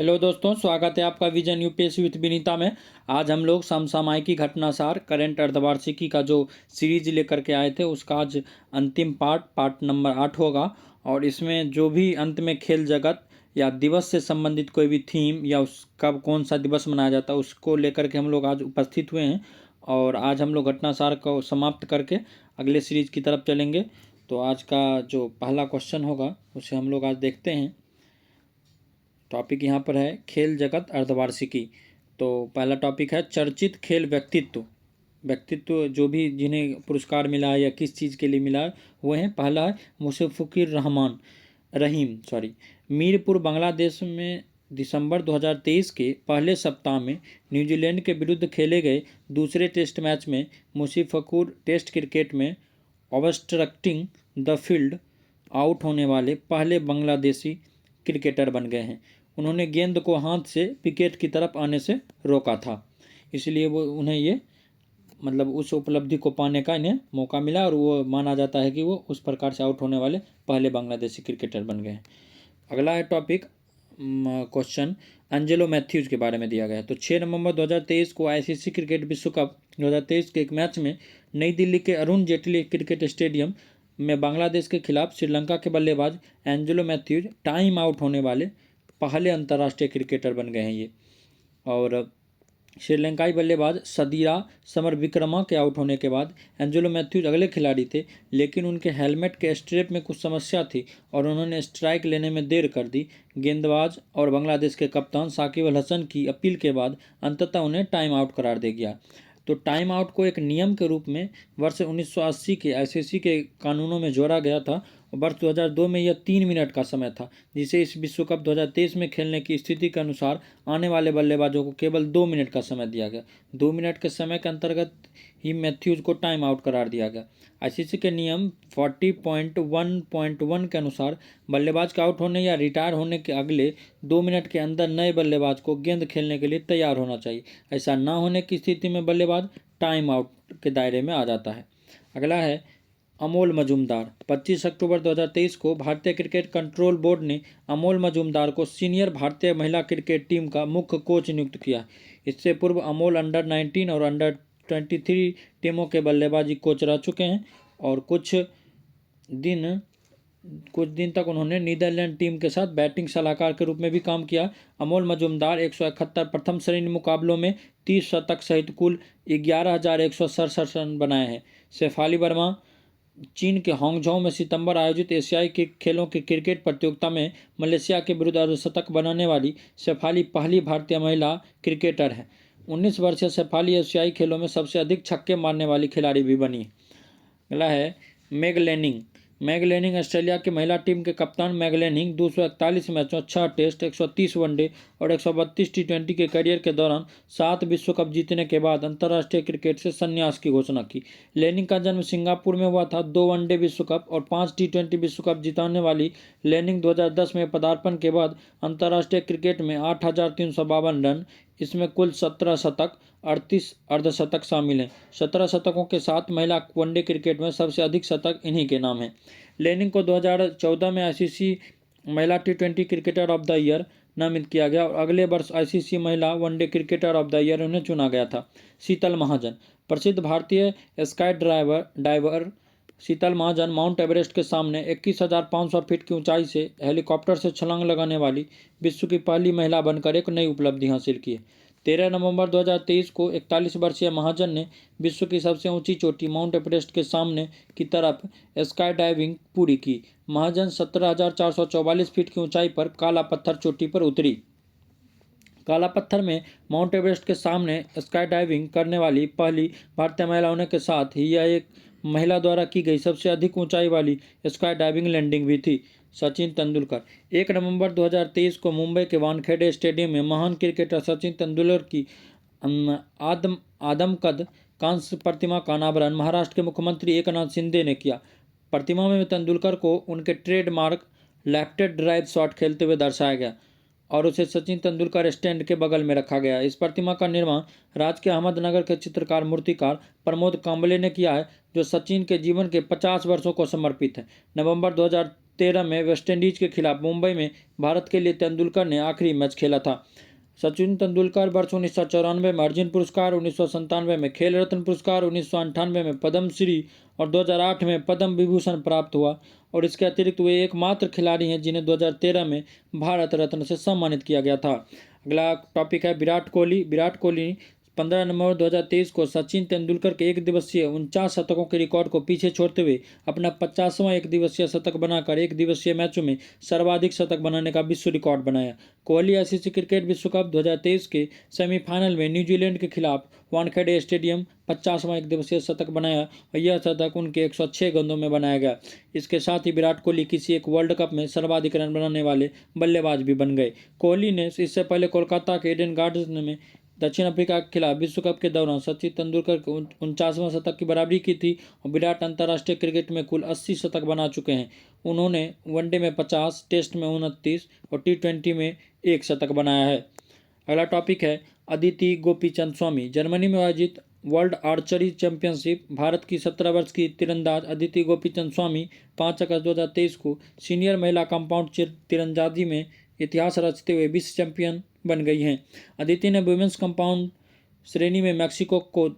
Hello दोस्तों, स्वागत है आपका विजन यूपीएससी विद विनीता में। आज हम लोग समसामयिकी घटनासार करंट अर्धवार्षिकी का जो सीरीज लेकर के आए थे उसका आज अंतिम पार्ट नंबर 8 होगा। और इसमें जो भी अंत में खेल जगत या दिवस से संबंधित कोई भी थीम या उस कब कौन सा दिवस मनाया जाता है उसको लेकर के हम लोग आज उपस्थित हुए हैं। और आज हम लोग घटनासार को समाप्त करके अगले सीरीज की तरफ चलेंगे। तो आज का जो पहला क्वेश्चन होगा उसे हम लोग आज देखते हैं। टॉपिक यहाँ पर है खेल जगत अर्धवार्षिकी। तो पहला टॉपिक है चर्चित खेल व्यक्तित्व जो भी जिन्हें पुरस्कार मिला है या किस चीज़ के लिए मिला है वो है। पहला है मुशफ़िकुर रहीम मीरपुर बांग्लादेश में दिसंबर 2023 के पहले सप्ताह में न्यूजीलैंड के विरुद्ध खेले गए दूसरे टेस्ट मैच में मुशफ़िकुर टेस्ट क्रिकेट में ऑब्स्ट्रक्टिंग द फील्ड आउट होने वाले पहले बांग्लादेशी क्रिकेटर बन गए हैं। उन्होंने गेंद को हाथ से विकेट की तरफ आने से रोका था, इसलिए वो उन्हें ये उस उपलब्धि को पाने का इन्हें मौका मिला और वो माना जाता है कि वो उस प्रकार से आउट होने वाले पहले बांग्लादेशी क्रिकेटर बन गए हैं। अगला है टॉपिक क्वेश्चन एंजेलो मैथ्यूज के बारे में दिया गया है। तो 6 नवंबर 2023 को आईसीसी क्रिकेट विश्व कप 2023 के एक मैच में नई दिल्ली के अरुण जेटली क्रिकेट स्टेडियम में बांग्लादेश के खिलाफ श्रीलंका के बल्लेबाज एंजेलो मैथ्यूज टाइम आउट होने वाले पहले अंतर्राष्ट्रीय क्रिकेटर बन गए हैं ये। और श्रीलंकाई बल्लेबाज सदीरा समरविक्रमा के आउट होने के बाद एंजेलो मैथ्यूज अगले खिलाड़ी थे, लेकिन उनके हेलमेट के स्ट्रेप में कुछ समस्या थी और उन्होंने स्ट्राइक लेने में देर कर दी। गेंदबाज और बांग्लादेश के कप्तान साकिब अल हसन की अपील के बाद अंततः उन्हें टाइम आउट करार दे गया। तो टाइम आउट को एक नियम के रूप में वर्ष 1980 के आईसीसी के कानूनों में जोड़ा गया था। वर्ष 2002 में यह 3 मिनट का समय था, जिसे इस विश्व कप 2023 में खेलने की स्थिति के अनुसार आने वाले बल्लेबाजों को केवल 2 मिनट का समय दिया गया। 2 मिनट के समय के अंतर्गत ही मैथ्यूज को टाइम आउट करार दिया गया। आईसीसी के नियम 40.1.1 के अनुसार बल्लेबाज के आउट होने या रिटायर होने के अगले 2 मिनट के अंदर नए बल्लेबाज को गेंद खेलने के लिए तैयार होना चाहिए। ऐसा न होने की स्थिति में बल्लेबाज टाइम आउट के दायरे में आ जाता है। अगला है अमोल मजूमदार। 25 अक्टूबर 2023 को भारतीय क्रिकेट कंट्रोल बोर्ड ने अमोल मजूमदार को सीनियर भारतीय महिला क्रिकेट टीम का मुख्य कोच नियुक्त किया। इससे पूर्व अमोल अंडर 19 और अंडर 23 टीमों के बल्लेबाजी कोच रह चुके हैं और कुछ दिन तक उन्होंने नीदरलैंड टीम के साथ बैटिंग सलाहकार के रूप में भी काम किया। अमोल मजूमदार 171 प्रथम श्रेणी मुकाबलों में 30 शतक सहित कुल 11,167 रन बनाए हैं। शेफाली वर्मा चीन के हांगझोउ में सितंबर आयोजित एशियाई खेलों की क्रिकेट प्रतियोगिता में मलेशिया के विरुद्ध अर्धशतक बनाने वाली शेफाली पहली भारतीय महिला क्रिकेटर है। 19 वर्षीय शेफाली एशियाई खेलों में सबसे अधिक छक्के मारने वाली खिलाड़ी भी बनी। अगला है मेग लेनिंग ऑस्ट्रेलिया की महिला टीम के कप्तान मेग लेनिंग 241 मैचों, 6 टेस्ट, 130 वनडे और 132 टी20 के करियर के दौरान 7 विश्व कप जीतने के बाद अंतर्राष्ट्रीय क्रिकेट से संन्यास की घोषणा की। लेनिंग का जन्म सिंगापुर में हुआ था। 2 वनडे विश्व कप और 5 टी20 विश्व कप जिताने वाली लेनिंग 2010 में पदार्पण के बाद अंतर्राष्ट्रीय क्रिकेट में 8,352 रन, इसमें कुल 17 शतक, 38 अर्धशतक शामिल हैं। 17 शतकों के साथ महिला वनडे क्रिकेट में सबसे अधिक शतक इन्हीं के नाम हैं। लेनिंग को 2014 में आईसीसी महिला टी20 क्रिकेटर ऑफ द ईयर नामित किया गया और अगले वर्ष आईसीसी महिला one day cricketer of the year उन्हें चुना गया था। शीतल महाजन। प्रसिद्ध भारतीय स्काई डाइवर शीतल महाजन माउंट एवरेस्ट के सामने 21,500 फीट की ऊंचाई से हेलीकॉप्टर से छलांग लगाने वाली विश्व की पहली महिला बनकर एक नई उपलब्धि हासिल की है। 13 नवंबर 2023 को 41 वर्षीय महाजन ने विश्व की सबसे ऊंची चोटी माउंट एवरेस्ट के सामने की तरफ स्काई डाइविंग पूरी की। महाजन 17,444 फीट की ऊंचाई पर काला पत्थर चोटी पर उतरी। काला पत्थर में माउंट एवरेस्ट के सामने स्काई डाइविंग करने वाली पहली भारतीय महिला होने के साथ ही यह एक महिला द्वारा की गई सबसे अधिक ऊंचाई वाली स्काई डाइविंग लैंडिंग भी थी। सचिन तेंदुलकर। 1 नवंबर 2023 को मुंबई के वानखेड़े स्टेडियम में महान क्रिकेटर सचिन तेंदुलकर की आदमकद कांस्य प्रतिमा का अनावरण महाराष्ट्र के मुख्यमंत्री एकनाथ शिंदे ने किया। प्रतिमा में तेंदुलकर को उनके ट्रेडमार्क लेफ्ट ड्राइव शॉट खेलते हुए दर्शाया गया और उसे सचिन तेंदुलकर स्टैंड के बगल में रखा गया। इस प्रतिमा का निर्माण राज्य के अहमदनगर के चित्रकार मूर्तिकार प्रमोद कांबले ने किया है, जो सचिन के जीवन के 50 वर्षों को समर्पित है। नवंबर 2013 में वेस्टइंडीज के खिलाफ मुंबई में भारत के लिए तेंदुलकर ने आखिरी मैच खेला था। सचिन तेंदुलकर वर्ष 1994 में अर्जुन पुरस्कार, 1997 में खेल रत्न पुरस्कार, 1998 में पद्मश्री और 2008 में पद्म विभूषण प्राप्त हुआ। और इसके अतिरिक्त वे एकमात्र खिलाड़ी हैं जिन्हें 2013 में भारत रत्न से सम्मानित किया गया था। अगला टॉपिक है विराट कोहली। विराट कोहली 15 नवंबर 2023 को सचिन तेंदुलकर के एक दिवसीय 49 शतकों के रिकॉर्ड को पीछे छोड़ते हुए अपना 50वां एक दिवसीय शतक बनाकर एक दिवसीय मैचों में सर्वाधिक शतक बनाने का विश्व रिकॉर्ड बनाया। कोहली आईसीसी क्रिकेट विश्व कप 2023 के सेमीफाइनल में न्यूजीलैंड के खिलाफ वानखेड़े स्टेडियम 50वां एक दिवसीय शतक बनाया और यह शतक उनके 106 गेंदों में बनाया गया। इसके साथ ही विराट कोहली किसी एक वर्ल्ड कप में सर्वाधिक रन बनाने वाले बल्लेबाज भी बन गए। कोहली ने इससे पहले कोलकाता के ईडन गार्डन्स में दक्षिण अफ्रीका के खिलाफ विश्व कप के दौरान सचिन तेंदुलकर के 49वां शतक की बराबरी की थी और विराट अंतर्राष्ट्रीय क्रिकेट में कुल 80 शतक बना चुके हैं। उन्होंने वनडे में 50, टेस्ट में 29 और T20 में 1 शतक बनाया है। अगला टॉपिक है अदिति गोपीचंद स्वामी। जर्मनी में आयोजित वर्ल्ड आर्चरी चैंपियनशिप भारत की 17 वर्ष की तीरंदाज अदिति गोपीचंद स्वामी 5 अगस्त 2023 को सीनियर महिला कंपाउंड तीरंदाजी में इतिहास रचते हुए विश्व चैंपियन बन गई हैं। अदिति ने वुमेन्स कंपाउंड श्रेणी में मैक्सिको को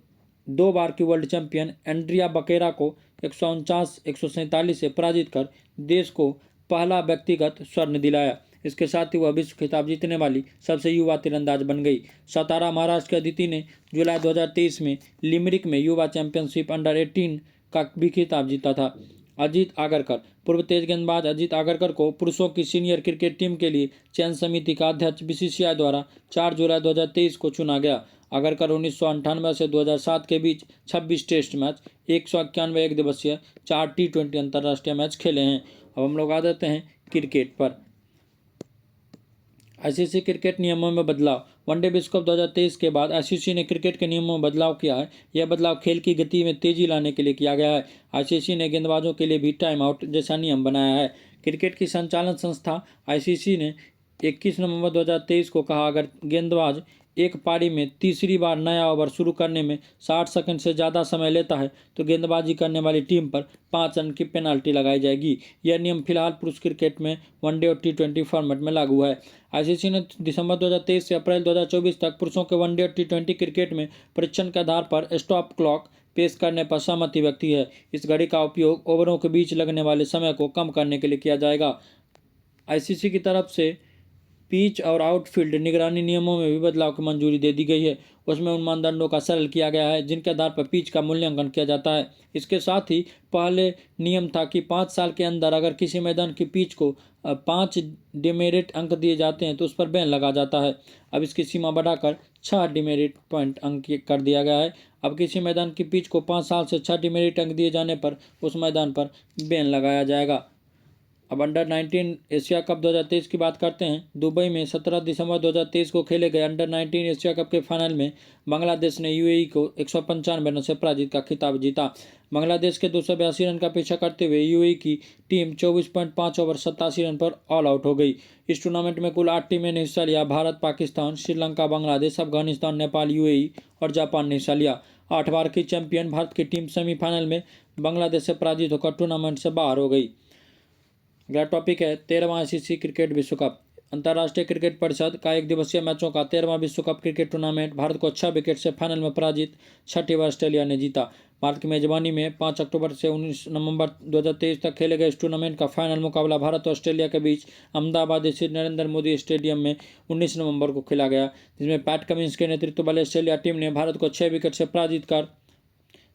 2 बार की वर्ल्ड चैंपियन एंड्रिया बकेरा को 149-147 से पराजित कर देश को पहला व्यक्तिगत स्वर्ण दिलाया। इसके साथ ही वह विश्व खिताब जीतने वाली सबसे युवा तीरंदाज बन गई। सतारा महाराष्ट्र की अदिति ने जुलाई 2023 में लिमरिक में युवा चैंपियनशिप अंडर 18 का भी खिताब जीता था। अजीत आगरकर। पूर्व तेज गेंदबाज अजीत आगरकर को पुरुषों की सीनियर क्रिकेट टीम के लिए चयन समिति का अध्यक्ष बीसीसीआई द्वारा 4 जुलाई 2023 को चुना गया। आगरकर 1998 से 2007 के बीच 26 टेस्ट मैच, 191 एक दिवसीय, 4 T20 अंतर्राष्ट्रीय मैच खेले हैं। अब हम लोग आ जाते हैं क्रिकेट पर। आईसीसी क्रिकेट नियमों में बदलाव। वनडे विश्व कप 2023 के बाद आईसीसी ने क्रिकेट के नियमों में बदलाव किया है। यह बदलाव खेल की गति में तेजी लाने के लिए किया गया है। आईसीसी ने गेंदबाजों के लिए भी टाइम आउट जैसा नियम बनाया है। क्रिकेट की संचालन संस्था आईसीसी ने 21 नवंबर 2023 को कहा, अगर गेंदबाज एक पारी में तीसरी बार नया ओवर शुरू करने में 60 सेकंड से ज़्यादा समय लेता है तो गेंदबाजी करने वाली टीम पर 5 रन की पेनाल्टी लगाई जाएगी। यह नियम फिलहाल पुरुष क्रिकेट में वनडे और T20 फॉर्मेट में लागू है। आईसीसी ने दिसंबर 2023 से अप्रैल 2024 तक पुरुषों के वनडे और T20 क्रिकेट में परीक्षण के आधार पर स्टॉप क्लॉक पेश करने पर सहमति व्यक्त की है। इस घड़ी का उपयोग ओवरों के बीच लगने वाले समय को कम करने के लिए किया जाएगा। आईसीसी की तरफ से पिच और आउटफील्ड निगरानी नियमों में भी बदलाव की मंजूरी दे दी गई है। उसमें उन मानदंडों का सरल किया गया है जिनके आधार पर पिच का मूल्यांकन किया जाता है। इसके साथ ही पहले नियम था कि 5 साल के अंदर अगर किसी मैदान की पिच को 5 डिमेरिट अंक दिए जाते हैं तो उस पर बैन लगा जाता है। अब इसकी सीमा बढ़ाकर 6 डिमेरिट पॉइंट अंक कर दिया गया है। अब किसी मैदान की पिच को 5 साल से 6 डिमेरिट अंक दिए जाने पर उस मैदान पर बैन लगाया जाएगा। अब अंडर 19 एशिया कप 2023 की बात करते हैं। दुबई में 17 दिसंबर 2023 को खेले गए अंडर 19 एशिया कप के फाइनल में बांग्लादेश ने यूएई को 195 रनों से पराजित का खिताब जीता। बांग्लादेश के 282 रन का पीछा करते हुए यूएई की टीम 24.5 ओवर 87 रन पर ऑल आउट हो गई। इस टूर्नामेंट में कुल 8 टीमें ने हिस्सा लिया। भारत, पाकिस्तान, श्रीलंका, बांग्लादेश, अफगानिस्तान, नेपाल, यूएई और जापान ने हिस्सा लिया। 8 बार की चैंपियन भारत की टीम सेमीफाइनल में बांग्लादेश से पराजित होकर टूर्नामेंट से बाहर हो गई। अगला टॉपिक है 13वां आईसीसी क्रिकेट विश्व कप। अंतर्राष्ट्रीय क्रिकेट परिषद का एक दिवसीय मैचों का 13वां विश्व कप क्रिकेट टूर्नामेंट भारत को 6 विकेट से फाइनल में पराजित 6ठी बार ऑस्ट्रेलिया ने जीता। भारत की मेजबानी में 5 अक्टूबर से 19 नवंबर 2023 तक खेले गए इस टूर्नामेंट का फाइनल मुकाबला भारत और ऑस्ट्रेलिया के बीच अहमदाबाद स्थित नरेंद्र मोदी स्टेडियम में 19 नवंबर को खेला गया, जिसमें पैट कमिंस के नेतृत्व वाली ऑस्ट्रेलिया टीम ने भारत को 6 विकेट से पराजित कर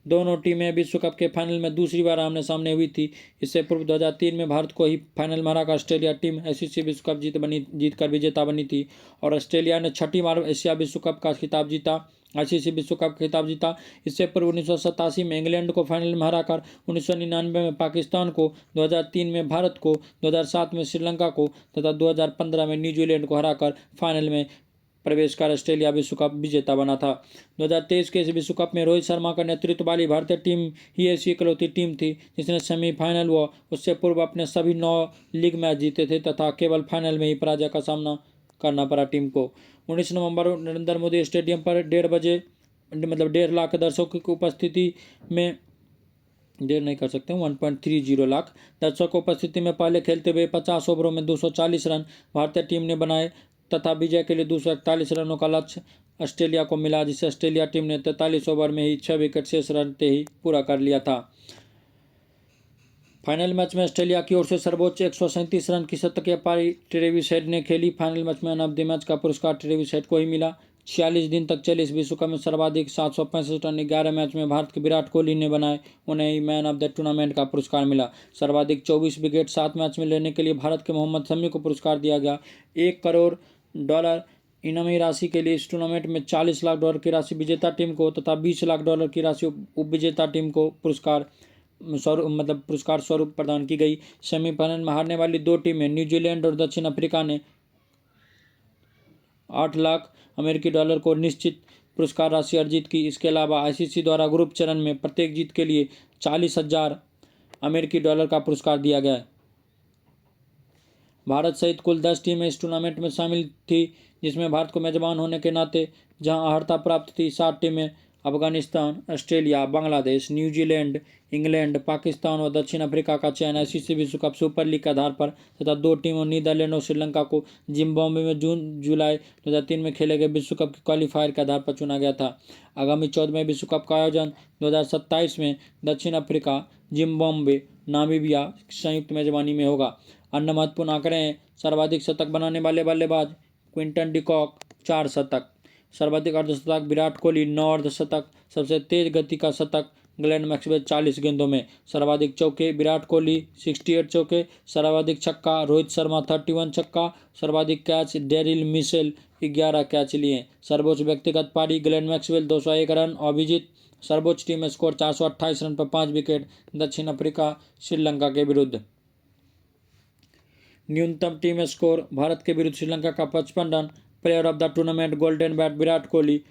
दोनों टीमें विश्व कप के फाइनल में दूसरी बार आमने सामने हुई थी। इससे पूर्व 2003 में भारत को ही फाइनल में हराकर ऑस्ट्रेलिया टीम आईसीसी विश्व कप जीतकर विजेता बनी थी और ऑस्ट्रेलिया ने 6ठी बार एशिया विश्व कप का खिताब जीता। आईसीसी विश्व कप खिताब जीता। इससे पूर्व 1987 में इंग्लैंड को फाइनल में हराकर 1999 में पाकिस्तान को, 2003 में भारत को, 2007 में श्रीलंका को तथा 2015 में न्यूजीलैंड को हराकर फाइनल में प्रवेश कर ऑस्ट्रेलिया विश्व कप विजेता बना था। 2023 के इस विश्व कप में रोहित शर्मा का नेतृत्व वाली भारतीय टीम ही ऐसी इकलौती टीम थी जिसने सेमीफाइनल व उससे पूर्व अपने सभी 9 लीग मैच जीते थे तथा केवल फाइनल में ही पराजय का सामना करना पड़ा टीम को। 19 नवंबर नरेंद्र मोदी स्टेडियम पर 1.5 लाख दर्शकों की उपस्थिति में देर नहीं कर सकते 1.30 लाख दर्शकों उपस्थिति में पहले खेलते हुए 50 ओवरों में 240 रन भारतीय टीम ने बनाए तथा विजय के लिए 241 रनों का लक्ष्य ऑस्ट्रेलिया को मिला, जिसे ऑस्ट्रेलिया टीम ने 43 ओवर में ही 6 विकेट शेष रहते ही पूरा कर लिया था। फाइनल मैच में ऑस्ट्रेलिया की ओर से सर्वोच्च 137 रन की शतकीय पारी ट्रेविस हेड ने खेली। फाइनल मैच में मैन ऑफ द मैच का पुरस्कार ट्रेविस हेड को ही मिला। 46 दिन तक चले इस विश्व कप में सर्वाधिक 765 रन 11 मैच में भारत के विराट कोहली ने बनाए, उन्हें ही मैन ऑफ द टूर्नामेंट का पुरस्कार मिला। सर्वाधिक 24 विकेट 7 मैच में लेने के लिए भारत के मोहम्मद शमी को पुरस्कार दिया गया। $1 करोड़ इनामी राशि के लिए इस टूर्नामेंट में $40 लाख की राशि विजेता टीम को तथा $20 लाख की राशि उपविजेता टीम को पुरस्कार स्वरूप प्रदान की गई। सेमीफाइनल में हारने वाली दो टीमें न्यूजीलैंड और दक्षिण अफ्रीका ने $8 लाख को निश्चित पुरस्कार राशि अर्जित की। इसके अलावा आईसीसी द्वारा ग्रुप चरण में प्रत्येक जीत के लिए $40,000 का पुरस्कार दिया गया। भारत सहित कुल 10 टीमें इस टूर्नामेंट में शामिल थी, जिसमें भारत को मेजबान होने के नाते जहां अर्हता प्राप्त थी। 7 टीमें Afghanistan, Australia, Bangladesh, New Zealand, England, Pakistan और दक्षिण अफ्रीका का चयन आईसीसी विश्व कप सुपर लीग के आधार पर तथा 2 टीमों नीदरलैंड और श्रीलंका को जिम्बाब्वे में जून-जुलाई 2003 में खेले गए विश्व कप के क्वालिफायर के आधार पर चुना गया था। आगामी 14वें विश्व कप का आयोजन 2027 में दक्षिण अफ्रीका, जिम्बाब्वे, नामीबिया संयुक्त मेजबानी में होगा। अन्य महत्वपूर्ण आंकड़े हैं। सर्वाधिक शतक बनाने वाले बल्लेबाज क्विंटन डिकॉक 4 शतक, सर्वाधिक अर्धशतक विराट कोहली 9 अर्धशतक, सबसे तेज गति का शतक ग्लेन मैक्सवेल 40 गेंदों में, सर्वाधिक चौके विराट कोहली 68 चौके, सर्वाधिक छक्का रोहित शर्मा 31 छक्का, सर्वाधिक कैच डेरिल मिशेल 11 कैच लिए, सर्वोच्च व्यक्तिगत पारी ग्लेन मैक्सवेल 201 रन, अभिजीत सर्वोच्च टीम स्कोर 428 रन पर 5 विकेट दक्षिण अफ्रीका श्रीलंका के विरुद्ध। न्यूनतम टीम स्कोर भारत के विरुद्ध श्रीलंका का 55 run. Player of the tournament golden bat Virat Kohli,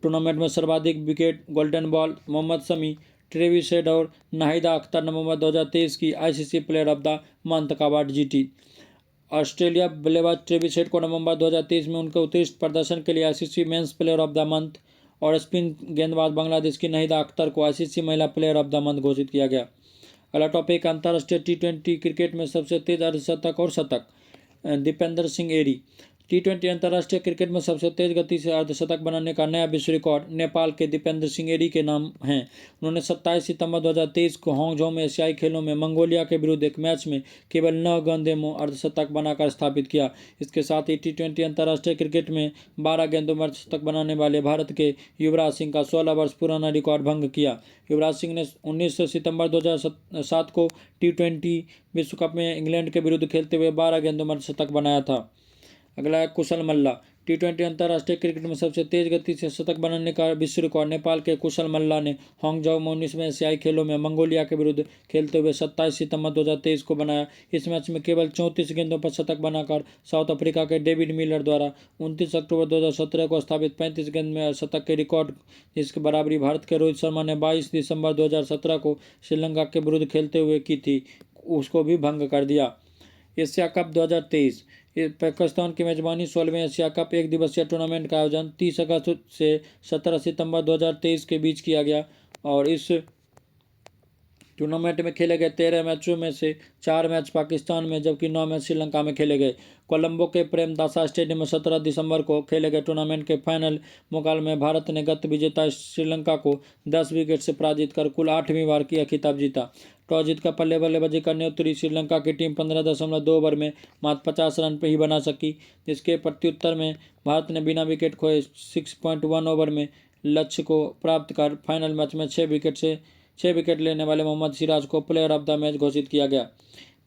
tournament में सर्वाधिक wicket golden ball Mohammed Shami, Travis Head और नाहिदा अख्तर नवंबर 2023 की ICC player of the month का अवार्ड जीती। ऑस्ट्रेलिया बल्लेबाज ट्रेविस हेड को नवंबर 2023 में उनके उत्कृष्ट प्रदर्शन के लिए ICC men's player of the month और स्पिन गेंदबाज बांग्लादेश की नाहिदा अख्तर को आईसीसी महिला प्लेयर ऑफ द मंथ घोषित किया गया। अगला टॉपिक अंतर्राष्ट्रीय टी20 क्रिकेट में सबसे तेज अर्धशतक और शतक दीपेंद्र सिंह एरी। टी20 अंतर्राष्ट्रीय क्रिकेट में सबसे तेज गति से अर्धशतक बनाने का नया विश्व रिकॉर्ड नेपाल के दीपेंद्र सिंह एरी के नाम है। उन्होंने 27 सितंबर 2023 को हांगझोउ में एशियाई खेलों में मंगोलिया के विरुद्ध एक मैच में केवल 9 गेंदों में अर्धशतक बनाकर स्थापित किया। इसके साथ ही टी20 अंतर्राष्ट्रीय क्रिकेट में 12 गेंदों में अर्धशतक बनाने वाले भारत के युवराज सिंह का 16 वर्ष पुराना रिकॉर्ड भंग किया। युवराज सिंह ने 19 सितंबर 2007 को टी20 विश्व कप में इंग्लैंड के विरुद्ध खेलते हुए 12 गेंदों में अर्धशतक बनाया था। अगला है कुशल मल्ला। टी20 अंतर्राष्ट्रीय क्रिकेट में सबसे तेज गति से शतक बनाने का विश्व रिकॉर्ड नेपाल के कुशल मल्ला ने हांगझोउ में 19वें एशियाई खेलों में मंगोलिया के विरुद्ध खेलते हुए 27 सितंबर 2023 को बनाया। इस मैच में केवल 34 गेंदों पर शतक बनाकर साउथ अफ्रीका के डेविड मिलर द्वारा 29 अक्टूबर 2017 को स्थापित 35 गेंद में शतक के रिकॉर्ड, जिसकी बराबरी भारत के रोहित शर्मा ने 22 दिसंबर 2017 को श्रीलंका के विरुद्ध खेलते हुए की थी, उसको भी भंग कर दिया। एशिया कप 2023 पाकिस्तान की मेजबानी 16वें एशिया कप एक दिवसीय टूर्नामेंट का आयोजन 30 अगस्त से 17 सितंबर 2023 के बीच किया गया और इस टूर्नामेंट में खेले गए 13 मैचों में से 4 मैच पाकिस्तान में जबकि 9 मैच श्रीलंका में खेले गए। कोलंबो के प्रेमदासा स्टेडियम में 17 दिसंबर को खेले गए टूर्नामेंट के फाइनल मुकाबले में भारत ने गत विजेता श्रीलंका को 10 विकेट से पराजित कर कुल 8वीं बार किया खिताब जीता। टॉस जीतकर पहले बल्लेबाजी करने उतरी श्रीलंका की टीम 15.2 ओवर में मात्र 50 रन पर ही बना सकी, जिसके प्रत्युत्तर में भारत ने बिना विकेट खोए 6.1 ओवर में लक्ष्य को प्राप्त कर फाइनल मैच में 6 विकेट लेने वाले मोहम्मद सिराज को प्लेयर ऑफ द मैच घोषित किया गया।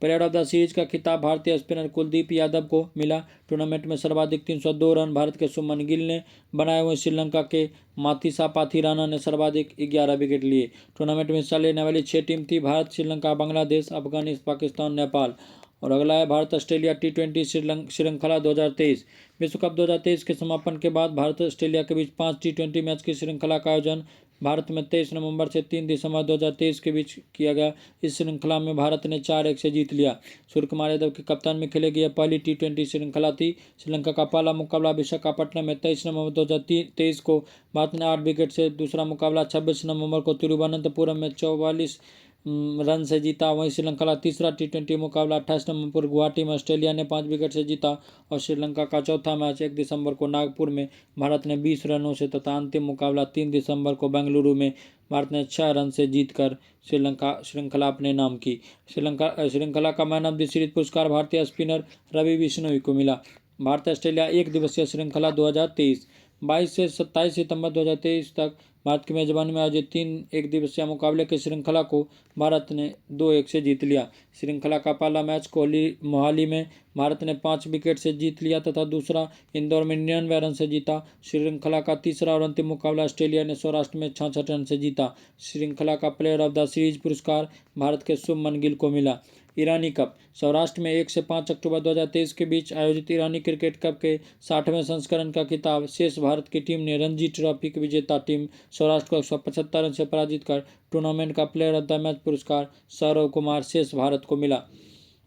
प्लेयर ऑफ द सीरीज का खिताब भारतीय स्पिनर कुलदीप यादव को मिला। टूर्नामेंट में सर्वाधिक 302 रन भारत के शुभमन गिल ने बनाए हुए श्रीलंका के माथिसा पाथिराना ने सर्वाधिक 11 विकेट लिए। टूर्नामेंट में हिस्सा लेने वाली 6 टीम थी भारत, श्रीलंका, बांग्लादेश, अफगानिस्तान, पाकिस्तान, नेपाल। और अगला है भारत ऑस्ट्रेलिया टी20 श्रृंखला 2023। विश्व कप 2023 के समापन के बाद भारत ऑस्ट्रेलिया के बीच 5 टी20 मैच की श्रृंखला का आयोजन भारत में 23 नवंबर से 3 दिसंबर 2023 के बीच किया गया। इस श्रृंखला में भारत ने 4-1 से जीत लिया। सूर्यकुमार यादव के कप्तान में खेले गई पहली टी20 श्रृंखला थी। श्रीलंका का पहला मुकाबला विशाखापट्टनम में 23 नवंबर 2023 को भारत ने 8 विकेट से, दूसरा मुकाबला 26 नवंबर को तिरुवनंतपुरम में 44 रन से जीता। वहीं श्रीलंका तीसरा टी20 मुकाबला 28 नवंबर पर गुवाहाटी में ऑस्ट्रेलिया ने 5 विकेट से जीता और श्रीलंका का चौथा मैच 1 दिसंबर को नागपुर में भारत ने 20 रनों से तथा अंतिम मुकाबला 3 दिसंबर को बेंगलुरु में भारत ने 6 रन से जीतकर श्रृंखला अपने नाम की। श्रृंखला का मैन ऑफ द सीरीज पुरस्कार भारतीय स्पिनर रवि बिश्नोई को मिला। भारत ऑस्ट्रेलिया एक दिवसीय श्रृंखला 2023 22 से 27 सितंबर 2023 तक भारत की मेजबानी में आयोजित 3 एक दिवसीय मुकाबले की श्रृंखला को भारत ने 2-1 से जीत लिया। श्रृंखला का पहला मैच मोहाली में भारत ने 5 विकेट से जीत लिया तथा दूसरा इंदौर में 99 रन से जीता। श्रृंखला का तीसरा और अंतिम मुकाबला ऑस्ट्रेलिया ने सौराष्ट्र में 66 रन से जीता। श्रृंखला का प्लेयर ऑफ द सीरीज पुरस्कार भारत के शुभमन गिल को मिला। ईरानी कप सौराष्ट्र में 1 से 5 अक्टूबर 2023 के बीच आयोजित ईरानी क्रिकेट कप के 60वें संस्करण का खिताब शेष भारत की टीम ने रणजी ट्रॉफी की विजेता टीम सौराष्ट्र को 175 रन से पराजित कर टूर्नामेंट का प्लेयर ऑफ द मैच पुरस्कार सौरव कुमार शेष भारत को मिला।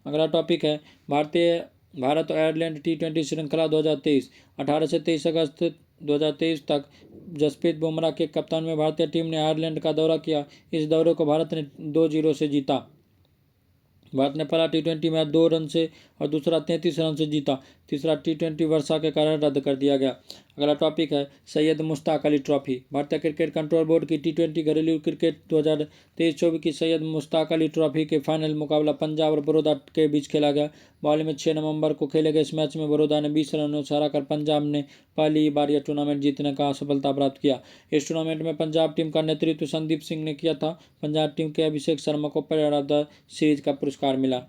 अगला टॉपिक है भारत और आयरलैंड टी20 श्रृंखला 2023 18 से 23 अगस्त 2023 तक जसप्रीत बुमराह के कप्तान में भारतीय टीम ने आयरलैंड का दौरा किया। इस दौरे को भारत ने 2-0 से जीता। भारत ने पहला टी20 मैच 2 रन से और दूसरा 33 रन से जीता। तीसरा टी20 वर्षा के कारण रद्द कर दिया गया। अगला टॉपिक है सैयद मुश्ताक अली ट्रॉफी। भारतीय क्रिकेट कंट्रोल बोर्ड की टी20 घरेलू क्रिकेट 2023-24 की सैयद मुश्ताक अली ट्रॉफी के फाइनल मुकाबला पंजाब और बड़ौदा के बीच खेला गया। मोहाली में 6 नवंबर को खेले गए इस मैच में बड़ौदा ने 20 रनों से हराकर पंजाब ने पहली बार यह टूर्नामेंट जीतने का सफलता प्राप्त किया। इस टूर्नामेंट में पंजाब टीम का नेतृत्व संदीप सिंह ने किया था। पंजाब टीम के अभिषेक शर्मा को प्लेयर ऑफ द सीरीज का पुरस्कार मिला।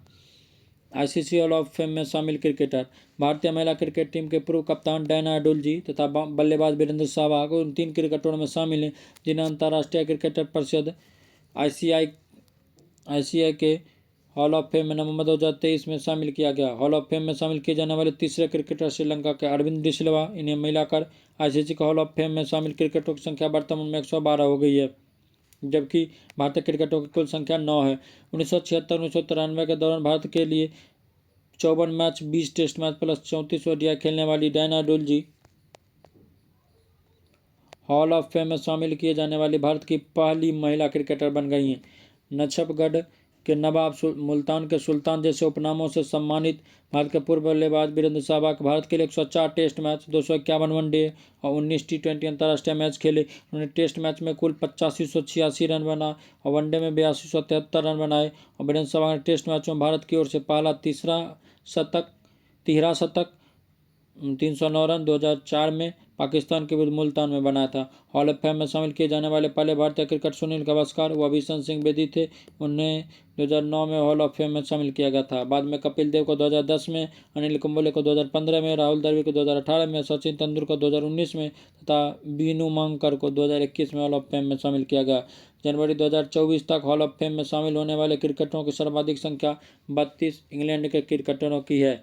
आईसीसी हॉल ऑफ फेम में शामिल क्रिकेटर भारतीय महिला क्रिकेट टीम के पूर्व कप्तान डायना एडुल्जी तथा बल्लेबाज वीरेंद्र सहवाग उन 3 क्रिकेटरों में शामिल हैं जिन्हें अंतर्राष्ट्रीय क्रिकेटर परिषद आईसीआई के हॉल ऑफ फेम में नवंबर 2023 में शामिल किया गया। हॉल ऑफ फेम में शामिल किए जाने वाले तीसरे क्रिकेटर श्रीलंका के अरविंद डिसिल्वा। इन्हें मिलाकर आईसीसी के हॉल ऑफ फेम में शामिल क्रिकेटरों की संख्या वर्तमान में 112 हो गई है, जबकि भारतीय क्रिकेटरों की कुल संख्या 9 है। 1976-1993 के दौरान भारत के लिए 54 match 20 test match plus 34 ODI खेलने वाली Diana Edulji hall of fame में शामिल किए जाने वाली भारत की पहली महिला क्रिकेटर बन गई हैं। नछपगढ़ के नवाब, मुल्तान के सुल्तान जैसे उपनामों से सम्मानित भारत के पूर्व बल्लेबाज वीरेंद्र सहवाग भारत के लिए 104 टेस्ट मैच, 251 वनडे और 19 टी20 अंतर्राष्ट्रीय मैच खेले। उन्होंने टेस्ट मैच में कुल 8586 रन बनाए और वनडे में 8273 रन बनाए। और वीरेंद्र सहवाग ने टेस्ट मैच में भारत की ओर से पहला तिहरा शतक 309 रन 2004 में पाकिस्तान के विरुद्ध मुल्तान में बनाया था। हॉल ऑफ फेम में शामिल किए जाने वाले पहले भारतीय क्रिकेटर सुनील गावस्कर व बिशन सिंह बेदी थे। उन्हें 2009 में हॉल ऑफ फेम में शामिल किया गया था। बाद में कपिल देव को 2010 में, अनिल कुंबले को 2015 में, राहुल द्रविड़ को 2018 में, सचिन तेंदुलकर को 2019 में तथा बीनू मांगकर को 2021 में हॉल ऑफ फेम में शामिल किया गया। जनवरी 2024 तक हॉल ऑफ फेम में शामिल होने वाले क्रिकेटरों की सर्वाधिक संख्या 32 इंग्लैंड के क्रिकेटरों की है।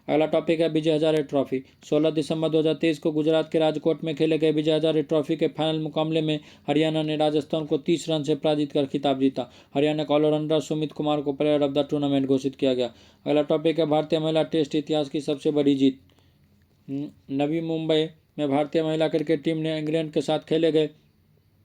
अगला टॉपिक है विजय हजारे ट्रॉफी। 16 दिसंबर 2023 को गुजरात के राजकोट में खेले गए विजय हजारे ट्रॉफी के फाइनल मुकाबले में हरियाणा ने राजस्थान को 30 रन से पराजित कर खिताब जीता। हरियाणा के ऑलराउंडर सुमित कुमार को प्लेयर ऑफ द टूर्नामेंट घोषित किया गया। अगला टॉपिक है भारतीय महिला टेस्ट इतिहास की सबसे बड़ी जीत। नवी मुंबई में भारतीय महिला क्रिकेट टीम ने इंग्लैंड के साथ खेले गए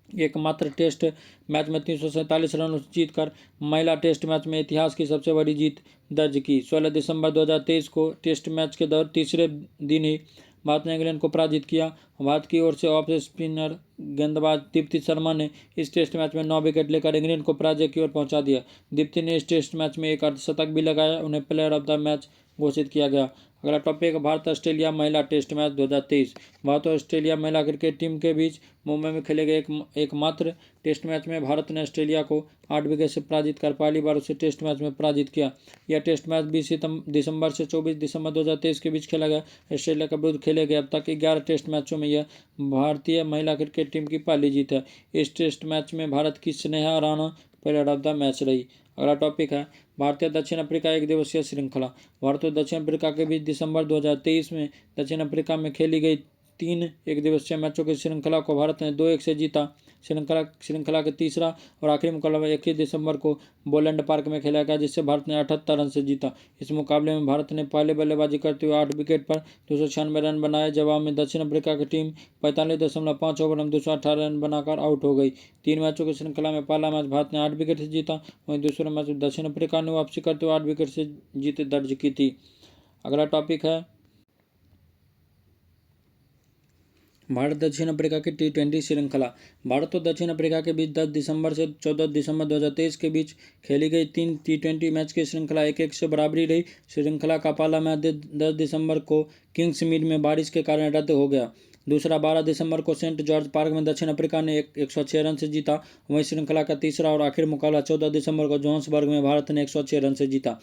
एकमात्र टेस्ट मैच में 347 रनों से जीतकर महिला टेस्ट मैच में इतिहास की सबसे बड़ी जीत दर्ज की। 16 दिसंबर 2023 को टेस्ट मैच के तीसरे दिन ही भारत ने इंग्लैंड को पराजित किया। भारत की ओर से ऑफ स्पिनर गेंदबाज दीप्ति शर्मा ने इस टेस्ट मैच में 9 विकेट लेकर इंग्लैंड को पराजय की ओर पहुंचा दिया। दीप्ति ने इस टेस्ट मैच में एक अर्धशतक भी लगाया। उन्हें प्लेयर ऑफ द मैच घोषित किया गया। अगला टॉपिक भारत ऑस्ट्रेलिया महिला टेस्ट मैच 2023। भारत और ऑस्ट्रेलिया महिला क्रिकेट टीम के बीच मुंबई में खेले गए एकमात्र टेस्ट मैच में भारत ने ऑस्ट्रेलिया को 8 विकेट से पराजित कर पहली बार उसे टेस्ट मैच में पराजित किया। यह टेस्ट मैच 20 दिसंबर से 24 दिसंबर 2023 के बीच खेला गया। ऑस्ट्रेलिया के विरुद्ध खेले गए अब तक 11 टेस्ट मैचों में यह भारतीय महिला क्रिकेट टीम की पहली जीत है। इस टेस्ट मैच में भारत की Sneha Rana player of the match रही। अगला टॉपिक है भारतीय दक्षिण अफ्रीका एक दिवसीय श्रृंखला। भारत और दक्षिण अफ्रीका के बीच दिसंबर 2023 में दक्षिण अफ्रीका में खेली गई 3 एक दिवसीय मैचों की श्रृंखला को भारत ने 2-1 से जीता। श्रृंखला के तीसरा और आखिरी मुकाबला 21 दिसंबर को बोलैंड पार्क में खेला गया, जिससे भारत ने 78 रन से जीता। इस मुकाबले में भारत ने पहले बल्लेबाजी करते हुए 8 विकेट पर 296 रन बनाए। जवाब में दक्षिण अफ्रीका की टीम 45.5 ओवर में 218 रन बनाकर आउट हो गई। 3 मैचों की श्रृंखला में पहला मैच भारत ने 8 विकेट से जीता, वहीं दूसरा मैच दक्षिण अफ्रीका ने वापसी करते हुए 8 विकेट से जीत दर्ज की थी। अगला टॉपिक है भारत दक्षिण अफ्रीका की T20 श्रृंखला। भारत और दक्षिण अफ्रीका के बीच 10 दिसंबर से 14 दिसंबर 2023 के बीच खेली गई 3 T20 मैच की श्रृंखला 1-1 से बराबरी रही। श्रृंखला का पहला मैच 10 दिसंबर को किंग्स मीड में बारिश के कारण रद्द हो गया। दूसरा 12 दिसंबर को सेंट जॉर्ज पार्क में दक्षिण अफ्रीका ने 106 रन से जीता। वहीं श्रृंखला का तीसरा और आखिरी मुकाबला 14 दिसंबर को जोहान्सबर्ग में भारत ने 106 रन से जीता।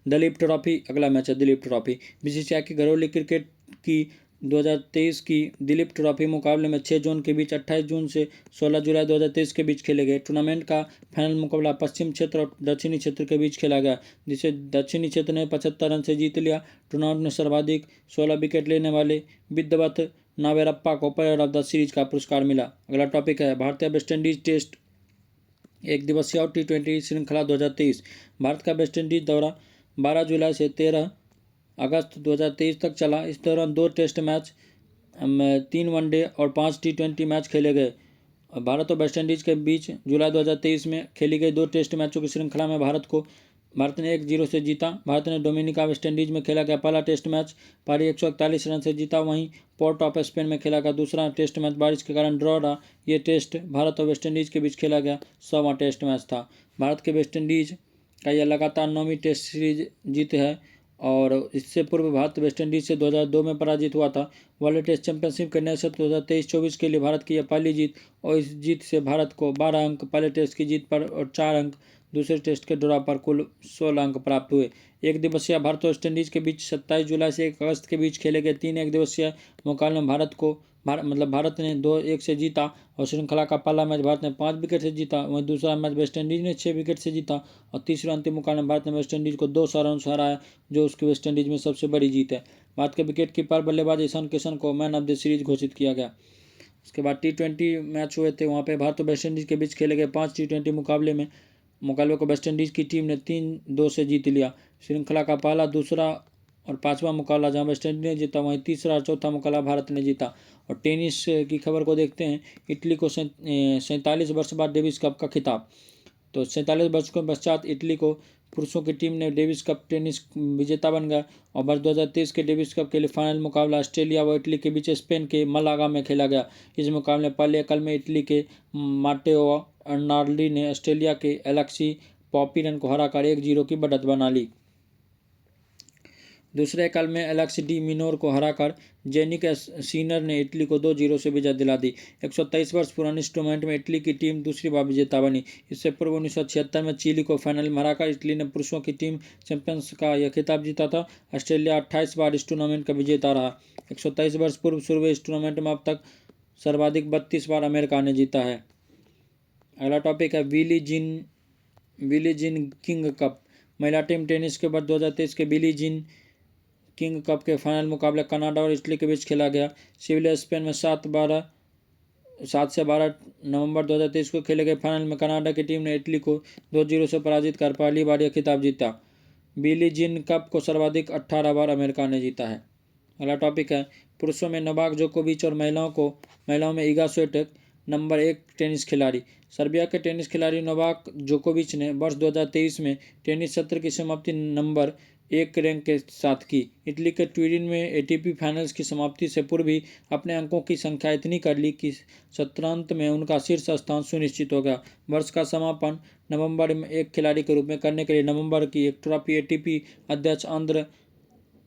दिलीप ट्रॉफी, अगला मैच है दिलीप ट्रॉफी। बीसीसीआई की घरेलू क्रिकेट की 2023 की दिलीप ट्रॉफी मुकाबले में 6 जून के बीच 28 जून से 16 जुलाई 2023 के बीच खेले गए। टूर्नामेंट का फाइनल मुकाबला पश्चिम क्षेत्र और दक्षिणी क्षेत्र के बीच खेला गया, जिसे दक्षिणी क्षेत्र ने 75 रन से जीत लिया। टूर्नामेंट में सर्वाधिक 16 विकेट लेने वाले विद्यावत नावेरप्पा को प्लेयर ऑफ द सीरीज का पुरस्कार मिला। अगला टॉपिक है भारतीय वेस्टइंडीज टेस्ट एक दिवसीय और T20 श्रृंखला 2023। भारत का वेस्टइंडीज दौरा 12 जुलाई से 13 अगस्त 2023 तक चला। इस दौरान 2 टेस्ट मैच, 3 वनडे और 5 T20 मैच खेले गए। भारत और वेस्टइंडीज के बीच जुलाई 2023 में खेली गई 2 टेस्ट मैचों की श्रृंखला में भारत ने 1-0 से जीता। भारत ने डोमिनिका वेस्टइंडीज में खेला गया पहला टेस्ट मैच पारी 141 रन से जीता। वहीं पोर्ट ऑफ स्पेन में खेला गया दूसरा टेस्ट मैच बारिश के कारण ड्रॉ रहा। ये टेस्ट भारत और वेस्टइंडीज के बीच खेला गया 100वां टेस्ट मैच था। भारत के वेस्टइंडीज का यह लगातार 9वीं टेस्ट सीरीज जीत है और इससे पूर्व भारत वेस्टइंडीज से 2002 में पराजित हुआ था। वर्ल्ड टेस्ट चैंपियनशिप के नए सत्र 2023-24 के लिए भारत की यह पहली जीत और इस जीत से भारत को 12 अंक पहले टेस्ट की जीत पर और 4 अंक दूसरे टेस्ट के ड्रॉ पर कुल 16 अंक प्राप्त हुए। एक दिवसीय भारत और वेस्टइंडीज के बीच 27 जुलाई से 1 अगस्त के बीच खेले गए 3 एक दिवसीय मुकाबले में भारत ने 2-1 से जीता और श्रृंखला का पहला मैच भारत ने 5 विकेट से जीता। वहीं दूसरा मैच वेस्टइंडीज ने 6 विकेट से जीता और तीसरा अंतिम मुकाबले में भारत ने वेस्टइंडीज को 200 रन से हराया, जो उसकी वेस्टइंडीज में सबसे बड़ी जीत है। भारत के विकेट कीपर बल्लेबाज ईशान किशन को मैन ऑफ द सीरीज घोषित किया गया। उसके बाद T20 मैच हुए थे, वहाँ पे भारत और वेस्टइंडीज के बीच खेले गए 5 T20 मुकाबले को वेस्टइंडीज की टीम ने 3-2 से जीत लिया। श्रृंखला का पहला, दूसरा और 5वां मुकाबला जहां वेस्टइंडीज ने जीता, वहीं तीसरा और चौथा मुकाबला भारत ने जीता। और टेनिस की खबर को देखते हैं। इटली को 47 वर्ष बाद डेविस कप का खिताब। तो 47 वर्ष के पश्चात इटली को पुरुषों की टीम ने डेविस कप टेनिस विजेता बन गया और वर्ष 2023 के डेविस कप के लिए फाइनल मुकाबला ऑस्ट्रेलिया व इटली के बीच स्पेन के मलागा में खेला गया। इस मुकाबले में पहले एकल में इटली के माटेओ अर्नाल्डी ने ऑस्ट्रेलिया के एलेक्सी पॉपिरन को हराकर 1-0 की बढ़त बना ली। दूसरे एकल में एलेक्स डी मिनोर को हराकर जेनिक सीनर ने इटली को 2-0 से विजय दिला दी। 123 वर्ष पुरानी इस टूर्नामेंट में इटली की टीम दूसरी बार विजेता बनी। इससे पूर्व 1976 में चिली को फाइनल में हराकर इटली ने पुरुषों की टीम चैंपियंस का यह खिताब जीता था। ऑस्ट्रेलिया 28 बार इस टूर्नामेंट का विजेता रहा। 123 वर्ष पूर्व शुरू हुए इस टूर्नामेंट में अब तक सर्वाधिक 32 बार अमेरिका ने जीता है। अगला टॉपिक है बिली जीन किंग कप। महिला टीम टेनिस के बाद 2023 के बिली जीन किंग कप के फाइनल मुकाबले कनाडा और इटली के बीच खेला गया। सिविलिया स्पेन में 7 से 12 नवंबर 2023 को खेले गए फाइनल में कनाडा की टीम ने इटली को 2-0 से पराजित कर पहली बार यह खिताब जीता। बिली जीन कप को सर्वाधिक 18 बार अमेरिका ने जीता है। अगला टॉपिक है पुरुषों में नोवाक जोकोविच और महिलाओं में इगा स्विएटेक। नंबर 1 टेनिस खिलाड़ी। सर्बिया के टेनिस खिलाड़ी नोवाक जोकोविच ने वर्ष 2023 में टेनिस सत्र की समाप्ति नंबर 1 रैंक के साथ की। इटली के ट्यूरिन में ATP फाइनल्स की समाप्ति से पूर्व ही अपने अंकों की संख्या इतनी कर ली कि सत्रांत में उनका शीर्ष स्थान सुनिश्चित हो गया। वर्ष का समापन नवंबर में एक खिलाड़ी के रूप में करने के लिए नवंबर की एक ट्रॉफी ATP अध्यक्ष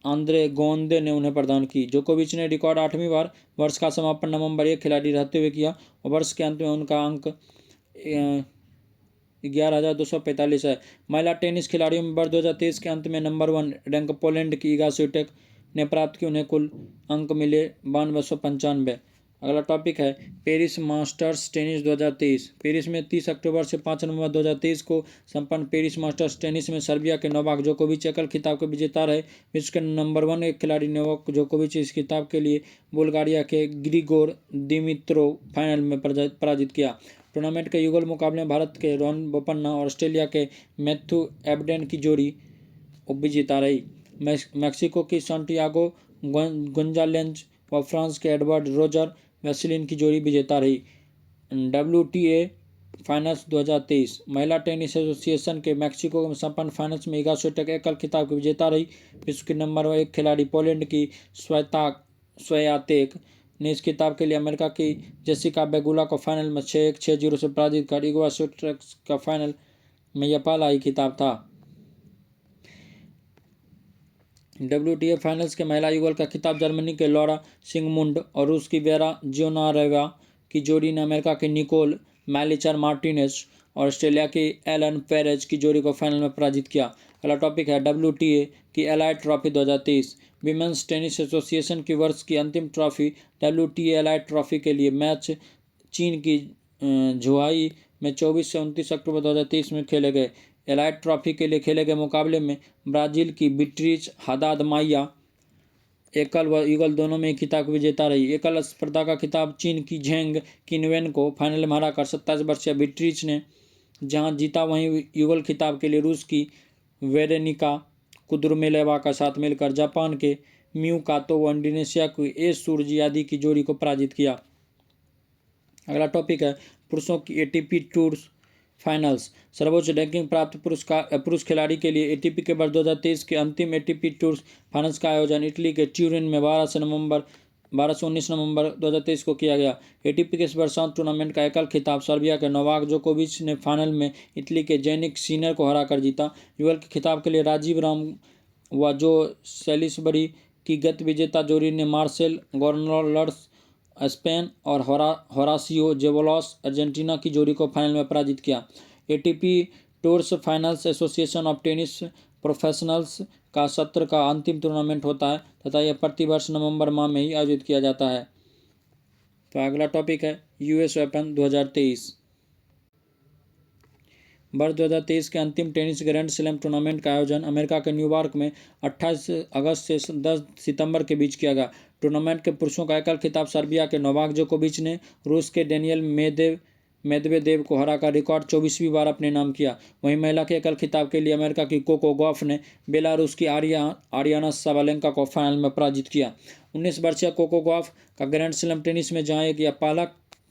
आंद्रे गोंदे ने उन्हें प्रदान की। जोकोविच ने रिकॉर्ड 8वीं बार वर्ष का समापन नवंबर 1 खिलाड़ी रहते हुए किया और वर्ष के अंत में उनका अंक 11,245 है। महिला टेनिस खिलाड़ियों में वर्ष 2023 के अंत में नंबर 1 रैंक पोलैंड की इगा स्विएटेक ने प्राप्त की। उन्हें कुल अंक मिले 9295। अगला टॉपिक है पेरिस मास्टर्स टेनिस 2023। पेरिस में 30 अक्टूबर से 5 नवंबर 2023 को संपन्न पेरिस मास्टर्स टेनिस में सर्बिया के नोवाक जोकोविच एकल खिताब के विजेता रहे। विश्व के नंबर 1 एक खिलाड़ी नोवाक जोकोविच इस खिताब के लिए बुल्गारिया के ग्रिगोर दिमित्रोव फाइनल में पराजित किया। टूर्नामेंट के युगल मुकाबले में भारत के रोहन बोपन्ना और ऑस्ट्रेलिया के मैथ्यू एबडेन की जोड़ी उपविजेता रही। मैक्सिको की सांटियागो गोंजालेज और फ्रांस के एडवर्ड रोजर वेसलिन की जोड़ी विजेता रही। WTA finals 2023। महिला टेनिस एसोसिएशन के मैक्सिको में संपन्न फाइनल्स में इगा स्विएटेक एकल खिताब की विजेता रही। विश्व की नंबर 1 खिलाड़ी पोलैंड की स्वियातेक ने इस खिताब के लिए अमेरिका की जेसिका बेगुला को फाइनल में 6-1, 6-0 से पराजित कर इगा स्विएटेक का फाइनल में यह पहला ही खिताब था। WTA फाइनल्स के महिला युगल का खिताब जर्मनी के लॉरा सिगमुंड और रूस की वेरा जियोनारेवा की जोड़ी ने अमेरिका के निकोल मैलिचर मार्टिनेज और ऑस्ट्रेलिया की एलन पेरेज की जोड़ी को फाइनल में पराजित किया। अगला टॉपिक है WTA की allied trophy 2023। Women's tennis association की वर्ष की अंतिम ट्रॉफी WTA एलाइड ट्रॉफी के लिए मैच चीन की झुआई में 24 से 29 अक्टूबर 2023 में खेले गए। एलाइड ट्रॉफी के लिए खेले गए मुकाबले में ब्राजील की बीट्रीज हादाद माइया एकल व युगल दोनों में खिताब विजेता रही। एकल स्पर्धा का खिताब चीन की झेंग किनवेन को फाइनल में हराकर 27 वर्षीय बीट्रीज ने जहां जीता, वहीं युगल खिताब के लिए रूस की वेरेनिका कुदुरमेलेवा का साथ मिलकर जापान के म्यू कातो व इंडोनेशिया की ए सूरजियादी की जोड़ी को पराजित किया। अगला टॉपिक है पुरुषों की ATP टूर्स फाइनल्स। सर्वोच्च रैंकिंग प्राप्त पुरुष खिलाड़ी के लिए ATP के वर्ष 2023 के अंतिम ATP टूर्स फाइनल्स का आयोजन इटली के ट्यूरिन में 12 से 19 नवंबर 2023 को किया गया। ATP के इस वर्षांत टूर्नामेंट का एकल खिताब सर्बिया के नोवाक जोकोविच ने फाइनल में इटली के जेनिक सीनर को हराकर जीता। युगल के खिताब के लिए राजीव राम व जो सेलिसबरी की गत विजेता जोड़ी ने मार्सेल गोर्नलर्स स्पेन और होरासियो जेबोलॉस अर्जेंटीना की जोड़ी को फाइनल में पराजित किया। ATP tours finals association of tennis professionals का सत्र का अंतिम टूर्नामेंट होता है तथा यह प्रतिवर्ष नवंबर माह में ही आयोजित किया जाता है। तो अगला टॉपिक है US ओपन 2023। वर्ष 2023 के अंतिम टेनिस ग्रैंड स्लैम टूर्नामेंट का आयोजन अमेरिका के न्यूयॉर्क में 28 अगस्त से 10 सितंबर के बीच किया गया। टूर्नामेंट के पुरुषों का एकल खिताब सर्बिया के नोवाक जोकोविच ने रूस के डेनियल मेदवेदेव को हराकर रिकॉर्ड 24वीं बार अपने नाम किया। वहीं महिला के एकल खिताब के लिए अमेरिका की कोको गॉफ ने बेलारूस की आरियाना साबालेंका को फाइनल में पराजित किया। 19 वर्षीय कोको गॉफ का ग्रैंड स्लैम टेनिस में जहां एक पहला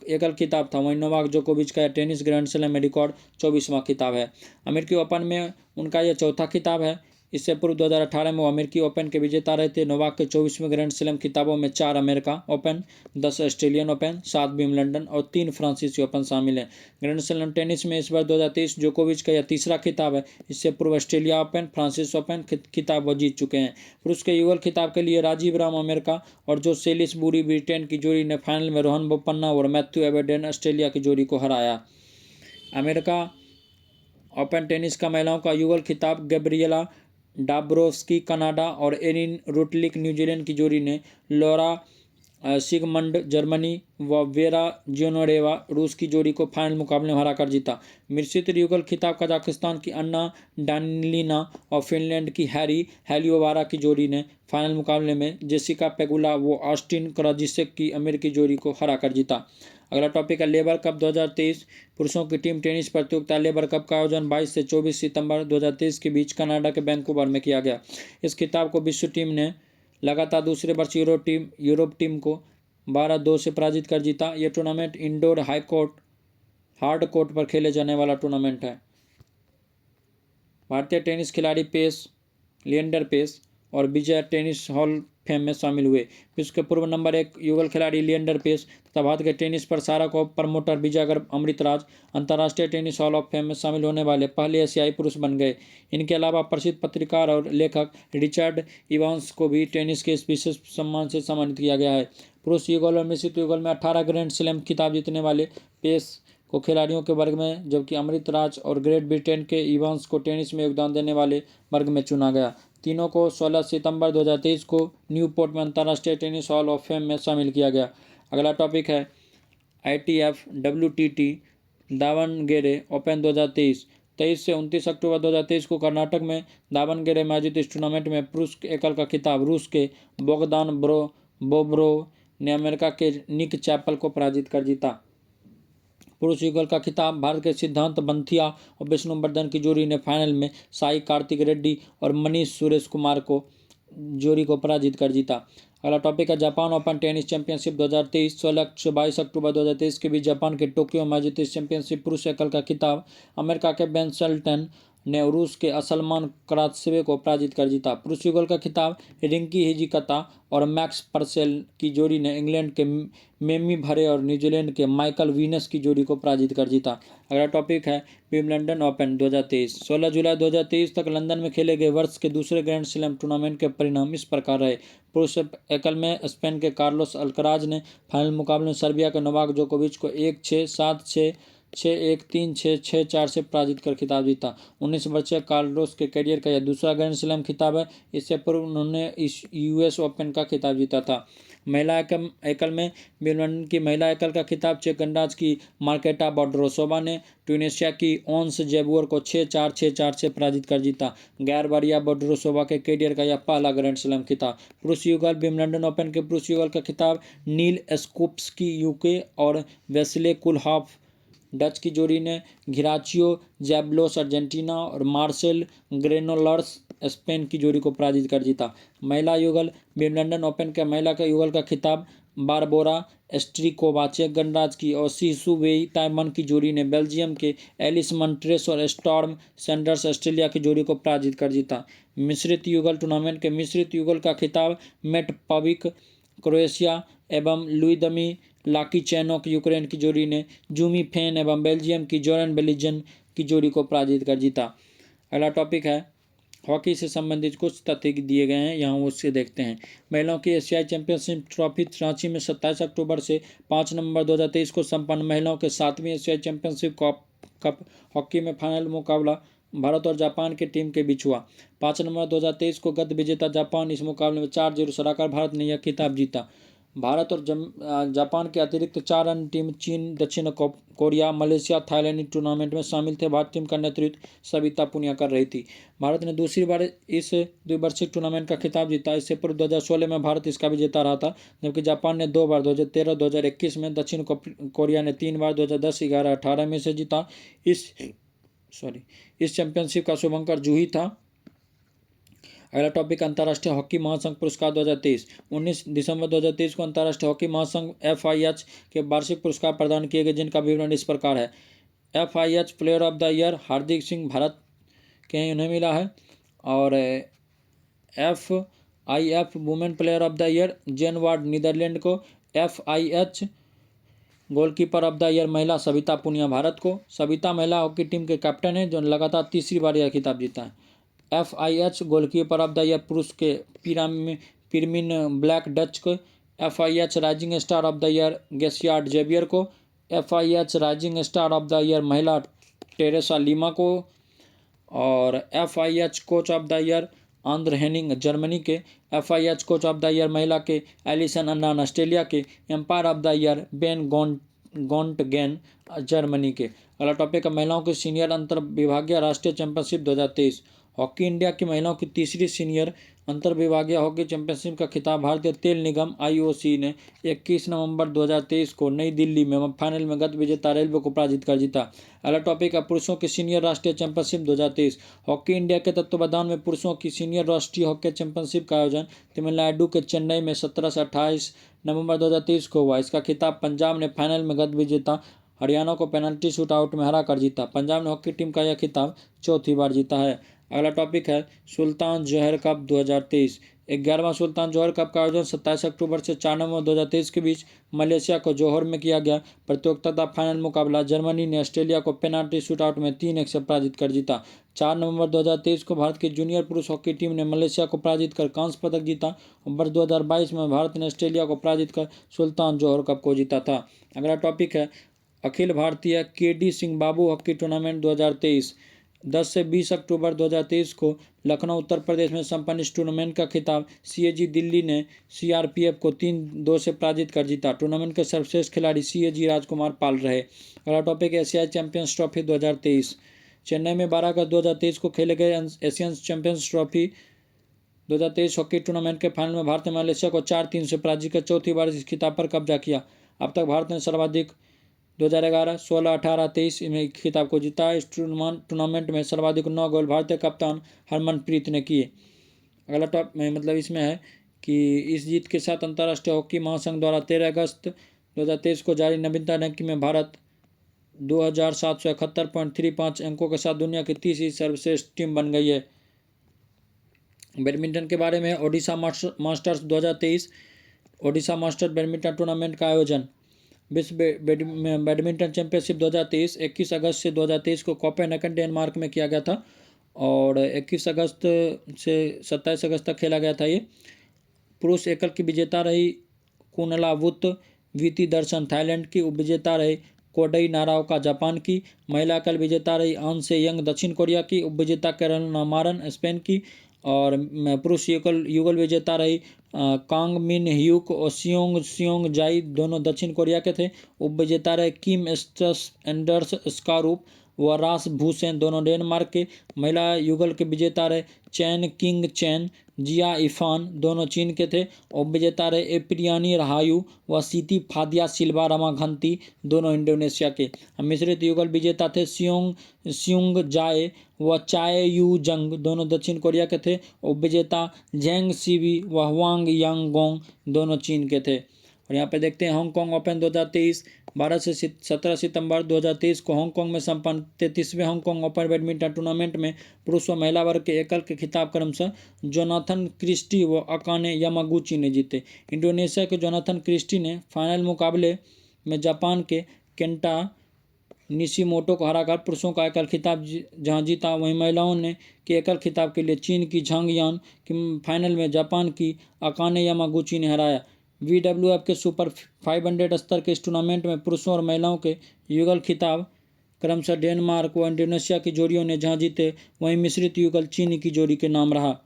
एकल खिताब था, वहीं नोवाक जोकोविच का टेनिस ग्रैंड स्लैम में रिकॉर्ड 24वां खिताब है। अमेरिकी ओपन में उनका यह चौथा खिताब है। इससे पूर्व 2018 में वो अमेरिकी ओपन के विजेता रहे थे। नोवाक के 24वें ग्रैंड स्लैम खिताबों में 4 America open, 10 Australian open, 7 Wimbledon और 3 फ्रांसीसी ओपन शामिल हैं। ग्रैंड स्लैम टेनिस में इस बार 2023 जोकोविच का यह तीसरा खिताब है। इससे पूर्व ऑस्ट्रेलिया ओपन, फ्रांसिस ओपन खिताब वो जीत चुके हैं। पुरुष के युगल खिताब के लिए राजीव राम अमेरिका और जो सेलिसबरी ब्रिटेन की जोड़ी ने फाइनल में रोहन बोपन्ना और मैथ्यू एबडेन ऑस्ट्रेलिया की जोड़ी को हराया। अमेरिका ओपन टेनिस का महिलाओं का युगल खिताब गैब्रिएला डाब्रोव्स्की कनाडा और एरिन रुटलिक न्यूजीलैंड की जोड़ी ने लॉरा सिगमंड जर्मनी व वेरा जियोनोरेवा रूस की जोड़ी को फाइनल मुकाबले में हराकर जीता। मिश्रित युगल खिताब कजाकिस्तान की अन्ना डानिलिना और फिनलैंड की हेलियोवारा की जोड़ी ने फाइनल मुकाबले में जेसिका पेगुला व ऑस्टिन क्राजिसेक की अमेरिकी जोड़ी को हराकर जीता। अगला टॉपिक है लेबर कप 2023। पुरुषों की टीम टेनिस प्रतियोगिता लेबर कप का आयोजन 22 से 24 सितंबर 2023 के बीच कनाडा के वैंकूवर में किया गया। इस खिताब को विश्व टीम ने लगातार दूसरे वर्ष यूरोप टीम को 12-2 से पराजित कर जीता। यह टूर्नामेंट इंडोर हार्ड कोर्ट पर खेले जाने वाला टूर्नामेंट है। भारतीय टेनिस खिलाड़ी लिएंडर पेस और विजय टेनिस हॉल फेम में शामिल हुए। विश्व के पूर्व नंबर 1 युगल खिलाड़ी लिएंडर पेस तथा भारत के टेनिस प्रसारक और प्रमोटर विजयगर अमृतराज अंतर्राष्ट्रीय टेनिस हॉल ऑफ फेम में शामिल होने वाले पहले एशियाई पुरुष बन गए। इनके अलावा प्रसिद्ध पत्रकार और लेखक रिचर्ड इवांस को भी टेनिस के इस विशेष सम्मान से सम्मानित किया गया है। पुरुष युगल और मिश्रित युगल में 18 ग्रैंड स्लैम खिताब जीतने वाले पेस को खिलाड़ियों के वर्ग में, जबकि अमृतराज और ग्रेट ब्रिटेन के इवांस को टेनिस में योगदान देने वाले वर्ग में चुना गया। तीनों को 16 सितंबर 2023 को न्यूपोर्ट में अंतर्राष्ट्रीय टेनिस हॉल ऑफ फेम में शामिल किया गया। अगला टॉपिक है ITF WTT दावणगेरे ओपन 2023। 23 से 29 अक्टूबर 2023 को कर्नाटक में दावणगेरे में आयोजित इस टूर्नामेंट में पुरुष एकल का खिताब रूस के बोगदान बोब्रोव ने अमेरिका के निक चैपल को पराजित कर जीता। पुरुष युगल का खिताब भारत के सिद्धांत बंथिया और विष्णुवर्धन की जोड़ी ने फाइनल में साई कार्तिक रेड्डी और मनीष सुरेश कुमार को जोड़ी को पराजित कर जीता। अगला टॉपिक है जापान ओपन टेनिस चैंपियनशिप 2023। 16 से 22 अक्टूबर 2023 के बीच जापान के टोक्यो में आयोजित इस चैंपियनशिप पुरुष एकल का खिताब अमेरिका के बेन शेल्टन ने रूस के असलमान करात्सेव को पराजित कर जीता। पुरुष युगल का खिताब रिंकी हिजिकता और मैक्स परसेल की जोड़ी ने इंग्लैंड के मेमी भरे और न्यूजीलैंड के माइकल वीनस की जोड़ी को पराजित कर जीता। अगला टॉपिक है विंबलडन ओपन 2023। 16 जुलाई 2023 तक लंदन में खेले गए वर्ष के दूसरे ग्रैंड स्लैम टूर्नामेंट के परिणाम इस प्रकार रहे। पुरुष एकल में स्पेन के कार्लोस अल्कराज ने फाइनल मुकाबले में सर्बिया के नोवाक जोकोविच को 1-6, 7-6, 6-1, 3-6, 6-4 से पराजित कर खिताब जीता। 19 वर्षीय कार्लोस के करियर का यह दूसरा ग्रैंड स्लैम खिताब है। इससे पूर्व उन्होंने इस US ओपन का खिताब जीता था। महिला एकल में विंबलडन की महिला एकल का खिताब चेक गणराज्य की मार्केटा बोड्रोसोवा ने ट्यूनीशिया की ओंस जेबुअर को 6-4, 6-4 से पराजित कर जीता। गैरबारिया बोड्रोसोवा के करियर का यह पहला ग्रैंड स्लैम खिताब। पुरुष युगल विंबलडन ओपन के पुरुष युगल का खिताब नील स्कोप्स्की UK और वेस्ले कुलहॉफ डच की जोड़ी ने घिराचियो जैबलोस अर्जेंटीना और मार्सेल ग्रेनोलर्स स्पेन की जोड़ी को पराजित कर जीता। महिला युगल विंबलडन ओपन के महिला का युगल का खिताब बारबोरा स्ट्रिकोवा चेक गणराज्य की और सीसू वेई ताइवान की जोड़ी ने बेल्जियम के एलिस मंट्रेस और स्टॉर्म सैंडर्स ऑस्ट्रेलिया की जोड़ी को पराजित कर जीता। मिश्रित युगल टूर्नामेंट के मिश्रित युगल का खिताब मेट पविक क्रोएशिया एवं लुइदमी लाकीचैनोक यूक्रेन की जोड़ी ने जूमी फेन एवं बेल्जियम की जोरन बेलिजन की जोड़ी को पराजित कर जीता। अगला टॉपिक है हॉकी से संबंधित कुछ तथ्य दिए गए हैं, यहाँ उससे देखते हैं। महिलाओं की एशियाई चैंपियनशिप ट्रॉफी रांची में 27 अक्टूबर से 5 नवंबर 2023 को संपन्न महिलाओं के 7वीं एशियाई चैंपियनशिप कप हॉकी में फाइनल मुकाबला भारत और जापान की टीम के बीच हुआ। 5 नवंबर 2023 को गत विजेता जापान इस मुकाबले में 4-0 से हराकर भारत ने यह खिताब जीता। भारत और जापान के अतिरिक्त 4 अन्य टीम चीन, दक्षिण कोरिया, मलेशिया, थाईलैंड टूर्नामेंट में शामिल थे। भारतीय टीम का नेतृत्व सविता पुनिया कर रही थी। भारत ने दूसरी बार इस द्विवार्षिक टूर्नामेंट का खिताब जीता। इससे पूर्व 2016 में भारत इसका विजेता रहा था, जबकि जापान ने 2 बार 2013, 2021 में, दक्षिण कोरिया ने 3 बार 2010, 11, 18 में से जीता। इस चैंपियनशिप का शुभंकर जूही था। अगला टॉपिक अंतर्राष्ट्रीय हॉकी महासंघ पुरस्कार 2023। 19 दिसंबर 2023 को अंतर्राष्ट्रीय हॉकी महासंघ FIH के वार्षिक पुरस्कार प्रदान किए गए, जिनका विवरण इस प्रकार है। FIH player of the year Hardik Singh Bharat के उन्हें मिला है, और FIF women player of the year Jane Ward Netherlands को। FIH goalkeeper of the year महिला सविता पुनिया भारत को। सविता महिला हॉकी टीम के कैप्टन है, जो लगातार तीसरी बार यह खिताब जीता है। FIH goalkeeper of the year पुरुष के पिरमिन ब्लैक डच को। FIH rising star of the year गेसियार्ड जेवियर को। FIH rising star of the year महिला टेरेसा लीमा को। और FIH coach of the year André Henning Germany के। FIH coach of the year महिला के Alyson Annan Australia के। Umpire of the year Ben Goentgen Germany के। अगला topic है महिलाओं की सीनियर अंतर विभागीय राष्ट्रीय चैंपियनशिप 2023। हॉकी इंडिया की महिलाओं की तीसरी सीनियर अंतर विभागीय हॉकी चैंपियनशिप का खिताब भारतीय तेल निगम IOC ने 21 नवंबर 2023 को नई दिल्ली में फाइनल में गत विजेता रेलवे को पराजित कर जीता। अगला टॉपिक है पुरुषों की सीनियर राष्ट्रीय चैंपियनशिप 2023। हॉकी इंडिया के तत्वावधान में पुरुषों की सीनियर राष्ट्रीय हॉकी चैंपियनशिप का आयोजन तमिलनाडु के चेन्नई में 17 से 28 नवंबर 2023 को हुआ। इसका खिताब पंजाब ने फाइनल में गत विजेता हरियाणा को पेनल्टी शूट आउट में हरा कर जीता। पंजाब ने हॉकी टीम का यह खिताब चौथी बार जीता है। अगला टॉपिक है सुल्तान जोहर कप 2023। 11वां सुल्तान जोहर कप का आयोजन 27 अक्टूबर से 4 नवंबर 2023 के बीच मलेशिया को जोहर में किया गया। प्रतियोगिता का फाइनल मुकाबला जर्मनी ने ऑस्ट्रेलिया को पेनाल्टी शूटआउट में 3-1 से पराजित कर जीता। 4 नवंबर 2023 को भारत की जूनियर पुरुष हॉकी टीम ने मलेशिया को पराजित कर कांस्य पदक जीता। वर्ष 2022 में भारत ने ऑस्ट्रेलिया को पराजित कर सुल्तान जोहर कप को जीता था। अगला टॉपिक है अखिल भारतीय KD सिंह बाबू हॉकी टूर्नामेंट 2023। 10 से 20 अक्टूबर 2023 को लखनऊ उत्तर प्रदेश में संपन्न इस टूर्नामेंट का खिताब सीएजी दिल्ली ने सीआरपीएफ को 3-2 से पराजित कर जीता। टूर्नामेंट के सर्वश्रेष्ठ खिलाड़ी सीएजी राजकुमार पाल रहे। अगला टॉपिक एशियाई चैंपियंस ट्रॉफी 2023। चेन्नई में 12 अगस्त 2023 को खेले गए Asian champions trophy 2023 hockey tournament के फाइनल में भारत ने मलेशिया को 4-3 से पराजित कर चौथी बार इस खिताब पर कब्जा किया। अब तक भारत ने सर्वाधिक 2011, 16, 18, 23 में खिताब को जीता। इस टूर्नामेंट में सर्वाधिक 9 गोल भारतीय कप्तान हरमनप्रीत ने किए। अगला टॉप में मतलब इसमें है कि इस जीत के साथ अंतर्राष्ट्रीय हॉकी महासंघ द्वारा 13 अगस्त 2023 को जारी नवीनता रैंकिंग में भारत 2771.35 अंकों के साथ दुनिया की तीसरी सर्वश्रेष्ठ टीम बन गई है। बैडमिंटन के बारे में Odisha masters 2023। Odisha masters badminton tournament का आयोजन विश्व बैडमिंटन चैंपियनशिप 2023 21 अगस्त से 2023 को कोपेनहेगन डेनमार्क में किया गया था और 21 अगस्त से 27 अगस्त तक खेला गया था। ये पुरुष एकल की विजेता रही कुनलावुत वीति दर्शन थाईलैंड की, उपविजेता रही कोडई नाराओका जापान की। महिला एकल विजेता रही आन से यंग दक्षिण कोरिया की, उपविजेता कैरोलिना मारन स्पेन की। और पुरुष युगल विजेता रही कांग मिन ह्यूक और सियोंग जाई, दोनों दक्षिण कोरिया के थे। उपविजेता रहे किम एंडर्स स्कारूप व रास भूसेन, दोनों डेनमार्क के। महिला युगल के विजेता रहे चैन किंग चैन जिया इफान, दोनों चीन के थे। उपविजेता रहे एप्रियानी रहायू व सीती फादिया सिल्वा रमाघंती, दोनों इंडोनेशिया के। मिश्रित युगल विजेता थे सियोंग जाए व चाए यू जंग, दोनों दक्षिण कोरिया के थे। उपविजेता जेंग सीवी व हुआंग यांगोंग, दोनों चीन के थे। और यहाँ पे देखते हैं हांगकांग ओपन 2023 12 से 17 सितंबर 2023 को हांगकांग में संपन्न 33वें हांगकांग ओपन बैडमिंटन टूर्नामेंट में पुरुष व महिला वर्ग के एकल के खिताब क्रमशः जोनाथन क्रिस्टी व अकाने यामागुची ने जीते। इंडोनेशिया के जोनाथन क्रिस्टी ने फाइनल मुकाबले में जापान के केंटा निशिमोटो को हराकर पुरुषों का एकल खिताब जहां जीता, वहीं महिलाओं ने के एकल खिताब के लिए चीन की झांग यान की फाइनल में जापान की अकाने यामागुची ने हराया। VWF के सुपर 500 स्तर के इस टूर्नामेंट में पुरुषों और महिलाओं के युगल खिताब क्रमशः डेनमार्क व इंडोनेशिया की जोड़ियों ने जहां जीते, वहीं मिश्रित युगल चीनी की जोड़ी के नाम रहा।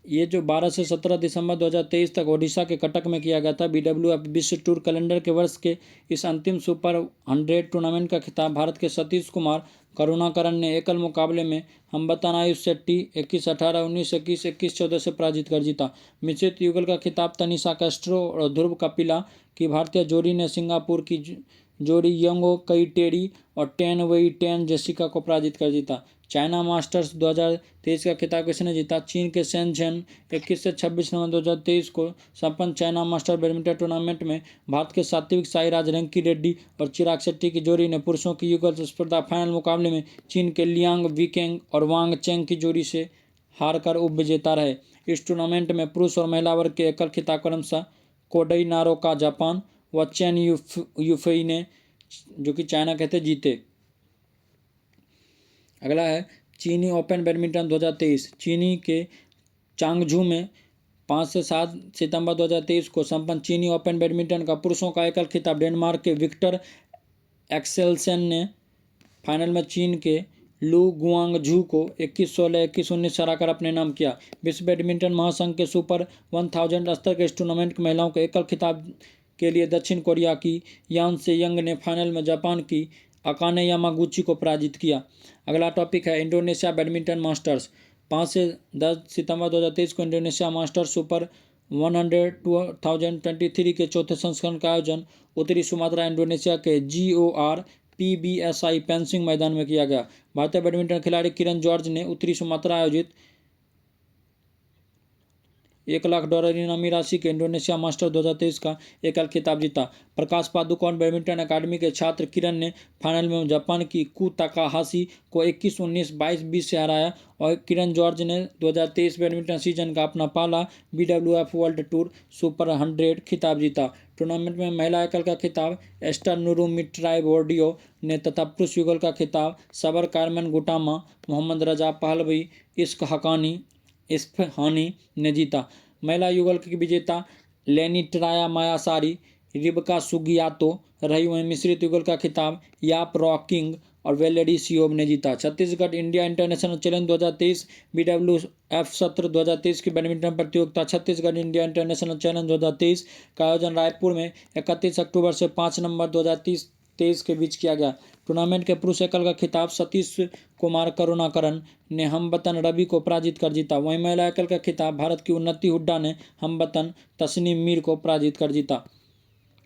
ये जो 12 से 17 दिसंबर 2023 तक ओडिशा के कटक में किया गया था BWF विश्व टूर कैलेंडर के वर्ष के इस अंतिम सुपर 100 टूर्नामेंट का खिताब भारत के सतीश कुमार करुणाकरन ने एकल मुकाबले में हमबतन आयुष शेट्टी 21-18, 19-21, 21-14 से पराजित कर जीता। मिश्रित युगल का खिताब तनिषा कैस्ट्रो और ध्रुव कपिला की भारतीय जोड़ी ने सिंगापुर की जोड़ी यंगो कई टेरी और टेन वई टेन जेसिका को पराजित कर जीता। चाइना मास्टर्स 2023 का खिताब किसने जीता? चीन के शेनझेन 21 से 26 नवंबर 2023 को संपन्न चाइना मास्टर बैडमिंटन टूर्नामेंट में भारत के सात्विक साईराज रंकी रेड्डी और चिराग शेट्टी की जोड़ी ने पुरुषों की युगल स्पर्धा फाइनल मुकाबले में चीन के लियांग वीकेंग और वांग चेंग की जोड़ी से हारकर उपविजेता रहे। इस टूर्नामेंट में पुरुष और महिला वर्ग के एकल खिताब क्रमशः कोडई नारोका जापान व चेन यूफई ने, जो कि चाइना के थे, जीते। अगला है चीनी ओपन बैडमिंटन 2023। चीनी के चांगझू में 5 से 7 सितंबर 2023 को संपन्न चीनी ओपन बैडमिंटन का पुरुषों का एकल खिताब डेनमार्क के विक्टर एक्सेलसेन ने फाइनल में चीन के लू गुआंगझू को 21-16, 21-19 से हराकर अपने नाम किया। विश्व बैडमिंटन महासंघ के सुपर 1000 स्तर के इस टूर्नामेंट के महिलाओं के एकल खिताब के लिए दक्षिण कोरिया की यान से यंग ने फाइनल में जापान की अकाने यामागुची को पराजित किया। अगला टॉपिक है इंडोनेशिया बैडमिंटन मास्टर्स। 5 से 10 सितंबर 2023 को इंडोनेशिया मास्टर्स सुपर 100 2023 के चौथे संस्करण का आयोजन उत्तरी सुमात्रा इंडोनेशिया के GOR PBSI पेंसिंग मैदान में किया गया। भारतीय बैडमिंटन खिलाड़ी किरण जॉर्ज ने उत्तरी सुमात्रा आयोजित $1,00,000 इनामी राशि के इंडोनेशिया मास्टर 2023 का एकल खिताब जीता। प्रकाश पादुकोण बैडमिंटन अकादमी के छात्र किरण ने फाइनल में जापान की कू ताकाहाशी को 21-19, 22-20 से हराया और किरण जॉर्ज ने 2023 बैडमिंटन सीजन का अपना पहला BWF वर्ल्ड टूर सुपर 100 खिताब जीता। टूर्नामेंट में महिला एकल का खिताब एस्टर नुरुमिट्राई बोर्डियो ने तथा पुरुष युगल का खिताब सबर कारमेन गुटामा, मोहम्मद रजा पहलवी, इस्फहानी ने जीता। महिला युगल की विजेता लेनी ट्राया मायासारी, रिबका सुगियातो रही। वहीं मिश्रित युगल का खिताब याप रॉकिंग और वेलेडी सियोब ने जीता। Chhattisgarh India international challenge 2023 BWF सत्र 2023 की बैडमिंटन प्रतियोगिता छत्तीसगढ़ इंडिया इंटरनेशनल चैलेंज 2023 का आयोजन रायपुर में 31 अक्टूबर से 5 नवंबर 2023 के बीच किया गया। टूर्नामेंट के पुरुष एकल का खिताब सतीश कुमार करुणाकरन ने हमवतन रवि को पराजित कर जीता। वहीं महिला एकल का खिताब भारत की उन्नति हुड्डा ने हमवतन तस्नीम मीर को पराजित कर जीता।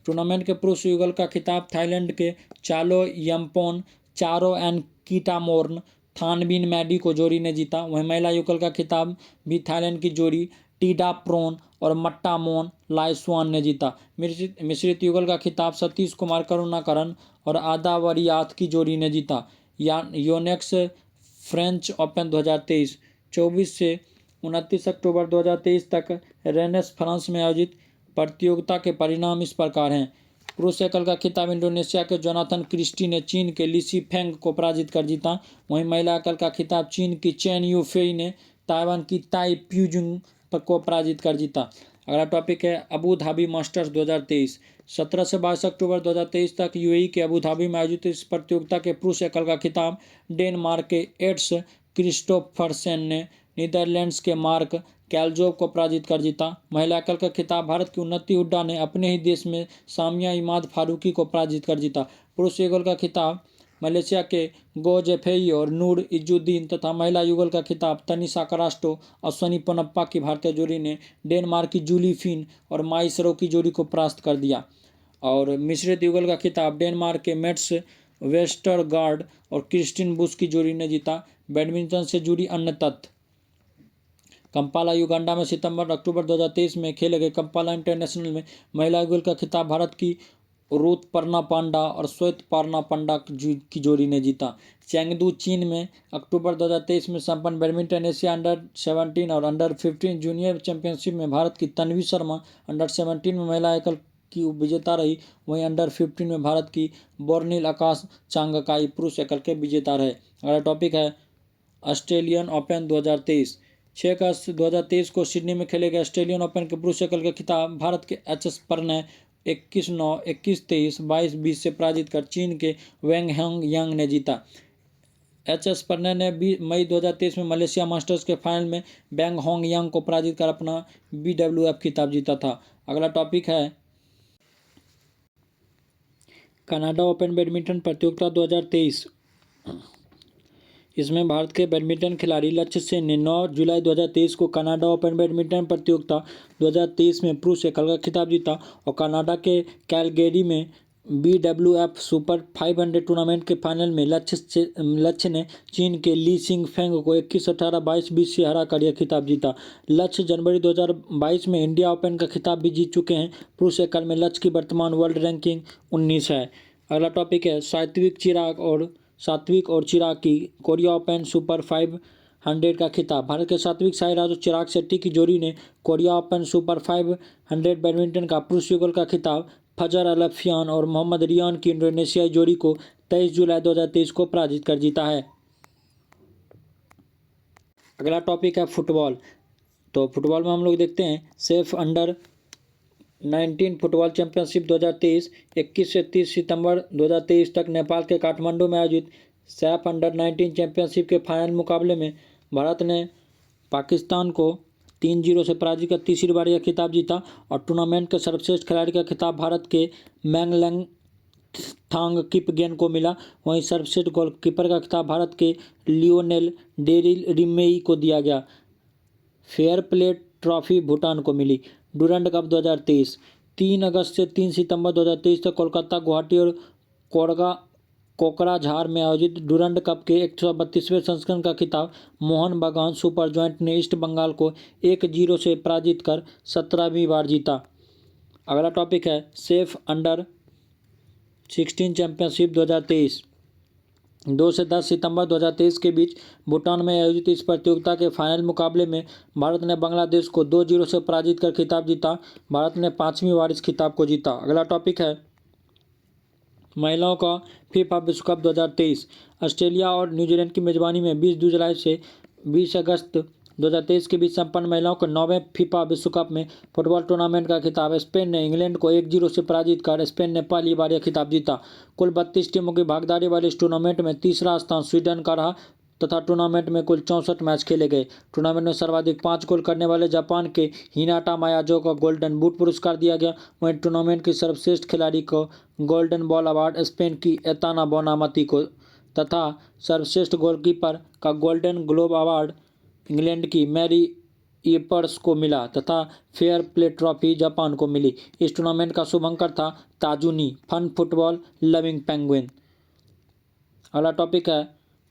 टूर्नामेंट के पुरुष युगल का खिताब थाईलैंड के चालो यम्पोन चारो एंड कीटामोर्न थानबिन मैडी को जोड़ी ने जीता। वहीं महिला युगल का खिताब भी थाईलैंड की जोड़ी टीडा प्रोन और मट्टामोन लाइस्वान ने जीता। मिश्रित युगल का खिताब सतीश कुमार करुणाकरन और आदा वरियात की जोड़ी ने जीता। योनेक्स फ्रेंच ओपन 2023 24 से 29 अक्टूबर 2023 तक रेनेस फ्रांस में आयोजित प्रतियोगिता के परिणाम इस प्रकार हैं। पुरुष एकल का खिताब इंडोनेशिया के जोनाथन क्रिस्टी ने चीन के लिसी फेंग को पराजित कर जीता। वहीं महिला एकल का खिताब चीन की चेन यूफेई ने ताइवान की ताई प्यूजुंग को पराजित कर जीता। अगला टॉपिक है अबू धाबी मास्टर्स 2023। 17 से 22 अक्टूबर 2023 तक यूएई के अबू धाबी में आयोजित इस प्रतियोगिता के पुरुष एकल का खिताब डेनमार्क के एड्स क्रिस्टोफरसेन ने नीदरलैंड्स के मार्क कैलजोब को पराजित कर जीता। महिला एकल का खिताब भारत की उन्नति हुड्डा ने अपने ही देश में सामिया इमाद फारूकी को पराजित कर जीता। पुरुष युगल का खिताब मलेशिया के गो जेफेई और नूर इजुद्दीन तथा महिला युगल का खिताब तनिषा करास्टो अश्वनी पोनप्पा की भारतीय जोड़ी ने डेनमार्क की जूली फिन और माई सरो की जोड़ी को परास्त कर दिया। और मिश्रित युगल का खिताब डेनमार्क के मेट्स वेस्टरगार्ड और क्रिस्टिन बुश की जोड़ी ने जीता। बैडमिंटन से जुड़ी अन्य तथ्य। कंपाला युगांडा में सितंबर अक्टूबर 2023 में खेले गए कंपाला इंटरनेशनल में महिला युगल का खिताब भारत की रूत पर्ना पांडा और श्वेत पार्ना पांडा की जोड़ी ने जीता। चेंगदू चीन में अक्टूबर 2023 में संपन्न बैडमिंटन एशिया अंडर-17 और अंडर-15 जूनियर चैंपियनशिप में भारत की तन्वी शर्मा अंडर-17 में महिला एकल की विजेता रही। वहीं अंडर-15 में भारत की बोर्निल आकाश चांगकाई पुरुष एकल के विजेता रहे। अगला टॉपिक है ऑस्ट्रेलियन ओपन 2023। 6 अगस्त 2023 को सिडनी में खेले गए ऑस्ट्रेलियन ओपन के पुरुष एकल के खिताब भारत के एच.एस. प्रणय 21-9, 21-23, 22-20 से पराजित कर चीन के वेंग हेंग यांग ने जीता। एच.एस. प्रणय ने मई 2023 में मलेशिया मास्टर्स के फाइनल में वेंग होंग यांग को पराजित कर अपना BWF खिताब जीता था। अगला टॉपिक है कनाडा ओपन बैडमिंटन प्रतियोगिता 2023। इसमें भारत के बैडमिंटन खिलाड़ी लक्ष्य सेन ने 9 जुलाई 2023 को कनाडा ओपन बैडमिंटन प्रतियोगिता 2023 में पुरुष एकल का खिताब जीता और कनाडा के कैलगेरी में BWF सुपर 500 टूर्नामेंट के फाइनल में लक्ष्य ने चीन के ली सिंग फेंग को 21-18, 22-20 से हराकर यह खिताब जीता। लक्ष्य जनवरी 2022 में इंडिया ओपन का खिताब भी जीत चुके हैं। पुरुष एकल में लक्ष्य की वर्तमान वर्ल्ड रैंकिंग 19 है। अगला टॉपिक है सात्विक और चिराग की कोरिया ओपन सुपर 500 का खिताब। भारत के सात्विक साईराज और चिराग शेट्टी की जोड़ी ने कोरिया ओपन सुपर 500 बैडमिंटन का पुरुष युगल का खिताब फजर अलफियान और मोहम्मद रियान की इंडोनेशियाई जोड़ी को 23 जुलाई 2023 को पराजित कर जीता है। अगला टॉपिक है फुटबॉल। तो फुटबॉल में हम लोग देखते हैं सेफ अंडर 19 फुटबॉल चैंपियनशिप 2023 21 से 30 सितंबर 2023 तक नेपाल के काठमांडू में आयोजित सैफ अंडर 19 चैंपियनशिप के फाइनल मुकाबले में भारत ने पाकिस्तान को 3-0 से पराजित कर तीसरी बार यह खिताब जीता और टूर्नामेंट के सर्वश्रेष्ठ खिलाड़ी का खिताब भारत के मैंगलैंग थांग किपगेन को मिला। वहीं सर्वश्रेष्ठ गोलकीपर का खिताब भारत के लियोनेल डेरिल रिमेई को दिया गया। फेयर प्ले ट्रॉफी भूटान को मिली। डूरंड कप 2023 3 अगस्त से 3 सितंबर 2023 तक कोलकाता, गुवाहाटी और कोकराझार में आयोजित डूरंड कप के 132वें संस्करण का खिताब मोहन बागान सुपर जॉइंट ने ईस्ट बंगाल को 1-0 से पराजित कर 17वीं बार जीता। अगला टॉपिक है सेफ अंडर 16 चैंपियनशिप 2023। 2 से 10 सितंबर 2023 के बीच भूटान में आयोजित इस प्रतियोगिता के फाइनल मुकाबले में भारत ने बांग्लादेश को 2-0 से पराजित कर खिताब जीता। भारत ने 5वीं बार इस खिताब को जीता। अगला टॉपिक है महिलाओं का फीफा विश्व कप 2023। ऑस्ट्रेलिया और न्यूजीलैंड की मेजबानी में 20 जुलाई से 20 अगस्त 2023 के बीच संपन्न महिलाओं के 9वें फीफा विश्व कप में फुटबॉल टूर्नामेंट का खिताब स्पेन ने इंग्लैंड को 1-0 से पराजित कर स्पेन ने पहली बार यह खिताब जीता। कुल 32 टीमों की भागीदारी वाले इस टूर्नामेंट में तीसरा स्थान स्वीडन का रहा तथा टूर्नामेंट में कुल 64 मैच खेले गए। टूर्नामेंट में सर्वाधिक 5 गोल करने वाले जापान के हिनाटा मायाजो को गोल्डन बूट पुरस्कार दिया गया। वहीं टूर्नामेंट की सर्वश्रेष्ठ खिलाड़ी को गोल्डन बॉल अवार्ड स्पेन की एताना बोनामती को तथा सर्वश्रेष्ठ गोलकीपर का गोल्डन ग्लोब अवार्ड इंग्लैंड की मैरी ईपर्स को मिला तथा फेयर प्ले ट्रॉफी जापान को मिली। इस टूर्नामेंट का शुभंकर था ताजुनी फन फुटबॉल लविंग पेंगुइन। अगला टॉपिक है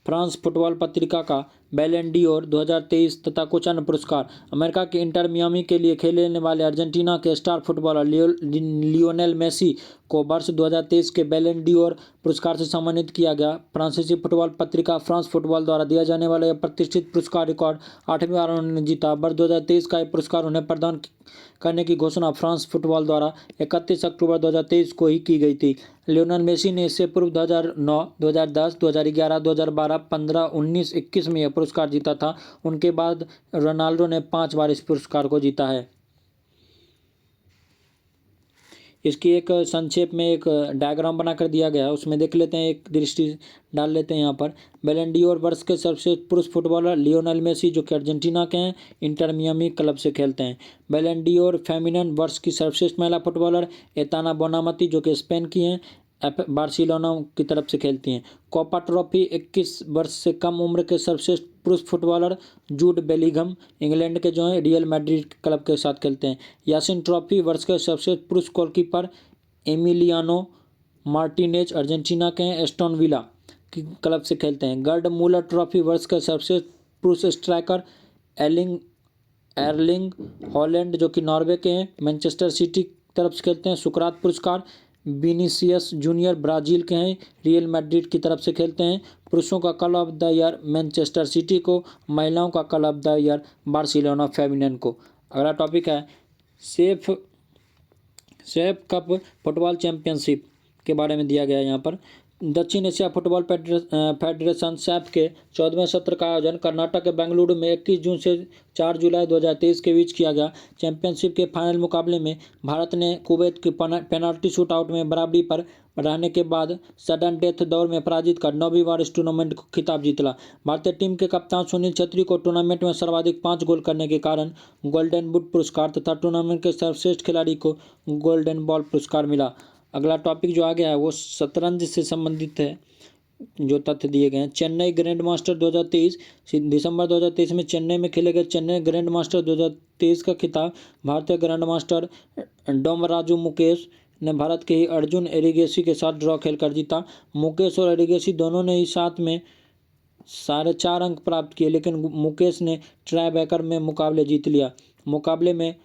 फ्रांस फुटबॉल पत्रिका का बैलन डी'ओर 2023 तथा कुछ अन्य पुरस्कार। अमेरिका के इंटर मियामी के लिए खेलने वाले अर्जेंटीना के स्टार फुटबॉलर लियोनेल मेसी को वर्ष 2023 के बैलन डी'ओर पुरस्कार से सम्मानित किया गया। फ्रांसीसी फुटबॉल पत्रिका फ्रांस फुटबॉल द्वारा दिया जाने वाला यह प्रतिष्ठित पुरस्कार रिकॉर्ड 8वीं बार उन्होंने जीता। वर्ष 2023 का यह पुरस्कार उन्हें प्रदान करने की घोषणा फ्रांस फुटबॉल द्वारा 31 अक्टूबर 2023 को ही की गई थी। लियोनेल मेसी ने इससे पूर्व 2009, 2010, 2011, 2012, 15, 19, 21 में यह पुरस्कार जीता था। उनके बाद रोनाल्डो ने 5 बार इस पुरस्कार को जीता है। इसकी एक संक्षेप में एक डायग्राम बनाकर दिया गया है, उसमें देख लेते हैं, एक दृष्टि डाल लेते हैं। यहाँ पर बैलन डी'ओर वर्ष के सर्वश्रेष्ठ पुरुष फुटबॉलर लियोनेल मेसी जो कि अर्जेंटीना के हैं, इंटर मियामी क्लब से खेलते हैं। बैलन डी'ओर फेमिनन वर्ष की सर्वश्रेष्ठ महिला फुटबॉलर एताना बोनामती जो कि स्पेन की हैं, बार्सिलोना की तरफ से खेलती हैं। कोपा ट्रॉफी 21 वर्ष से कम उम्र के सर्वश्रेष्ठ पुरुष फुटबॉलर जूड बेलिंघम इंग्लैंड के जो हैं रियल मैड्रिड क्लब के साथ खेलते हैं। यासिन ट्रॉफी वर्ष के सर्वश्रेष्ठ पुरुष गोलकीपर एमिलियानो मार्टिनेज अर्जेंटीना के हैं, एस्टोन विला की क्लब से खेलते हैं। गर्ड मूलर ट्रॉफी वर्ष के सर्वश्रेष्ठ पुरुष स्ट्राइकर एर्लिंग हॉलैंड जो कि नॉर्वे के हैं, मैनचेस्टर सिटी की तरफ से खेलते हैं। सुकरात पुरस्कार विनीसियस जूनियर ब्राजील के हैं, रियल मैड्रिड की तरफ से खेलते हैं। पुरुषों का club of the year Manchester city को, महिलाओं का club of the year Barcelona feminine को। अगला टॉपिक है सेफ कप फुटबॉल चैंपियनशिप के बारे में दिया गया है। यहाँ पर दक्षिण एशिया फुटबॉल फेडरेशन सैफ के 14वें सत्र का आयोजन कर्नाटक के बेंगलुरु में 21 जून से 4 जुलाई 2023 के बीच किया गया। चैंपियनशिप के फाइनल मुकाबले में भारत ने कुवैत की पेनाल्टी शूटआउट में बराबरी पर रहने के बाद सडन डेथ दौर में पराजित कर 9वीं बार इस टूर्नामेंट को खिताब जीता। भारतीय टीम के कप्तान सुनील छेत्री को टूर्नामेंट में सर्वाधिक 5 गोल करने के कारण गोल्डन बूट पुरस्कार तथा टूर्नामेंट के सर्वश्रेष्ठ खिलाड़ी को गोल्डन बॉल पुरस्कार मिला। अगला टॉपिक जो आ गया है वो शतरंज से संबंधित है, जो तथ्य दिए गए हैं। चेन्नई ग्रैंड मास्टर 2023 दिसंबर 2023 में चेन्नई में खेले गए चेन्नई ग्रैंड मास्टर 2023 का खिताब भारतीय ग्रैंड मास्टर डोमराजू मुकेश ने भारत के ही अर्जुन एरिगेसी के साथ ड्रॉ खेलकर जीता। मुकेश और एरिगेसी दोनों ने ही साथ में 4.5 अंक प्राप्त किए, लेकिन मुकेश ने ट्राई ब्रेकर में मुकाबले जीत लिया। मुकाबले में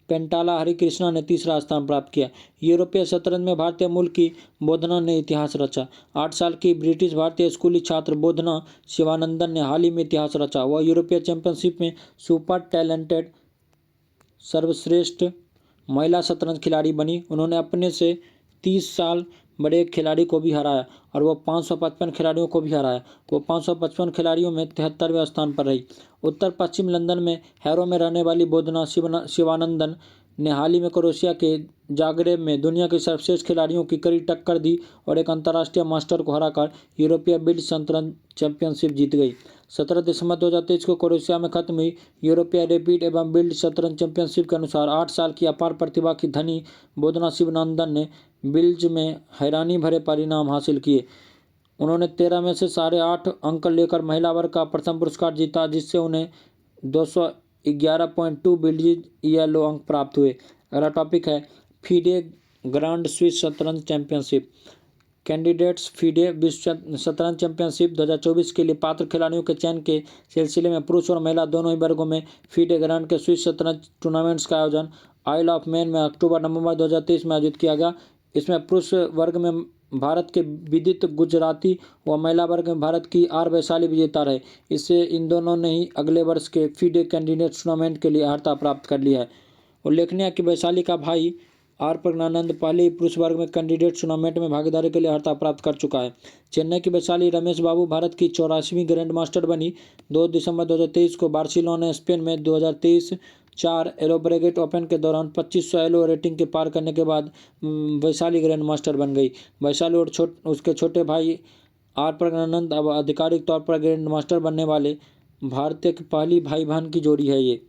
पेंटाला हरिकृष्णा ने तीसरा स्थान प्राप्त किया। यूरोपीय शतरंज में भारतीय मूल की बोधना ने इतिहास रचा। 8 साल की ब्रिटिश भारतीय स्कूली छात्र बोधना शिवानंदन ने हाल ही में इतिहास रचा। वह यूरोपीय चैंपियनशिप में सुपर टैलेंटेड सर्वश्रेष्ठ महिला शतरंज खिलाड़ी बनी। उन्होंने अपने से 30 साल बड़े खिलाड़ी को भी हराया और वो 555 खिलाड़ियों को भी हराया। वो 555 खिलाड़ियों में 73वें स्थान पर रही। उत्तर पश्चिम लंदन में हैरो में रहने वाली बोधना शिवानंदन ने हाल ही में क्रोएशिया के जाग्रेब में दुनिया के सर्वश्रेष्ठ खिलाड़ियों की कड़ी टक्कर दी और एक अंतर्राष्ट्रीय मास्टर को हराकर यूरोपीय बिल्ड शतरंज चैंपियनशिप जीत गई। 17 दिसंबर 2023 को क्रोएशिया में खत्म हुई यूरोपीय रैपिड एवं बिल्ड शतरंज चैंपियनशिप के अनुसार 8 साल की अपार प्रतिभा की धनी बोधना शिवानंदन ने बिल्ज में हैरानी भरे परिणाम हासिल किए। उन्होंने 13 में से 8.5 अंक लेकर महिला वर्ग का प्रथम पुरस्कार जीता, जिससे उन्हें 211.2 बिल्ज येलो अंक प्राप्त हुए। अगला टॉपिक है फीडे ग्रांड स्विस शतरंज चैंपियनशिप। कैंडिडेट्स फीडे विश्व शतरंज चैंपियनशिप 2024 के लिए पात्र खिलाड़ियों के चयन के सिलसिले में पुरुष और महिला दोनों ही वर्गों में फीडे ग्रांड के स्विस शतरंज टूर्नामेंट्स का आयोजन आइल ऑफ मैन में अक्टूबर-नवंबर 2023 में आयोजित किया गया। इसमें पुरुष वर्ग में भारत के विदित गुजराती व महिला वर्ग में भारत की आर वैशाली विजेता रहे। इससे इन दोनों ने ही अगले वर्ष के फीडे कैंडिडेट टूर्नामेंट के लिए अर्हता प्राप्त कर ली है। उल्लेखनीय है कि वैशाली का भाई आर प्रज्ञानंद पहले ही पुरुष वर्ग में कैंडिडेट टूर्नामेंट में भागीदारी के लिए अर्हता प्राप्त कर चुका है। चेन्नई की वैशाली रमेश बाबू भारत की 84वीं ग्रैंड मास्टर बनी। 2 दिसंबर 2023 को बार्सिलोना स्पेन में 2023 4 एलोब्रेगेट ओपन के दौरान 2500 एलो रेटिंग के पार करने के बाद वैशाली ग्रैंड मास्टर बन गई। वैशाली और उसके छोटे भाई आर प्रज्ञानंद अब आधिकारिक तौर पर ग्रैंड मास्टर बनने वाले भारतीय की पहली भाई बहन की जोड़ी है। ये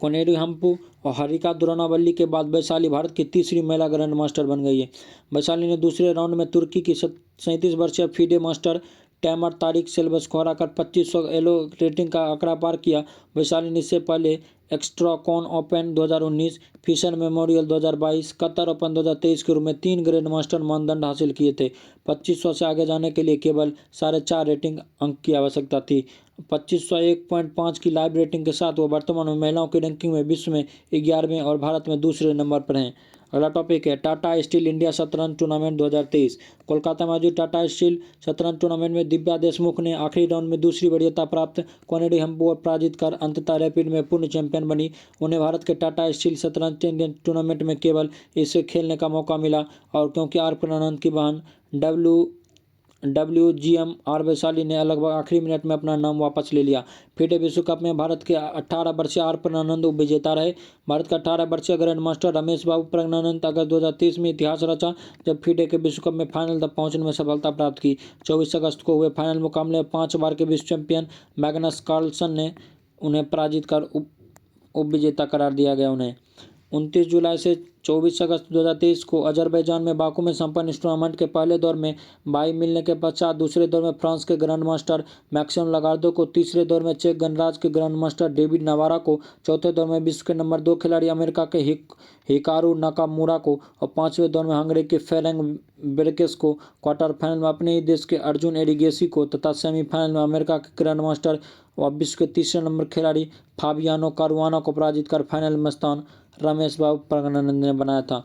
कोनेरू हम्पू और हरिका द्रोणावल्ली के बाद वैशाली भारत की तीसरी महिला ग्रैंड मास्टर बन गई है। वैशाली ने दूसरे राउंड में तुर्की की 37 वर्षीय फीडे मास्टर टैमर तारिक सेल्बस को हराकर 2500 एलो रेटिंग का आंकड़ा पार किया। वैशाली ने इससे पहले Extracon Open 2019, Fischer Memorial 2022, Qatar Open 2023 के रूप में 3 ग्रैंड मास्टर मानदंड हासिल किए थे। 2500 से आगे जाने के लिए केवल 4.5 रेटिंग अंक की आवश्यकता थी। 2501.5 की लाइव रेटिंग के साथ वो वर्तमान में महिलाओं की रैंकिंग में विश्व में 11वें और भारत में दूसरे नंबर पर हैं। अगला टॉपिक है टाटा स्टील इंडिया शतरंज टूर्नामेंट 2023। कोलकाता में आयोजित टाटा स्टील शतरंज टूर्नामेंट में दिव्या देशमुख ने आखिरी राउंड में दूसरी वरीयता प्राप्त कोनेरू हम्पू और पराजित कर अंततः रैपिड में पूर्ण चैंपियन बनी। उन्हें भारत के टाटा स्टील शतरंज इंडियन टूर्नामेंट में केवल इसे खेलने का मौका मिला और क्योंकि आर प्रज्ञानंद की बहन WGM आर वैशाली ने लगभग आखिरी मिनट में अपना नाम वापस ले लिया। फीडे विश्व कप में भारत के 18 वर्षीय आर प्रज्ञानंद उपविजेता रहे। भारत का 18 वर्षीय ग्रैंड मास्टर रमेश बाबू प्रज्ञानंद अगस्त 2023 में इतिहास रचा जब फीडे के विश्व कप में फाइनल तक पहुंचने में सफलता प्राप्त की। 24 अगस्त को हुए फाइनल मुकाबले में 5 बार के विश्व चैंपियन मैग्नस कार्लसन ने उन्हें पराजित कर उपविजेता करार दिया गया। उन्हें 29 जुलाई से 24 अगस्त 2023 को अजरबैजान में बाकू में संपन्न इस टूर्नामेंट के पहले दौर में बाई मिलने के पश्चात दूसरे दौर में फ्रांस के ग्रैंड मास्टर मैक्सिम लगार्दो को, तीसरे दौर में चेक गणराज के ग्रैंड मास्टर डेविड नावारा को, चौथे दौर में विश्व के नंबर 2 खिलाड़ी अमेरिका के हिकारू नाकामुरा को और पांचवें दौर में हंगरी के फेरेंग बेरकेस को, क्वार्टर फाइनल में अपने ही देश के अर्जुन एरिगेसी को तथा सेमीफाइनल में अमेरिका के ग्रैंड मास्टर और विश्व के तीसरे नंबर खिलाड़ी फाबियानो कारुआना को पराजित कर फाइनल में स्थान रमेश बाबू प्रज्ञानंद ने बनाया था।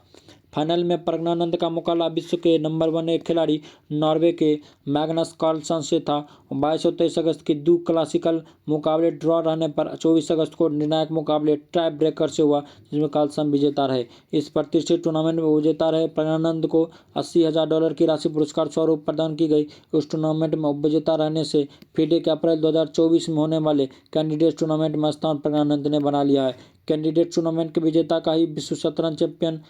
फाइनल में प्रज्ञानंद का मुकाबला विश्व के नंबर 1 खिलाड़ी नॉर्वे के मैग्नस कार्लसन से था। 22 और 23 अगस्त के 2 क्लासिकल मुकाबले ड्रॉ रहने पर 24 अगस्त को निर्णायक मुकाबले टाई ब्रेकर से हुआ जिसमें कार्लसन विजेता रहे। इस प्रतिष्ठित टूर्नामेंट में विजेता रहे प्रज्ञानंद को $80,000 की राशि पुरस्कार स्वरूप प्रदान की गई। उस टूर्नामेंट में उपविजेता रहने से फीडे के अप्रैल 2024 में होने वाले कैंडिडेट टूर्नामेंट में स्थान प्रज्ञानंद ने बना लिया है। कैंडिडेट टूर्नामेंट के विजेता का ही विश्व शतरंज चैंपियन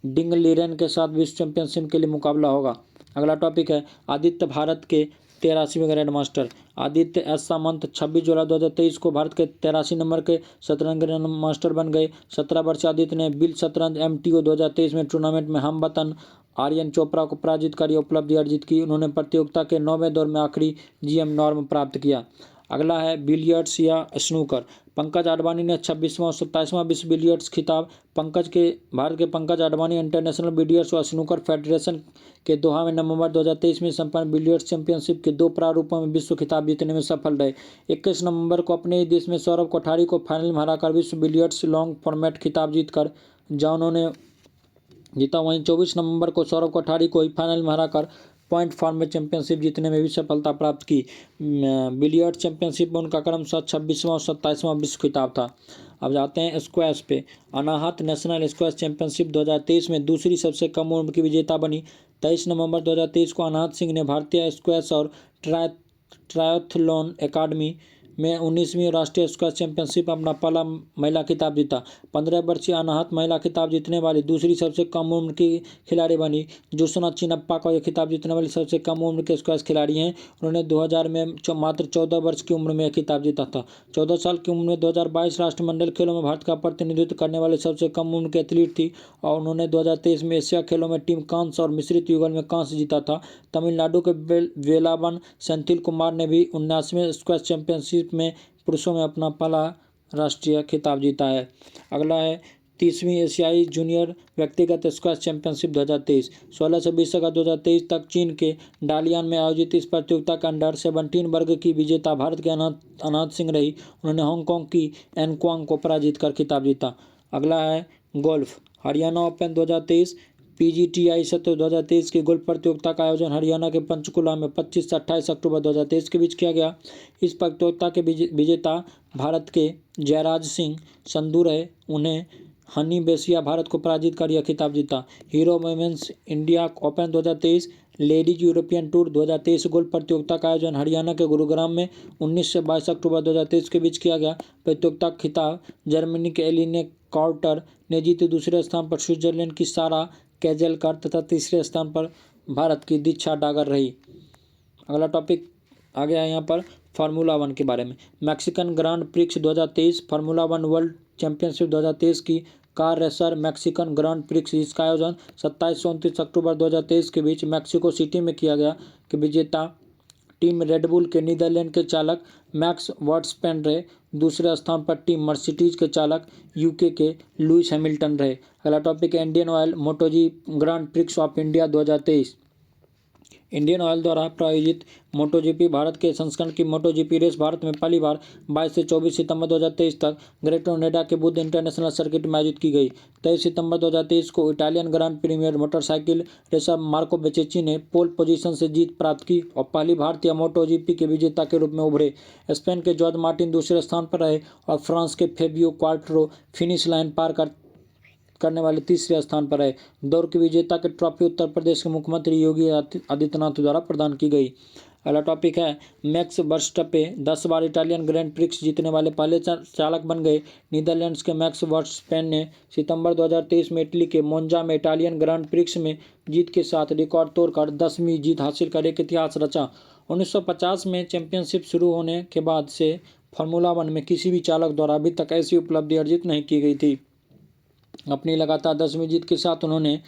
डिंग लीरेन के साथ विश्व चैंपियनशिप के लिए मुकाबला होगा। अगला टॉपिक है आदित्य भारत के 83वें ग्रैंड मास्टर। आदित्य एस सामंत 26 जुलाई 2023 को भारत के 83 नंबर के शतरंज ग्रैंड मास्टर बन गए। 17 वर्षीय आदित्य ने बिल शतरंज MTO 2023 में टूर्नामेंट में हमवतन आर्यन चोपड़ा को पराजित कर यह उपलब्धि अर्जित की। उन्होंने प्रतियोगिता के 9वें दौर में आखिरी GM नॉर्म प्राप्त किया। अगला है बिलियर्ड्स या स्नूकर। पंकज आडवाणी ने 26वां और 27वां विश्व बिलियर्ड्स खिताब भारत के पंकज आडवाणी इंटरनेशनल बिलियर्ड्स और स्नूकर फेडरेशन के दोहा में नवंबर 2023 में संपन्न बिलियर्ड्स चैंपियनशिप के 2 प्रारूपों में विश्व खिताब जीतने में सफल रहे। 21 नवंबर को अपने ही देश में सौरभ कोठारी को फाइनल में हराकर विश्व बिलियर्ड्स लॉन्ग फॉर्मेट खिताब जीतकर उन्होंने जीता। वहीं 24 नवंबर को सौरभ कोठारी को ही फाइनल में हराकर पॉइंट फॉर्म में चैंपियनशिप जीतने में भी सफलता प्राप्त की। बिलियर्ड्स चैंपियनशिप में उनका क्रमशः 26वां और 27वां विश्व खिताब था। अब जाते हैं स्क्वैश पे। अनाहत नेशनल स्क्वैश चैंपियनशिप 2023 में दूसरी सबसे कम उम्र की विजेता बनी। 23 नवंबर 2023 को अनाहत सिंह ने भारतीय स्क्वैश और ट्रायथलॉन अकादमी में 19वीं राष्ट्रीय स्क्वैश चैंपियनशिप अपना पहला महिला खिताब जीता। 15 वर्षीय अनाहत महिला खिताब जीतने वाली दूसरी सबसे कम उम्र की खिलाड़ी बनी। जोशना चिनप्पा को यह खिताब जीतने वाली सबसे कम उम्र के स्क्वैश खिलाड़ी हैं। उन्होंने 2000 में मात्र 14 वर्ष की उम्र में यह खिताब जीता था। 14 साल की उम्र में 2022 राष्ट्रमंडल खेलों में भारत का प्रतिनिधित्व करने वाले सबसे कम उम्र की एथलीट थी और उन्होंने 2023 में एशिया खेलों में टीम कांस्य और मिश्रित युगल में कांस्य जीता था। तमिलनाडु के वेलावन सेंथिल कुमार ने भी 79वें स्क्वैश चैंपियनशिप में पुरुषों में अपना पहला राष्ट्रीय खिताब जीता है। अगला है 30वीं एशियाई जूनियर व्यक्तिगत स्क्वैश चैंपियनशिप 2023। 16 से 20 अगस्त 2023 तक चीन के डालियान में आयोजित इस प्रतियोगिता का अंडर 17 वर्ग की विजेता भारत के अनाहत सिंह रही। उन्होंने हांगकांग की एनक्वांग को पराजित कर खिताब जीता। अगला है गोल्फ। हरियाणा ओपन 2023 PGTI सत्र 2023 की गोल्फ प्रतियोगिता का आयोजन हरियाणा के पंचकुला में 25 से 28 अक्टूबर 2023 के बीच किया गया। इस प्रतियोगिता के विजेता भारत के जयराज सिंह संधू रहे। उन्हें हनी बेसिया भारत को पराजित कर यह खिताब जीता। Hero women's India open 2023 ladies European tour 2023 golf प्रतियोगिता का आयोजन हरियाणा के गुरुग्राम में 19 से 22 अक्टूबर 2023 के बीच किया गया। प्रतियोगिता का खिताब जर्मनी के एलिने कार्टर ने जीते। दूसरे स्थान पर स्विट्जरलैंड की सारा केजेलकर तथा तीसरे स्थान पर भारत की दीक्षा डागर रही। अगला टॉपिक आ गया यहाँ पर फार्मूला 1 के बारे में। Mexican grand prix 2023 formula 1 world championship 2023 की car racer Mexican grand prix जिसका आयोजन 27 से 29 अक्टूबर 2023 के बीच मैक्सिको सिटी में किया गया कि विजेता टीम रेडबुल के नीदरलैंड के चालक मैक्स वर्स्टैपेन रहे। दूसरे स्थान पर टीम मर्सिडीज के चालक यूके के लुइस हैमिल्टन रहे। अगला टॉपिक है Indian Oil MotoGP grand prix of India 2023। Indian Oil द्वारा प्रायोजित मोटोजीपी भारत के संस्करण की मोटोजीपी रेस भारत में पहली बार 22 से 24 सितंबर 2023 तक ग्रेटर नोएडा के बुद्ध इंटरनेशनल सर्किट में आयोजित की गई। 23 सितंबर 2023 को Italian grand premier motorcycle racer Marco Bezzecchi ने पोल पोजीशन से जीत प्राप्त की और पहली भारतीय मोटोजीपी के विजेता के रूप में उभरे। स्पेन के जॉर्ज मार्टिन दूसरे स्थान पर रहे और फ्रांस के फेबियो क्वार्टरो फिनिश लाइन पार करने वाले तीसरे स्थान पर है। दौड़ के विजेता की ट्रॉफी उत्तर प्रदेश के मुख्यमंत्री योगी आदित्यनाथ द्वारा प्रदान की गई। अगला टॉपिक है मैक्स वर्स्टपेन 10 बार इटालियन ग्रैंड प्रिक्स जीतने वाले पहले चालक बन गए। नीदरलैंड्स के मैक्स वर्स्टपेन ने सितंबर 2023 में इटली के मोन्जा में इटालियन ग्रैंड प्रिक्स में जीत के साथ रिकॉर्ड तोड़कर 10वीं जीत हासिल कर एक इतिहास रचा। 1950 में चैंपियनशिप शुरू होने के बाद से फार्मूला 1 में किसी भी चालक द्वारा अभी तक ऐसी उपलब्धि अर्जित नहीं की गई थी। अपनी लगातार 10वीं जीत के साथ उन्होंने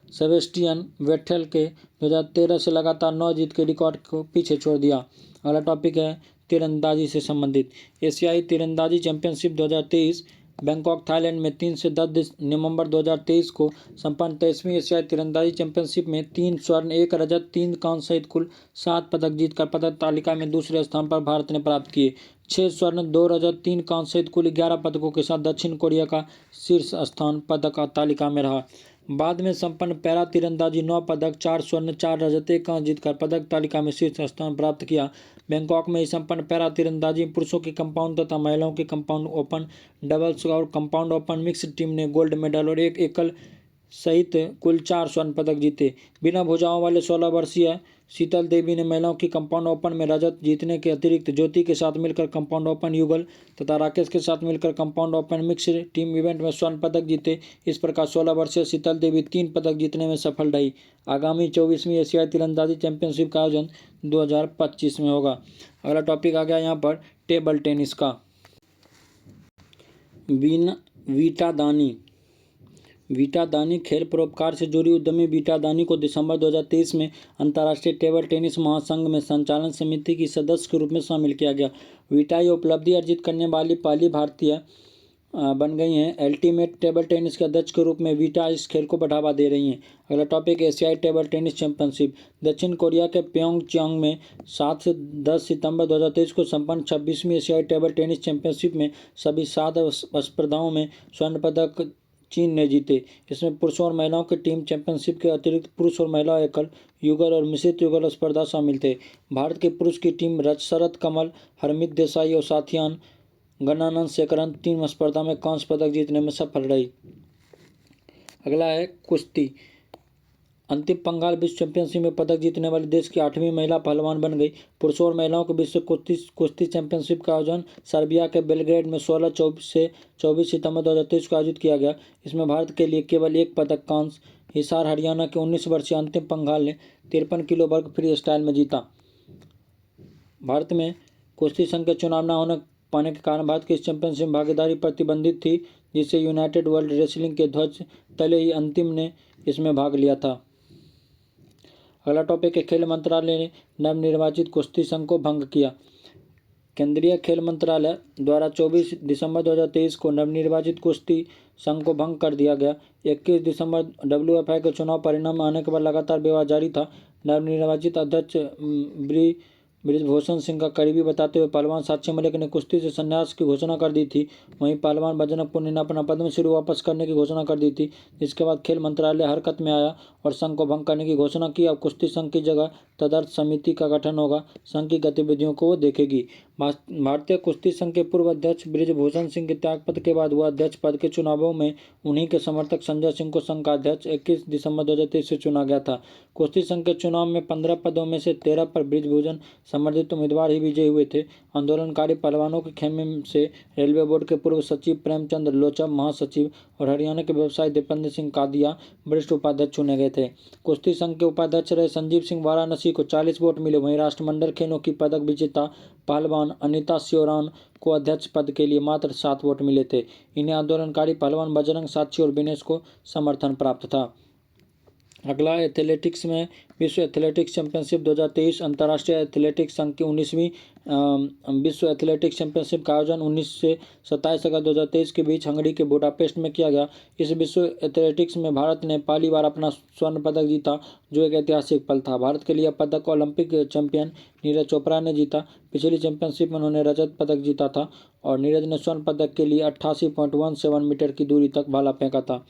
सेबेस्टियन वेटेल के 2013 से लगातार 9 जीत के रिकॉर्ड को पीछे छोड़ दिया। अगला टॉपिक है तीरंदाजी से संबंधित। एशियाई तीरंदाजी चैंपियनशिप 2023 बैंकॉक थाईलैंड में 3 से 10 नवंबर 2023 को संपन्न 23वीं एशियाई तीरंदाजी चैंपियनशिप में 3 स्वर्ण 1 रजत 3 कांस्य सहित कुल 7 पदक जीतकर पदक तालिका में दूसरे स्थान पर भारत ने प्राप्त किए। 6 स्वर्ण 2 रजत 3 कांस्य सहित कुल 11 पदकों के साथ दक्षिण कोरिया का शीर्ष स्थान पदक तालिका में रहा। बाद में संपन्न पैरा तीरंदाजी 9 पदक 4 स्वर्ण 4 रजत 1 कांस्य जीतकर पदक तालिका में शीर्ष स्थान प्राप्त किया। बैंकॉक में संपन्न पैरा तीरंदाजी पुरुषों के कंपाउंड तथा महिलाओं के कंपाउंड ओपन डबल्स और कंपाउंड ओपन मिक्स्ड टीम ने गोल्ड मेडल और एक एकल सहित कुल 4 स्वर्ण पदक जीते। बिना भुजाओं वाले 16 वर्षीय शीतल देवी ने महिलाओं की कंपाउंड ओपन में रजत जीतने के अतिरिक्त ज्योति के साथ मिलकर कंपाउंड ओपन युगल तथा राकेश के साथ मिलकर compound open mixed team event में स्वर्ण पदक जीते। इस प्रकार 16 वर्षीय शीतल देवी 3 पदक जीतने में सफल रही। आगामी 24वीं एशियाई तीरंदाजी चैंपियनशिप का आयोजन 2025 में होगा। अगला टॉपिक आ गया यहाँ पर टेबल टेनिस का। वीटा दानी खेल परोपकार से जुड़ी उद्यमी वीटा दानी को दिसंबर 2023 में अंतर्राष्ट्रीय टेबल टेनिस महासंघ में संचालन समिति की सदस्य के रूप में शामिल किया गया। वीटा ये उपलब्धि अर्जित करने वाली पहली भारतीय बन गई हैं। अल्टीमेट टेबल टेनिस के अध्यक्ष के रूप में वीटा इस खेल को बढ़ावा दे रही हैं। अगला टॉपिक एशियाई टेबल टेनिस चैंपियनशिप। दक्षिण कोरिया के प्योंगयांग में 7 से 10 सितंबर 2023 को संपन्न 26वीं एशियाई टेबल टेनिस चैंपियनशिप में सभी 7 स्पर्धाओं में स्वर्ण पदक चीन ने जीते। इसमें पुरुषों और महिलाओं की टीम चैंपियनशिप के अतिरिक्त पुरुष और महिला एकल युगल और मिश्रित युगल स्पर्धा शामिल थे। भारत के पुरुष की टीम शरद कमल, हरमीत देसाई और साथियान गणानंद शेखरन 3 स्पर्धा में कांस्य पदक जीतने में सफल रही। अगला है कुश्ती। अंतिम पंगाल विश्व चैंपियनशिप में पदक जीतने वाले देश की 8वीं महिला पहलवान बन गई। पुरुषों और महिलाओं के विश्व कुश्ती चैंपियनशिप का आयोजन सर्बिया के बेलग्रेड में 16 से 24 सितंबर 2023 को आयोजित किया गया। इसमें भारत के लिए केवल 1 पदक कांस्य हिसार हरियाणा के 19 वर्षीय अंतिम पंघाल ने 53 किलो वर्ग फ्री स्टाइल में जीता। भारत में कुश्ती संघ के चुनाव न होने पाने के कारण भारत की इस चैंपियनशिप में भागीदारी प्रतिबंधित थी, जिससे यूनाइटेड वर्ल्ड रेसलिंग के ध्वज तले ही अंतिम ने इसमें भाग लिया था। अगला टॉपिक है खेल मंत्रालय ने नवनिर्वाचित कुश्ती संघ को भंग किया। केंद्रीय खेल मंत्रालय द्वारा 24 दिसंबर 2023 को नवनिर्वाचित कुश्ती संघ को भंग कर दिया गया। 21 दिसंबर WFI के चुनाव परिणाम आने के बाद लगातार विवाद जारी था। नवनिर्वाचित अध्यक्ष ब्रिजभूषण सिंह का करीबी बताते हुए पहलवान साक्षी मलिक ने कुश्ती से संन्यास की घोषणा कर दी थी। वहीं पहलवान बजरंग पुनिया ने अपना पद्मश्री वापस करने की घोषणा कर दी थी, जिसके बाद खेल मंत्रालय हरकत में आया और संघ को भंग करने की घोषणा की। अब कुश्ती संघ की जगह तदर्थ समिति का गठन होगा। संघ की गतिविधियों को वो देखेगी। भारतीय कुश्ती संघ के पूर्व अध्यक्ष बृजभूषण सिंह के त्यागपत्र के बाद हुआ अध्यक्ष पद के चुनावों में उन्हीं के समर्थक संजय सिंह को संघ का अध्यक्ष 21 दिसंबर 2023 से चुना गया था। कुश्ती संघ के चुनाव में 15 पदों में से 13 पर बृजभूषण समर्थित उम्मीदवार ही विजयी हुए थे। आंदोलनकारी पहलवानों के खेमे से रेलवे बोर्ड के पूर्व सचिव प्रेमचंद लोचा महासचिव और हरियाणा के व्यवसायी दीपेंद्र सिंह कादिया वरिष्ठ उपाध्यक्ष चुने गए थे। कुश्ती संघ के उपाध्यक्ष रहे संजीव सिंह वाराणसी को 40 वोट मिले। वहीं राष्ट्रमंडल खेलों की पदक विजेता पहलवान अनीता सियोरान को अध्यक्ष पद के लिए मात्र 7 वोट मिले थे। इन्हें आंदोलनकारी पहलवान बजरंग साक्षी और विनेश को समर्थन प्राप्त था। अगला एथलेटिक्स में विश्व एथलेटिक्स चैंपियनशिप 2023 अंतर्राष्ट्रीय एथलेटिक्स संघ की 19वीं विश्व एथलेटिक्स चैंपियनशिप का आयोजन 19 से 27 अगस्त 2023 के बीच हंगरी के बुडापेस्ट में किया गया। इस विश्व एथलेटिक्स में भारत ने पहली बार अपना स्वर्ण पदक जीता, जो एक ऐतिहासिक पल था। भारत के लिए पदक ओलंपिक चैंपियन नीरज चोपड़ा ने जीता। पिछली चैंपियनशिप में उन्होंने रजत पदक जीता था और नीरज ने स्वर्ण पदक के लिए 88.17 मीटर की दूरी तक भाला फेंका था।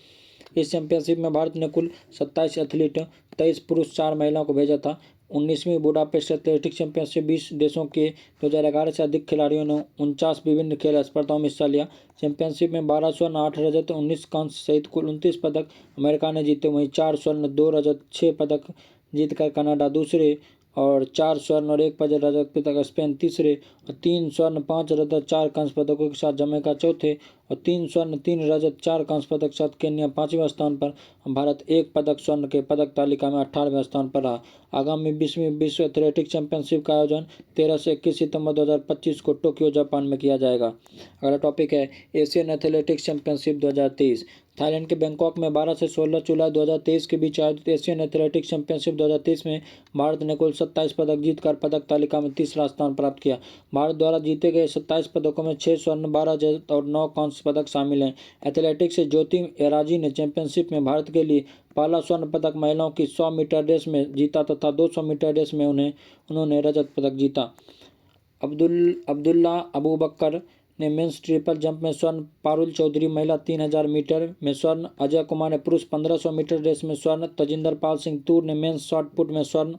इस चैंपियनशिप में भारत ने कुल 27 एथलीट 23 पुरुष 4 महिलाओं को भेजा था। 19वीं बुडापेस्ट एथलेटिक्स चैंपियनशिप 20 देशों के 2011 से अधिक खिलाड़ियों ने 49 विभिन्न खेल स्पर्धाओं में हिस्सा लिया। चैंपियनशिप में 12 स्वर्ण 8 रजत 19 कांस्य सहित कुल 29 पदक अमेरिका ने जीते। वहीं 4 स्वर्ण 2 रजत 6 पदक जीतकर कनाडा दूसरे और 4 स्वर्ण और 1 रजत पदक स्पेन तीसरे और 3 स्वर्ण 5 रजत 4 कांस्य पदकों के साथ जमैका चौथे और 3 स्वर्ण 3 रजत 4 कांस्य पदक के साथ केन्या 5वें स्थान पर। भारत 1 पदक स्वर्ण के पदक तालिका में 18वें स्थान पर रहा। आगामी 20वीं विश्व एथलेटिक्स चैंपियनशिप का आयोजन 13 से 21 सितंबर 2025 को टोक्यो जापान में किया जाएगा। अगला टॉपिक है एशियन एथलेटिक्स चैंपियनशिप 2023। थाईलैंड के बैंकॉक में 12 से 16 जुलाई 2023 के बीच आयोजित एशियन एथलेटिक्स चैंपियनशिप 2023 में भारत ने कुल 27 पदक जीतकर पदक तालिका में तीसरा स्थान प्राप्त किया। भारत द्वारा जीते गए 27 पदकों में 6 स्वर्ण 12 रजत और 9 कांस्य पदक शामिल हैं। एथलेटिक्स से ज्योति एराजी ने चैंपियनशिप में भारत के लिए पहला स्वर्ण पदक महिलाओं की 100 मीटर रेस में जीता तथा 200 मीटर रेस में उन्होंने रजत पदक जीता। अब्दुल्ला अबू बकर ने मेंस ट्रिपल जंप में स्वर्ण, पारुल चौधरी महिला 3000 मीटर में स्वर्ण, अजय कुमार ने पुरुष 1500 मीटर रेस में स्वर्ण, तजिंदर पाल सिंह तूर ने मेंस शॉट पुट में स्वर्ण,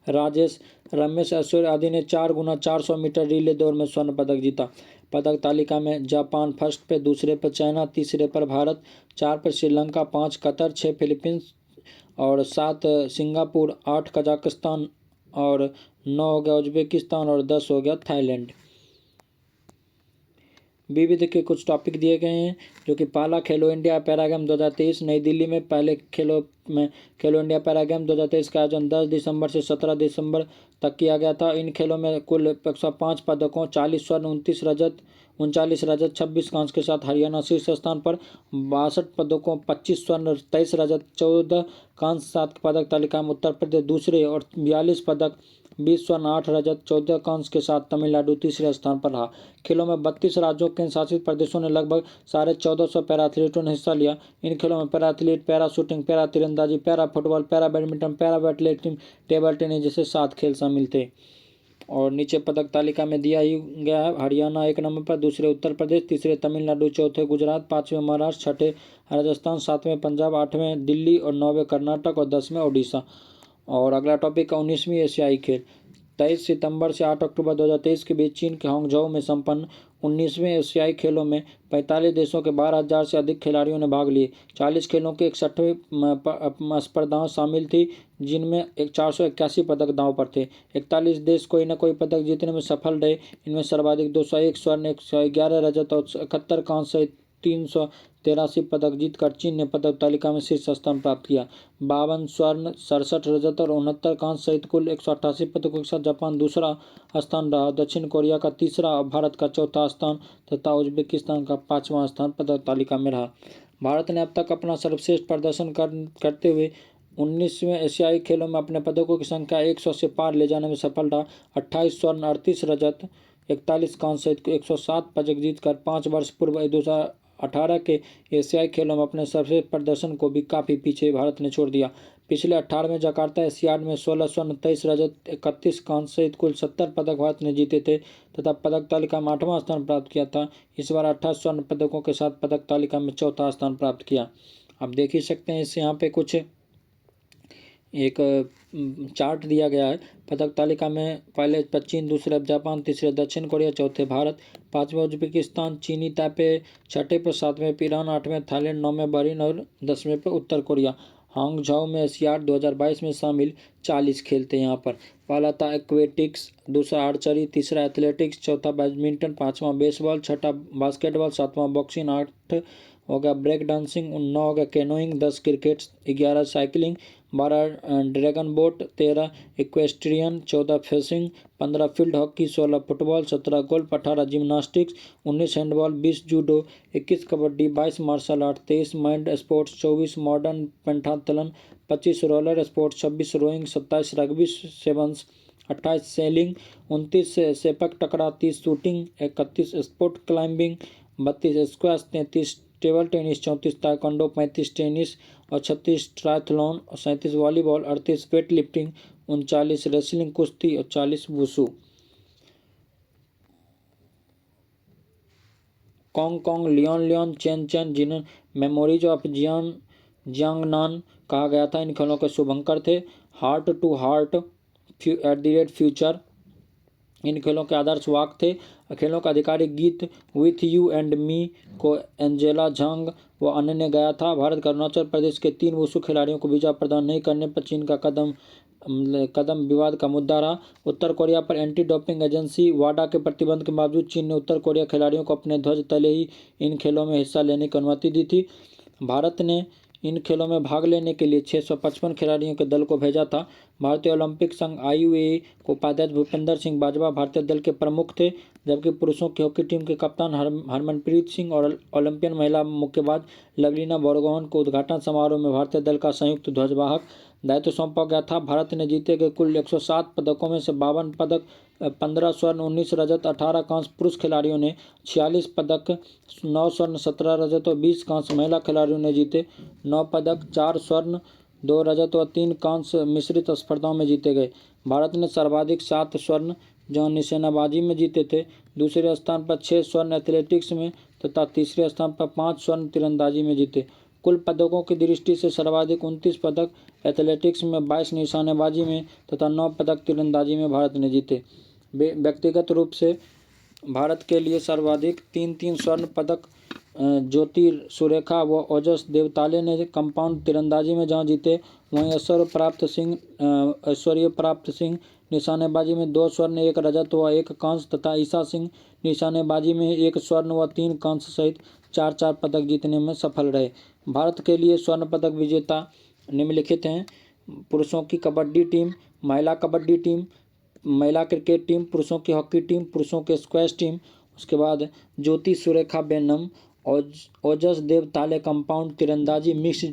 राजेश रमेश ऐश्वर्य आदि ने 4 गुना 400 मीटर रिले दौड़ में स्वर्ण पदक जीता। पदक तालिका में जापान फर्स्ट पे, दूसरे पर चाइना, तीसरे पर भारत, 4 पर श्रीलंका, 5 कतर, 6 फिलीपींस और 7 सिंगापुर, 8 कजाकिस्तान और 9 हो गया उज्बेकिस्तान और 10 हो गया थाईलैंड। विविध के कुछ टॉपिक दिए गए हैं, जो कि पहला खेलो इंडिया पैरा गेम 2023 नई दिल्ली में पहले खेलो इंडिया पैरा गेम 2023 का आयोजन 10 दिसंबर से 17 दिसंबर तक किया गया था। इन खेलों में कुल 105 पदकों 40 स्वर्ण 39 रजत 26 कांस्य के साथ हरियाणा शीर्ष स्थान पर। 62 पदकों 25 स्वर्ण 23 रजत 14 कांस्य 7 पदक तालिका में उत्तर प्रदेश दूसरे और 42 पदक 20 स्वर्ण 8 रजत 14 कांस्य के साथ तमिलनाडु तीसरे स्थान पर रहा। खेलों में 32 राज्यों केंद्र शासित प्रदेशों ने लगभग 1450 पैरा एथलीटों ने हिस्सा लिया। इन खेलों में para athlete, para shooting, para तीरंदाजी, para football, para badminton, para weightlifting, table tennis जैसे 7 खेल शामिल थे। और नीचे पदक तालिका में दिया ही गया है। हरियाणा 1 नंबर पर, दूसरे उत्तर प्रदेश, तीसरे तमिलनाडु, चौथे गुजरात, 5वें महाराष्ट्र, 6ठे राजस्थान, 7वें पंजाब, 8वें दिल्ली और 9वें कर्नाटक और 10वें ओडिशा। और अगला टॉपिक है 19वीं एशियाई खेल। 23 सितंबर से 8 अक्टूबर 2023 के बीच चीन के हांगझोउ में संपन्न 19वें एशियाई खेलों में 45 देशों के 12,000 से अधिक खिलाड़ियों ने भाग लिए। 40 खेलों की 61 स्पर्धाएं शामिल थी, जिनमें 481 पदक दांव पर थे। 41 देश कोई न कोई पदक जीतने में सफल रहे। इनमें सर्वाधिक 201 स्वर्ण, 111 रजत और 71 कांस्य सहित 383 पदक जीतकर चीन ने पदक तालिका में शीर्ष स्थान प्राप्त किया। 52 स्वर्ण, 67 रजत और 69 कांस्य सहित कुल 188 पदकों के साथ जापान दूसरा स्थान रहा। दक्षिण कोरिया का तीसरा और भारत का चौथा स्थान तथा उज्बेकिस्तान का 5वां स्थान पदक तालिका में रहा। भारत ने अब तक अपना सर्वश्रेष्ठ प्रदर्शन करते हुए 19वें एशियाई खेलों में अपने पदकों की संख्या 100 से पार ले जाने में सफल रहा। 28 स्वर्ण, 38 रजत, 41 कांस्य सहित 107 पदक जीतकर 5 वर्ष पूर्व 2018 के एशियाई खेलों में अपने सर्वश्रेष्ठ प्रदर्शन को भी काफ़ी पीछे भारत ने छोड़ दिया। पिछले 18वें जकार्ता एशियाड में 16 स्वर्ण, 23 रजत, 31 कांस्य सहित कुल 70 पदक भारत ने जीते थे तथा पदक तालिका में 8वां स्थान प्राप्त किया था। इस बार 28 स्वर्ण पदकों के साथ पदक तालिका में चौथा स्थान प्राप्त किया। आप देख ही सकते हैं इससे यहाँ पे कुछ एक चार्ट दिया गया है। पदक तालिका में पहले चीन, दूसरे जापान, तीसरे दक्षिण कोरिया, चौथे भारत, पाँचवें उज्बेकिस्तान, चीनी ताइपे, छठे पे सातवें पे ईरान, आठवें थाईलैंड, नौवें बहरीन और 10वें पे उत्तर कोरिया। हांगझाओ में एशियाड 2022 में शामिल 40 खेल थे यहाँ पर। पहला था एक्वेटिक्स, दूसरा आर्चरी, तीसरा एथलेटिक्स, चौथा बैडमिंटन, पाँचवां बेसबॉल, छठा बास्केटबॉल, सातवां बॉक्सिंग, 8 हो गया ब्रेक डांसिंग, 9 हो गया canoeing, 10 cricket, 11 cycling, 12 dragon boat, 13 equestrian, 14 fencing, 15 field hockey, 16 football, 17 golf, 18 gymnastics, 19 handball, 20 judo, 21 kabaddi, 22 martial art, 23 mind sports, 24 modern pentathlon, 25 roller sports, 26 rowing, 27 rugby sevens, 28 sailing, 29 sepak takraw, 30 shooting, 31 sport climbing, 32 squash, 33 table tennis, 34 taekwondo, 35 tennis और 36 triathlon, 37 volleyball, 38 weight lifting, 39 wrestling कुश्ती और 40 wushu. Congcong, Lianlian, Chenchen, जिन्हें memories of Jiangnan कहा गया था, इन खेलों के शुभंकर थे। हार्ट टू हार्ट फ्यूचर इन खेलों के आदर्श वाक थे। खेलों का आधिकारिक गीत विथ यू एंड मी को एंजेला झांग व अन्य ने गाया था। भारत का अरुणाचल प्रदेश के 3 वुशु खिलाड़ियों को वीजा प्रदान नहीं करने पर चीन का कदम विवाद का मुद्दा रहा। उत्तर कोरिया पर एंटी डोपिंग एजेंसी वाडा के प्रतिबंध के बावजूद चीन ने उत्तर कोरिया खिलाड़ियों को अपने ध्वज तले ही इन खेलों में हिस्सा लेने की अनुमति दी थी। भारत ने इन खेलों में भाग लेने के लिए 655 खिलाड़ियों के दल को भेजा था। भारतीय ओलंपिक संघ IOA को उपाध्यक्ष भूपेंद्र सिंह बाजवा भारतीय दल के प्रमुख थे, जबकि पुरुषों की हॉकी टीम के कप्तान हरमनप्रीत सिंह और ओलंपियन महिला मुक्केबाज लवलीना बोरगोहन को उद्घाटन समारोह में भारतीय दल का संयुक्त ध्वजवाहक दायित्व सौंपा गया था। भारत ने जीते गए कुल 107 पदकों में से 52 पदक, 15 स्वर्ण, 19 रजत, 18 कांस्य पुरुष खिलाड़ियों ने, 46 पदक, 9 स्वर्ण, 17 रजत और 20 कांस्य महिला खिलाड़ियों ने जीते। 9 पदक, 4 स्वर्ण, 2 रजत और 3 कांस्य मिश्रित स्पर्धाओं में जीते गए। भारत ने सर्वाधिक 7 स्वर्ण जहां निशानेबाजी में जीते थे, दूसरे स्थान पर 6 स्वर्ण एथलेटिक्स में तथा तीसरे स्थान पर 5 स्वर्ण तीरंदाजी में जीते। कुल पदकों की दृष्टि से सर्वाधिक 29 पदक एथलेटिक्स में, 22 निशानेबाजी में तथा 9 पदक तीरंदाजी में भारत ने जीते। व्यक्तिगत रूप से भारत के लिए सर्वाधिक 3 स्वर्ण पदक ज्योति सुरेखा व ओजस देवताले ने कंपाउंड तीरंदाजी में जहां जीते, वहीं ऐश्वर्य प्राप्त सिंह निशानेबाजी में 2 स्वर्ण, 1 रजत व 1 कांस्य तथा ईशा सिंह निशानेबाजी में 1 स्वर्ण व 3 कांस्य सहित 4 पदक जीतने में सफल रहे। भारत के लिए स्वर्ण पदक विजेता निम्नलिखित हैं: पुरुषों की कबड्डी टीम, महिला कबड्डी टीम, महिला क्रिकेट टीम, पुरुषों की हॉकी टीम, पुरुषों के स्क्वैश टीम। उसके बाद ज्योति सुरेखा बेनम, ओजस देव ताले कंपाउंड तीरंदाजी मिक्स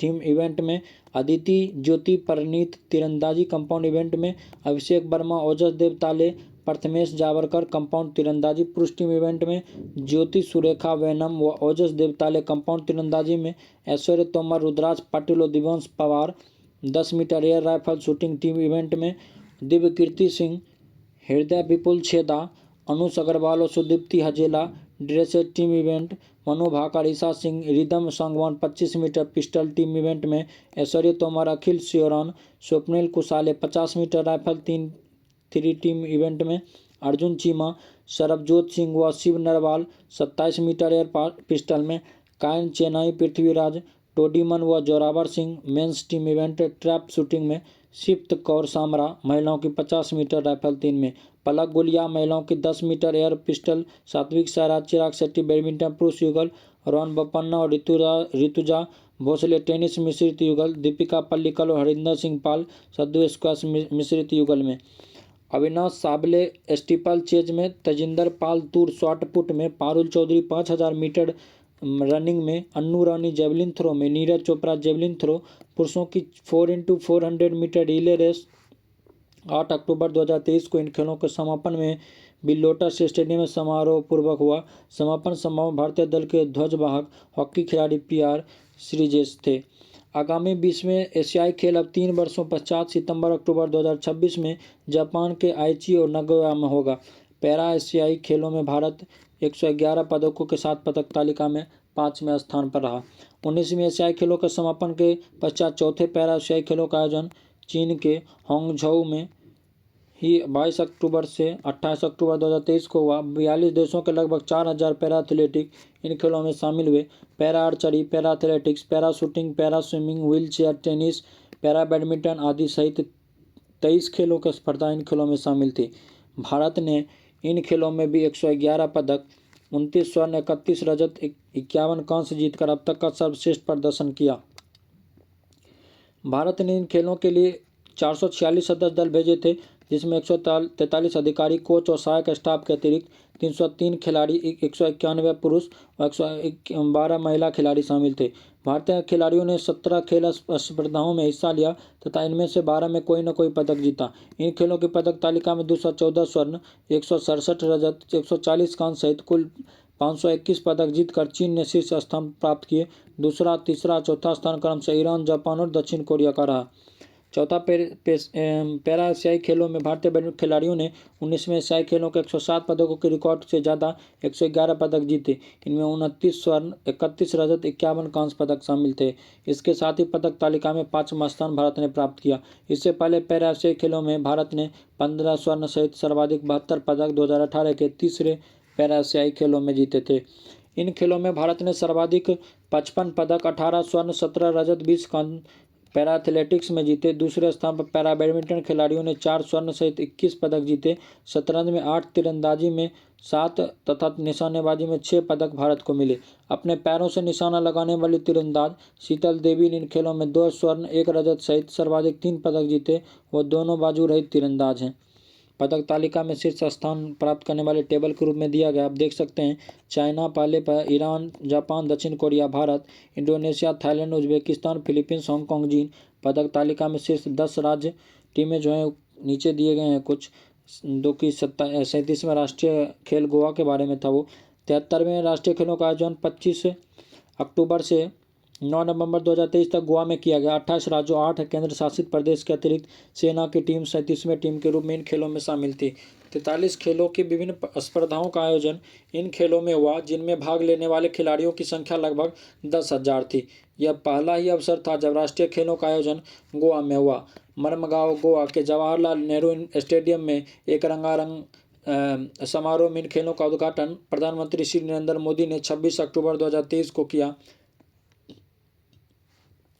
टीम इवेंट में, अदिति ज्योति परनीत तीरंदाजी कंपाउंड इवेंट में, अभिषेक वर्मा, ओजस देव ताले, प्रथमेश जावरकर कंपाउंड तीरंदाजी पुरुष टीम इवेंट में, ज्योति सुरेखा वैनम व ओजस देवताले कंपाउंड तीरंदाजी में, ऐश्वर्य तोमर, रुद्राज पाटिल और Divyansh Pawar 10 metre air rifle shooting team event में, दिव्य कीर्ति सिंह, हृदय विपुल छेदा, अनुष अग्रवाल और Sudipti Hajela dressage team event, Manu Bhaker, Esha Singh Rhythm Sangwan 25 metre pistol team event में, Aishwary Tomar, Akhil Sheoran, Swapnil Kusale 50 metre rifle 3 team event में, अर्जुन चीमा, सरबजोत सिंह व Shiva Narwal 27 metre air pistol में, कायन चेनाई, पृथ्वीराज टोडीमन व Zorawar Singh men's team event trap shooting में, सिप्त कौर सामरा महिलाओं की 50 मीटर राइफल 3 में, पलक गुलिया महिलाओं की 10 metre air pistol, Satwik Sairaj, Chirag Shetty badminton पुरुष युगल, रोहन बोपन्ना और ऋतुजा भोसले टेनिस मिश्रित युगल, दीपिका पल्लिकल और हरिंदर सिंह पाल सद्दू स्क्वैश मिश्रित युगल में, अविनाश साबले स्टीपल चेज में, तजिंदर पाल तूर शॉट पुट में, पारुल चौधरी 5000 मीटर रनिंग में, अन्नू रानी जेवलिन थ्रो में, नीरज चोपड़ा जेवलिन थ्रो, पुरुषों की 4x400 मीटर रिले रेस 8 अक्टूबर 2023 को इन खेलों के समापन में बिल लोटस स्टेडियम में समारोह पूर्वक हुआ। समापन समारोह में भारतीय दल के ध्वजवाहक हॉकी खिलाड़ी PR श्रीजेश थे। आगामी 20वें एशियाई खेल अब 3 वर्षों पश्चात सितंबर-अक्टूबर 2026 में जापान के आईची और नागोया में होगा। पैरा एशियाई खेलों में भारत 111 पदकों के साथ पदक तालिका में 5वें स्थान पर रहा। 19वीं एशियाई खेलों के समापन के पश्चात चौथे पैरा एशियाई खेलों का आयोजन चीन के हांगझोउ में ही 22 अक्टूबर से 28 अक्टूबर 2023 को हुआ। 42 देशों के लगभग 4000 पैरा एथलेटिक इन खेलों में शामिल हुए। Para archery, para athletics, para shooting, para swimming, wheel chair tennis, para badminton आदि सहित 23 खेलों की स्पर्धा इन खेलों में शामिल थी। भारत ने इन खेलों में भी 111 पदक, 29 स्वर्ण, 31 रजत, 51 कांस्य जीतकर अब तक का सर्वश्रेष्ठ प्रदर्शन किया। भारत ने इन खेलों के लिए 446 सदस्य दल भेजे थे, जिसमें 143 अधिकारी, कोच और सहायक स्टाफ के अतिरिक्त 303 खिलाड़ी, 191 पुरुष और 112 महिला खिलाड़ी शामिल थे। भारतीय खिलाड़ियों ने 17 खेल स्पर्धाओं में हिस्सा लिया तथा इनमें से 12 में कोई न कोई पदक जीता। इन खेलों की पदक तालिका में 214 स्वर्ण, 167 रजत, 140 कांस्य सहित कुल 521 पदक जीतकर चीन ने शीर्ष स्थान प्राप्त किए। दूसरा, तीसरा, चौथा स्थान क्रमशः ईरान, जापान और दक्षिण कोरिया का रहा। चौथा पैरा एशियाई खेलों में भारतीय बैडमिंटन खिलाड़ियों ने 19वें एशियाई खेलों के 107 पदकों के रिकॉर्ड से ज़्यादा 111 पदक जीते। इनमें 29 स्वर्ण, 31 रजत, 51 कांस्य पदक शामिल थे। इसके साथ ही पदक तालिका में 5वां स्थान भारत ने प्राप्त किया। इससे पहले पैरा एशियाई खेलों में भारत ने 15 स्वर्ण सहित सर्वाधिक 72 पदक 2018 के तीसरे पैरा एशियाई खेलों में जीते थे। इन खेलों में भारत ने सर्वाधिक 55 पदक, 18 स्वर्ण, 17 रजत, 20 कांस्य पैरा एथलेटिक्स में जीते। दूसरे स्थान पर पैरा बैडमिंटन खिलाड़ियों ने 4 स्वर्ण सहित 21 पदक जीते। शतरंज में 8, तीरंदाजी में 7 तथा निशानेबाजी में 6 पदक भारत को मिले। अपने पैरों से निशाना लगाने वाली तीरंदाज शीतल देवी ने इन खेलों में 2 स्वर्ण, 1 रजत सहित सर्वाधिक 3 पदक जीते। वह दोनों बाजू रहित तीरंदाज हैं। पदक तालिका में शीर्ष स्थान प्राप्त करने वाले टेबल के रूप में दिया गया। आप देख सकते हैं चाइना पहले पर, ईरान, जापान, दक्षिण Korea, Bharat, Indonesia, Thailand, Uzbekistan, Philippines, Hong Kong, चीन। पदक तालिका में शीर्ष 10 राज्य टीमें जो हैं नीचे दिए गए हैं कुछ, जो कि 37वें राष्ट्रीय खेल गोवा के बारे में था वो। 73वें राष्ट्रीय खेलों का आयोजन 25 अक्टूबर से 9 नवंबर 2023 तक गोवा में किया गया। 28 राज्यों, 8 केंद्र शासित प्रदेश के अतिरिक्त सेना की टीम 37वें टीम के रूप में इन खेलों में शामिल थी। 43 खेलों की विभिन्न स्पर्धाओं का आयोजन इन खेलों में हुआ, जिनमें भाग लेने वाले खिलाड़ियों की संख्या लगभग 10,000 थी। यह पहला ही अवसर था जब राष्ट्रीय खेलों का आयोजन गोवा में हुआ। मरमगांव, गोवा के जवाहरलाल नेहरू स्टेडियम में एक रंगारंग समारोह में इन खेलों का उद्घाटन प्रधानमंत्री श्री नरेंद्र मोदी ने 26 अक्टूबर 2023 को किया।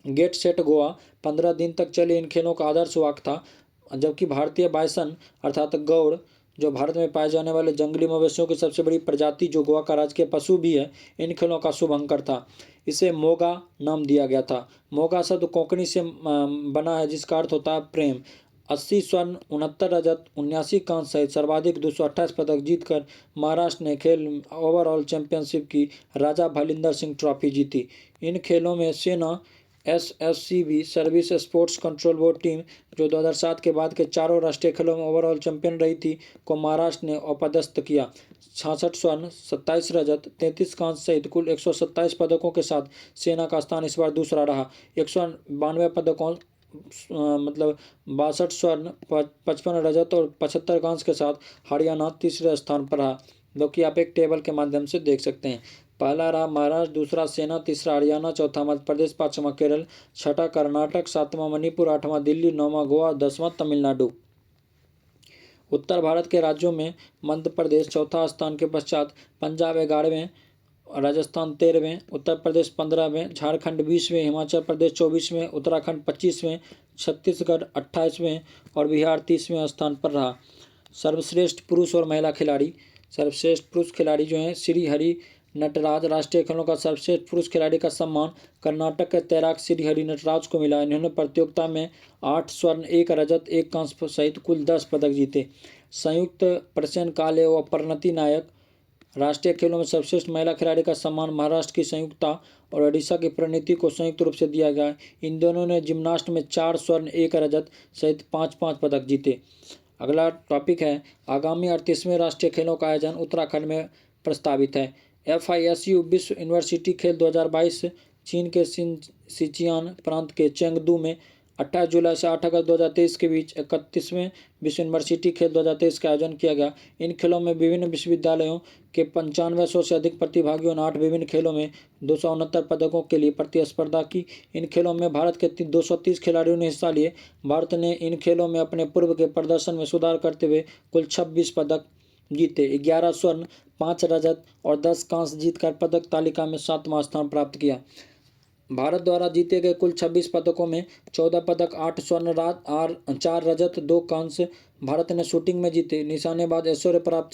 गेट सेट गोवा 15 दिन तक चले इन खेलों का आदर्श वाक था, जबकि भारतीय बायसन अर्थात गौड़, जो भारत में पाए जाने वाले जंगली मवेशियों की सबसे बड़ी प्रजाति जो गोवा का राजकीय पशु भी है, इन खेलों का शुभंकर था। इसे मोगा नाम दिया गया था। मोगा शब्द कोंकणी से बना है, जिसका अर्थ होता है प्रेम। 80 स्वर्ण, 69 रजत, 79 कांस्य सहित सर्वाधिक 228 पदक जीतकर महाराष्ट्र ने खेल ओवरऑल चैंपियनशिप की राजा भालिंदर सिंह ट्रॉफी जीती। इन खेलों में सेना SSCB service sports control board team, जो 2007 के बाद के चारों राष्ट्रीय खेलों में ओवरऑल चैंपियन रही थी, को महाराष्ट्र ने अपदस्थ किया। 66 स्वर्ण, 27 रजत, 33 कांस्य सहित कुल 127 पदकों के साथ सेना का स्थान इस बार दूसरा रहा। 192 पदकों मतलब 62 स्वर्ण, 55 रजत और 75 कांस्य के साथ हरियाणा तीसरे स्थान पर रहा, जो कि आप एक टेबल के माध्यम से देख सकते हैं। पहला रहा महाराष्ट्र, दूसरा सेना, तीसरा हरियाणा, चौथा मध्य प्रदेश, पांचवां केरल, छठा कर्नाटक, सातवां मणिपुर, आठवां दिल्ली, नौवां गोवा, 10वां तमिलनाडु। उत्तर भारत के राज्यों में मध्य प्रदेश चौथा स्थान के पश्चात पंजाब 11वें, राजस्थान 13वें, उत्तर प्रदेश 15वें, झारखंड 20वें, हिमाचल प्रदेश 24वें, उत्तराखंड 25वें, छत्तीसगढ़ 28वें और बिहार 30वें स्थान पर रहा। सर्वश्रेष्ठ पुरुष और महिला खिलाड़ी। सर्वश्रेष्ठ पुरुष खिलाड़ी जो हैं श्री हरि नटराज। राष्ट्रीय खेलों का सर्वश्रेष्ठ पुरुष खिलाड़ी का सम्मान कर्नाटक के तैराक श्री हरि नटराज को मिला। इन्होंने प्रतियोगिता में 8 स्वर्ण, 1 रजत, 1 कांस्य सहित कुल 10 पदक जीते। संयुक्त प्रसेन काले व परिणति नायक। राष्ट्रीय खेलों में सर्वश्रेष्ठ महिला खिलाड़ी का सम्मान महाराष्ट्र की संयुक्ता और ओडिशा की परिणति को संयुक्त रूप से दिया गया। इन दोनों ने जिम्नास्ट में 4 स्वर्ण, 1 रजत सहित 5 पदक जीते। अगला टॉपिक है आगामी 38वें राष्ट्रीय खेलों का आयोजन उत्तराखंड में प्रस्तावित है। FISU विश्व यूनिवर्सिटी खेल 2022 चीन के सिचियान प्रांत के चेंगदू में 28 जुलाई से 8 अगस्त 2023 के बीच 31वें विश्व यूनिवर्सिटी खेल 2023 का आयोजन किया गया। इन खेलों में विभिन्न विश्वविद्यालयों के 9500 से अधिक प्रतिभागियों ने 8 विभिन्न खेलों में 269 पदकों के लिए प्रतिस्पर्धा की। इन खेलों में भारत के 230 खिलाड़ियों ने हिस्सा लिए। भारत ने इन खेलों में अपने पूर्व के प्रदर्शन में सुधार करते हुए कुल 26 पदक जीते, 11 स्वर्ण, 5 रजत और 10 कांस्य जीतकर पदक तालिका में 7वां स्थान प्राप्त किया। भारत द्वारा जीते गए कुल 26 पदकों में 14 पदक, 8 स्वर्ण, 4 रजत, 2 कांस्य भारत ने शूटिंग में जीते। निशानेबाज ऐश्वर्य प्रताप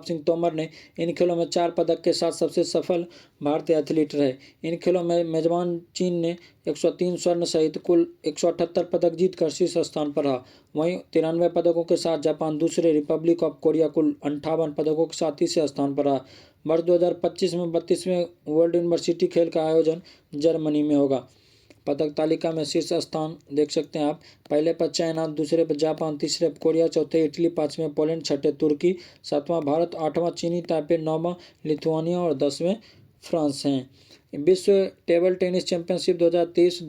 सिंह तोमर ने इन खेलों में 4 पदक के साथ सबसे सफल भारतीय एथलीट रहे। इन खेलों में मेजबान चीन ने 103 स्वर्ण सहित कुल 178 पदक जीतकर शीर्ष स्थान पर रहा। वहीं 93 पदकों के साथ जापान दूसरे, रिपब्लिक ऑफ कोरिया कुल 58 पदकों के साथ तीसरे स्थान पर रहा। वर्ष 2025 में 32वें वर्ल्ड यूनिवर्सिटी खेल का आयोजन जर्मनी में होगा। पदक तालिका में शीर्ष स्थान देख सकते हैं आप। पहले पर चाइना, दूसरे पर जापान, तीसरे पर कोरिया, चौथे इटली, 5वें पोलैंड, 6ठे तुर्की, 7वां भारत, 8वां चीनी ताइपे, 9वां लिथुआनिया और 10वें फ्रांस हैं। विश्व टेबल टेनिस चैंपियनशिप 2023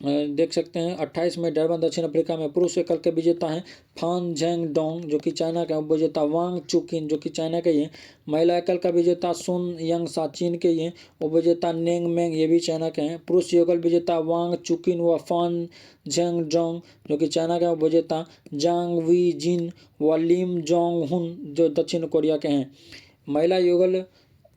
देख सकते हैं 28 में डरबन दक्षिण अफ्रीका में। पुरुष एकल के विजेता हैं फान झेंग डोंग जो कि चाइना के, उपविजेता वांग चुकिन जो कि चाइना के ही हैं। महिला एकल का विजेता सुन यंग सा चीन के ही हैं। उपविजेता नेंग मेंग ये भी चाइना के हैं। पुरुष युगल विजेता वांग चुकिन व फान झेंग डोंग जो कि चाइना के, उपविजेता जांग वी जिन व लिम जोंग हुन जो दक्षिण कोरिया के हैं। महिला युगल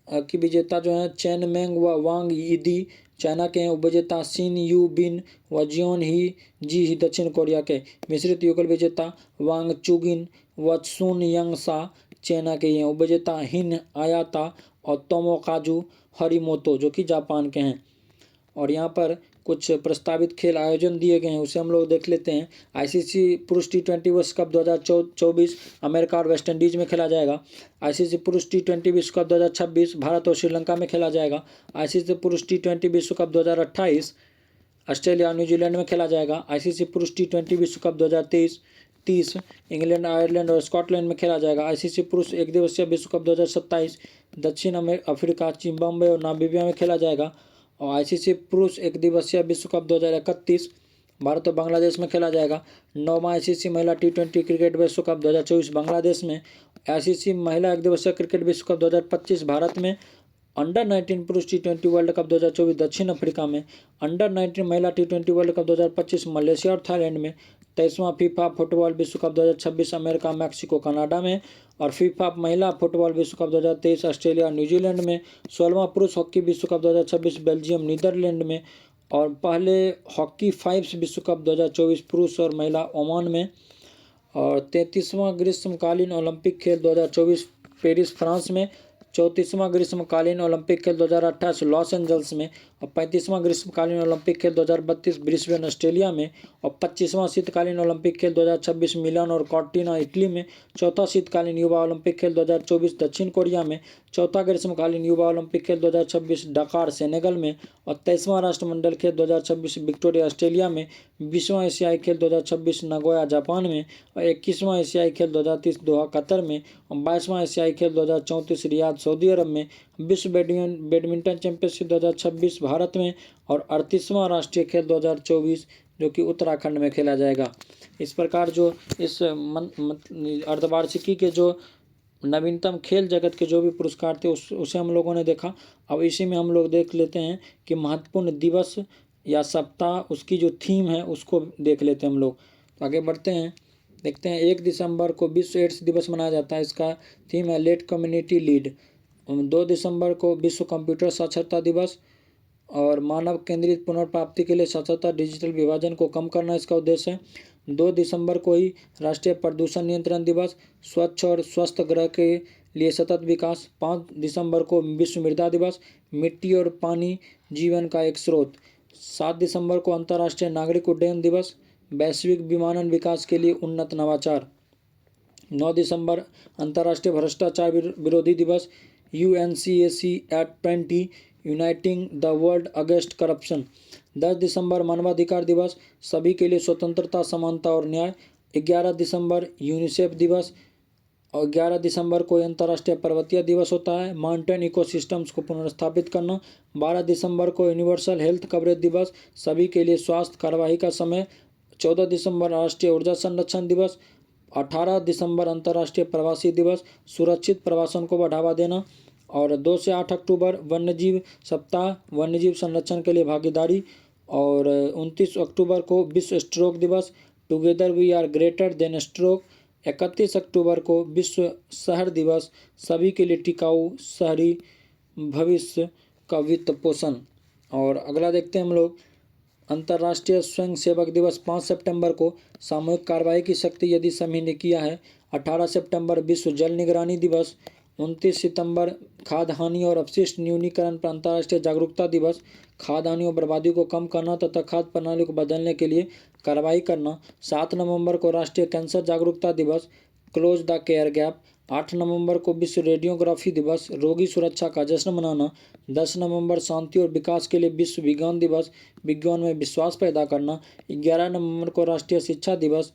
की विजेता जो है चेन मेंग व वांग यिदी चाइना के हैं। उपविजेता सिन यू बिन व जियोन ही जी दक्षिण कोरिया के। मिश्रित युगल विजेता वांग चुगिन व सुन यंग सा चाइना के हैं। उपविजेता हिन आयाता और तोमोकाजू हरिमोतो जो कि जापान के हैं। और यहाँ पर कुछ प्रस्तावित खेल आयोजन दिए गए हैं, उसे हम लोग देख लेते हैं। आईसीसी पुरुष टी20 विश्व कप 2024 अमेरिका और वेस्ट इंडीज में खेला जाएगा। आईसीसी पुरुष टी20 विश्व कप 2026 भारत और श्रीलंका में खेला जाएगा। आईसीसी पुरुष टी20 विश्व कप 2028 ऑस्ट्रेलिया और न्यूजीलैंड में खेला जाएगा। आईसीसी पुरुष टी20 विश्व कप 2030 इंग्लैंड, आयरलैंड और स्कॉटलैंड में खेला जाएगा। आईसीसी पुरुष एक दिवसीय विश्व कप 2027 दक्षिण अफ्रीका, जिम्बाब्वे और नामीबिया में खेला जाएगा। और आईसीसी पुरुष एक दिवसीय विश्व कप 2031 भारत और बांग्लादेश में खेला जाएगा। 9वां आईसीसी महिला टी20 क्रिकेट विश्व कप 2024 बांग्लादेश में। आईसीसी महिला एक दिवसीय क्रिकेट विश्व कप 2025 भारत में। अंडर 19 पुरुष टी20 वर्ल्ड कप 2024 दक्षिण अफ्रीका में। अंडर 19 महिला टी20 वर्ल्ड कप 2025 मलेशिया और थाईलैंड में। 23वां फीफा फुटबॉल विश्व कप 2026 अमेरिका, मैक्सिको, कनाडा में। और फीफा महिला फुटबॉल विश्व कप 2023 ऑस्ट्रेलिया और न्यूजीलैंड में। 16वां पुरुष हॉकी विश्व कप 2026 बेल्जियम, नीदरलैंड में। और पहले हॉकी 5 विश्व कप 2024 पुरुष और महिला ओमान में। और 33वां ग्रीष्मकालीन ओलंपिक खेल 2024 पेरिस, फ्रांस में। 34वां ग्रीष्मकालीन ओलंपिक खेल 2028 लॉस एंजल्स में। और 35वां ग्रीष्मकालीन ओलंपिक खेल 2032 ब्रिस्बेन, ऑस्ट्रेलिया में। और 25वां शीतकालीन ओलंपिक खेल 2026 मिलान और कॉर्टिना, इटली में। चौथा शीतकालीन युवा ओलंपिक खेल 2024 दक्षिण कोरिया में। चौथा ग्रीष्मकालीन युवा ओलंपिक खेल 2026 डकार, सेनेगल में। और 23वां राष्ट्रमंडल खेल 2026 विक्टोरिया, ऑस्ट्रेलिया में। 20वां एशियाई खेल 2026 नगोया, जापान में। और 21वां एशियाई खेल 2030 दोहा, कतर में। और 22वां एशियाई खेल 2034 रियाद, सऊदी अरब में। विश्व बैडमिंटन चैंपियनशिप 2026 भारत में। और 38वां राष्ट्रीय खेल 2024 जो कि उत्तराखंड में खेला जाएगा। इस प्रकार जो इस अर्धवार्षिकी के जो नवीनतम खेल जगत के जो भी पुरस्कार थे उसे हम लोगों ने देखा। अब इसी में हम लोग देख लेते हैं कि महत्वपूर्ण दिवस या सप्ताह, उसकी जो थीम है उसको देख लेते हैं हम लोग। तो आगे बढ़ते हैं, देखते हैं। 1 दिसंबर को विश्व एड्स दिवस मनाया जाता है। इसका थीम है लेट कम्युनिटी लीड। 2 दिसंबर को विश्व कंप्यूटर साक्षरता दिवस और मानव केंद्रित पुनर्प्राप्ति के लिए साक्षरता, डिजिटल विभाजन को कम करना इसका उद्देश्य है। 2 दिसंबर को ही राष्ट्रीय प्रदूषण नियंत्रण दिवस, स्वच्छ और स्वस्थ ग्रह के लिए सतत विकास। 5 दिसंबर को विश्व मृदा दिवस, मिट्टी और पानी जीवन का एक स्रोत। 7 दिसंबर को अंतर्राष्ट्रीय नागरिक उड्डयन दिवस, वैश्विक विमानन विकास के लिए उन्नत नवाचार। 9 दिसंबर अंतर्राष्ट्रीय भ्रष्टाचार विरोधी दिवस, UNCAC@20 uniting the world against corruption. 10 दिसंबर मानवाधिकार दिवस, सभी के लिए स्वतंत्रता, समानता और न्याय। 11 दिसंबर यूनिसेफ दिवस, और 11 दिसंबर को अंतर्राष्ट्रीय पर्वतीय दिवस होता है। माउंटेन इकोसिस्टम्स को पुनर्स्थापित करना। 12 दिसंबर को यूनिवर्सल हेल्थ कवरेज दिवस, सभी के लिए स्वास्थ्य कार्यवाही का समय। 14 दिसंबर राष्ट्रीय ऊर्जा संरक्षण दिवस। 18 दिसंबर अंतर्राष्ट्रीय प्रवासी दिवस, सुरक्षित प्रवासन को बढ़ावा देना। और 2 से 8 अक्टूबर वन्यजीव सप्ताह, वन्यजीव संरक्षण के लिए भागीदारी। और 29 अक्टूबर को विश्व स्ट्रोक दिवस, together we are greater than stroke. 31 अक्टूबर को विश्व शहर दिवस, सभी के लिए टिकाऊ शहरी भविष्य का वित्त पोषण। और अगला देखते हैं हम लोग, अंतर्राष्ट्रीय स्वयं सेवक दिवस 5 सितंबर को, सामूहिक कार्रवाई की शक्ति यदि सभी ने किया है। 18 सितंबर विश्व जल निगरानी दिवस। 29 सितंबर खाद्य हानि और अपशिष्ट न्यूनीकरण पर अंतर्राष्ट्रीय जागरूकता दिवस, खाद्य हानि और बर्बादी को कम करना तथा खाद्य प्रणाली को बदलने के लिए कार्रवाई करना। 7 नवंबर को राष्ट्रीय कैंसर जागरूकता दिवस, क्लोज द केयर गैप। 8 नवंबर को विश्व रेडियोग्राफी दिवस, रोगी सुरक्षा का जश्न मनाना। 10 नवंबर शांति और विकास के लिए विश्व विज्ञान दिवस, विज्ञान में विश्वास पैदा करना। 11 नवंबर को राष्ट्रीय शिक्षा दिवस,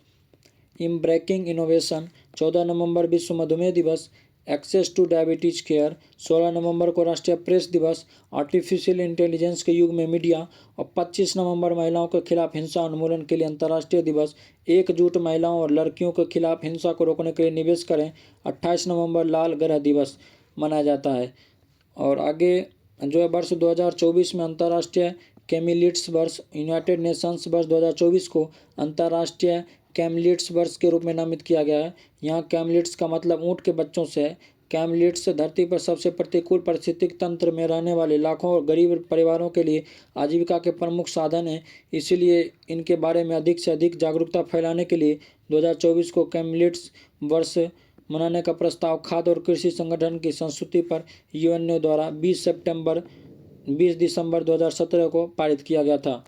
एम्ब्रेकिंग इनोवेशन। 14 नवंबर विश्व मधुमेह दिवस, एक्सेस टू डायबिटीज केयर। 16 नवंबर को राष्ट्रीय प्रेस दिवस, आर्टिफिशियल इंटेलिजेंस के युग में मीडिया। और 25 नवंबर महिलाओं के खिलाफ हिंसा उन्मूलन के लिए अंतर्राष्ट्रीय दिवस, एकजुट महिलाओं और लड़कियों के खिलाफ हिंसा को रोकने के लिए निवेश करें। 28 नवंबर लाल ग्रह दिवस मनाया जाता है। और आगे जो है वर्ष 2024 में अंतर्राष्ट्रीय कैमिलिट्स वर्ष, यूनाइटेड नेशंस वर्ष 2024 को अंतर्राष्ट्रीय कैमलिट्स वर्ष के रूप में नामित किया गया है। यहाँ कैमलिट्स का मतलब ऊँट के बच्चों से है। कैमलिट्स धरती पर सबसे प्रतिकूल पारिस्थितिक तंत्र में रहने वाले लाखों और गरीब परिवारों के लिए आजीविका के प्रमुख साधन हैं। इसीलिए इनके बारे में अधिक से अधिक जागरूकता फैलाने के लिए 2024 को कैमलिट्स वर्ष मनाने का प्रस्ताव खाद्य और कृषि संगठन की संस्तुति पर यूएनओ द्वारा 20 दिसंबर 2017 को पारित किया गया था।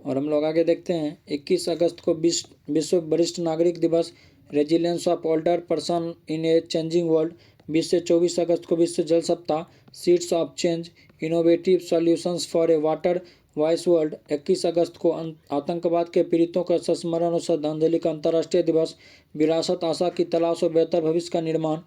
और हम लोग आगे देखते हैं, 21 अगस्त को विश्व वरिष्ठ नागरिक दिवस, resilience of older person in a changing world. 20 से 24 अगस्त को विश्व जल सप्ताह, seeds of change, innovative solutions for a water voice world. 21 अगस्त को आतंकवाद के पीड़ितों का संस्मरण और श्रद्धांजलि का अंतर्राष्ट्रीय दिवस, विरासत आशा की तलाश और बेहतर भविष्य का निर्माण।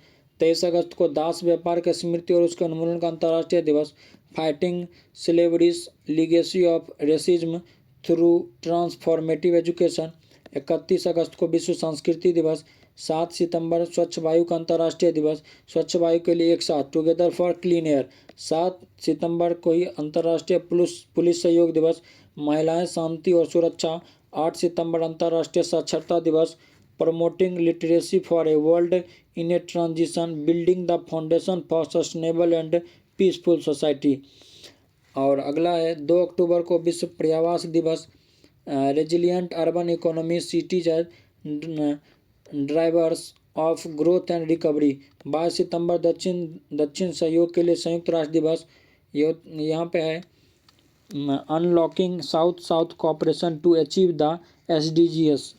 23 अगस्त को दास व्यापार की स्मृति और उसके उन्मूलन का अंतर्राष्ट्रीय दिवस, fighting slavery's legacy of racism through transformative education. 31 अगस्त को विश्व संस्कृति दिवस। 7 सितंबर स्वच्छ वायु का अंतर्राष्ट्रीय दिवस, स्वच्छ वायु के लिए एक साथ, टुगेदर फॉर क्लीन एयर। 7 सितंबर को ही अंतर्राष्ट्रीय पुलिस सहयोग दिवस, महिलाएं शांति और सुरक्षा। 8 सितंबर अंतर्राष्ट्रीय साक्षरता दिवस, promoting literacy for a world in a transition, building the foundation for sustainable and peaceful society. और अगला है 2 अक्टूबर को विश्व पर्यावास दिवस, resilient urban economy, cities drivers of growth and recovery. 22 सितंबर दक्षिण सहयोग के लिए संयुक्त राष्ट्र दिवस, यहाँ पे है unlocking south south cooperation to achieve the SDGs।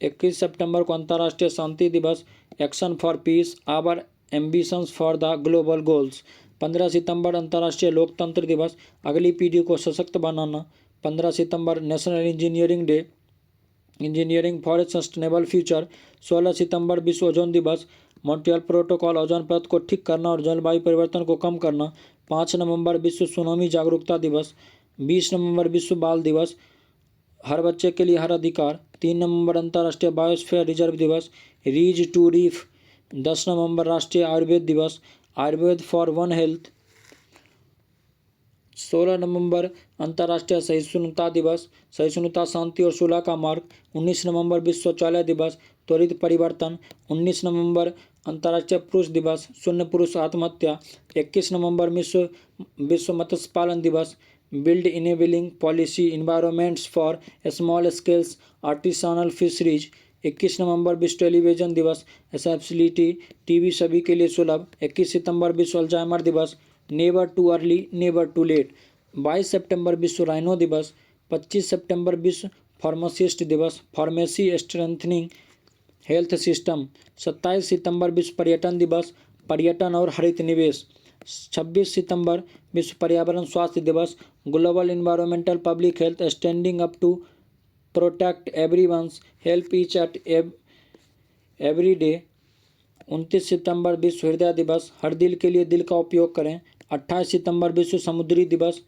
21 सितंबर को अंतर्राष्ट्रीय शांति दिवस, action for peace, our ambitions for the global goals. 15 सितंबर अंतर्राष्ट्रीय लोकतंत्र दिवस, अगली पीढ़ी को सशक्त बनाना। 15 सितंबर national engineering day, engineering for a sustainable future. 16 सितंबर विश्व ओजोन दिवस, मॉन्ट्रियल प्रोटोकॉल, ओजोन परत को ठीक करना और जलवायु परिवर्तन को कम करना। 5 नवंबर विश्व सुनामी जागरूकता दिवस। 20 नवंबर विश्व बाल दिवस, हर बच्चे के लिए हर अधिकार। 3 नवंबर अंतर्राष्ट्रीय बायोस्फीयर रिजर्व दिवस, रीज टू रीफ। 10 नवंबर राष्ट्रीय आयुर्वेद दिवस, आयुर्वेद फॉर वन हेल्थ। 16 नवंबर अंतर्राष्ट्रीय सहिष्णुता दिवस, सहिष्णुता शांति और सुलह का मार्ग। 19 नवंबर विश्व शौचालय दिवस, त्वरित परिवर्तन। 19 नवंबर अंतर्राष्ट्रीय पुरुष दिवस, शून्य पुरुष आत्महत्या। 21 नवंबर विश्व मत्स्य पालन दिवस, build enabling policy environments for small scales artisanal fisheries. 21 नवंबर विश्व टेलीविजन दिवस, एक्सेसिबिलिटी, टीवी सभी के लिए सुलभ। 21 सितंबर विश्व अल्जाइमर दिवस, never too early never too late. 22 सितंबर विश्व राइनो दिवस। 25 सितंबर विश्व फार्मासिस्ट दिवस, फार्मेसी स्ट्रेंथनिंग हेल्थ सिस्टम। 27 सितंबर विश्व पर्यटन दिवस, पर्यटन और हरित निवेश। 26 सितंबर विश्व पर्यावरण स्वास्थ्य दिवस, global environmental public health, standing up to protect everyone's help each at every day. 29 सितंबर विश्व हृदय दिवस, हर दिल के लिए दिल का उपयोग करें। 28 सितंबर विश्व समुद्री दिवस,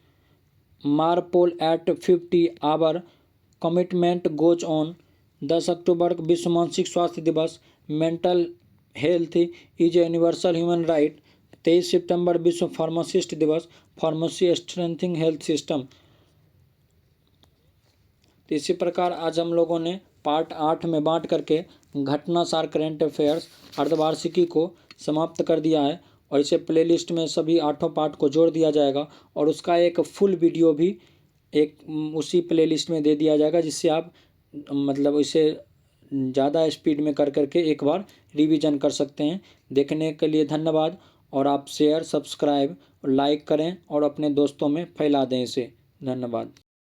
MARPOL at 50 our commitment goes on. 10 अक्टूबर विश्व मानसिक स्वास्थ्य दिवस, mental health is a universal human right. 23 सितंबर विश्व फार्मासिस्ट दिवस, फार्मेसी स्ट्रेंथिंग हेल्थ सिस्टम। तो इसी प्रकार आज हम लोगों ने पार्ट 8 में बांट करके घटनासार करेंट अफेयर्स अर्धवार्षिकी को समाप्त कर दिया है, और इसे प्लेलिस्ट में सभी 8 पार्ट को जोड़ दिया जाएगा और उसका एक फुल वीडियो भी एक उसी प्लेलिस्ट में दे दिया जाएगा, जिससे आप मतलब इसे ज़्यादा स्पीड में कर करके एक बार रिवीजन कर सकते हैं। देखने के लिए धन्यवाद, और आप शेयर, सब्सक्राइब, लाइक करें और अपने दोस्तों में फैला दें इसे। धन्यवाद।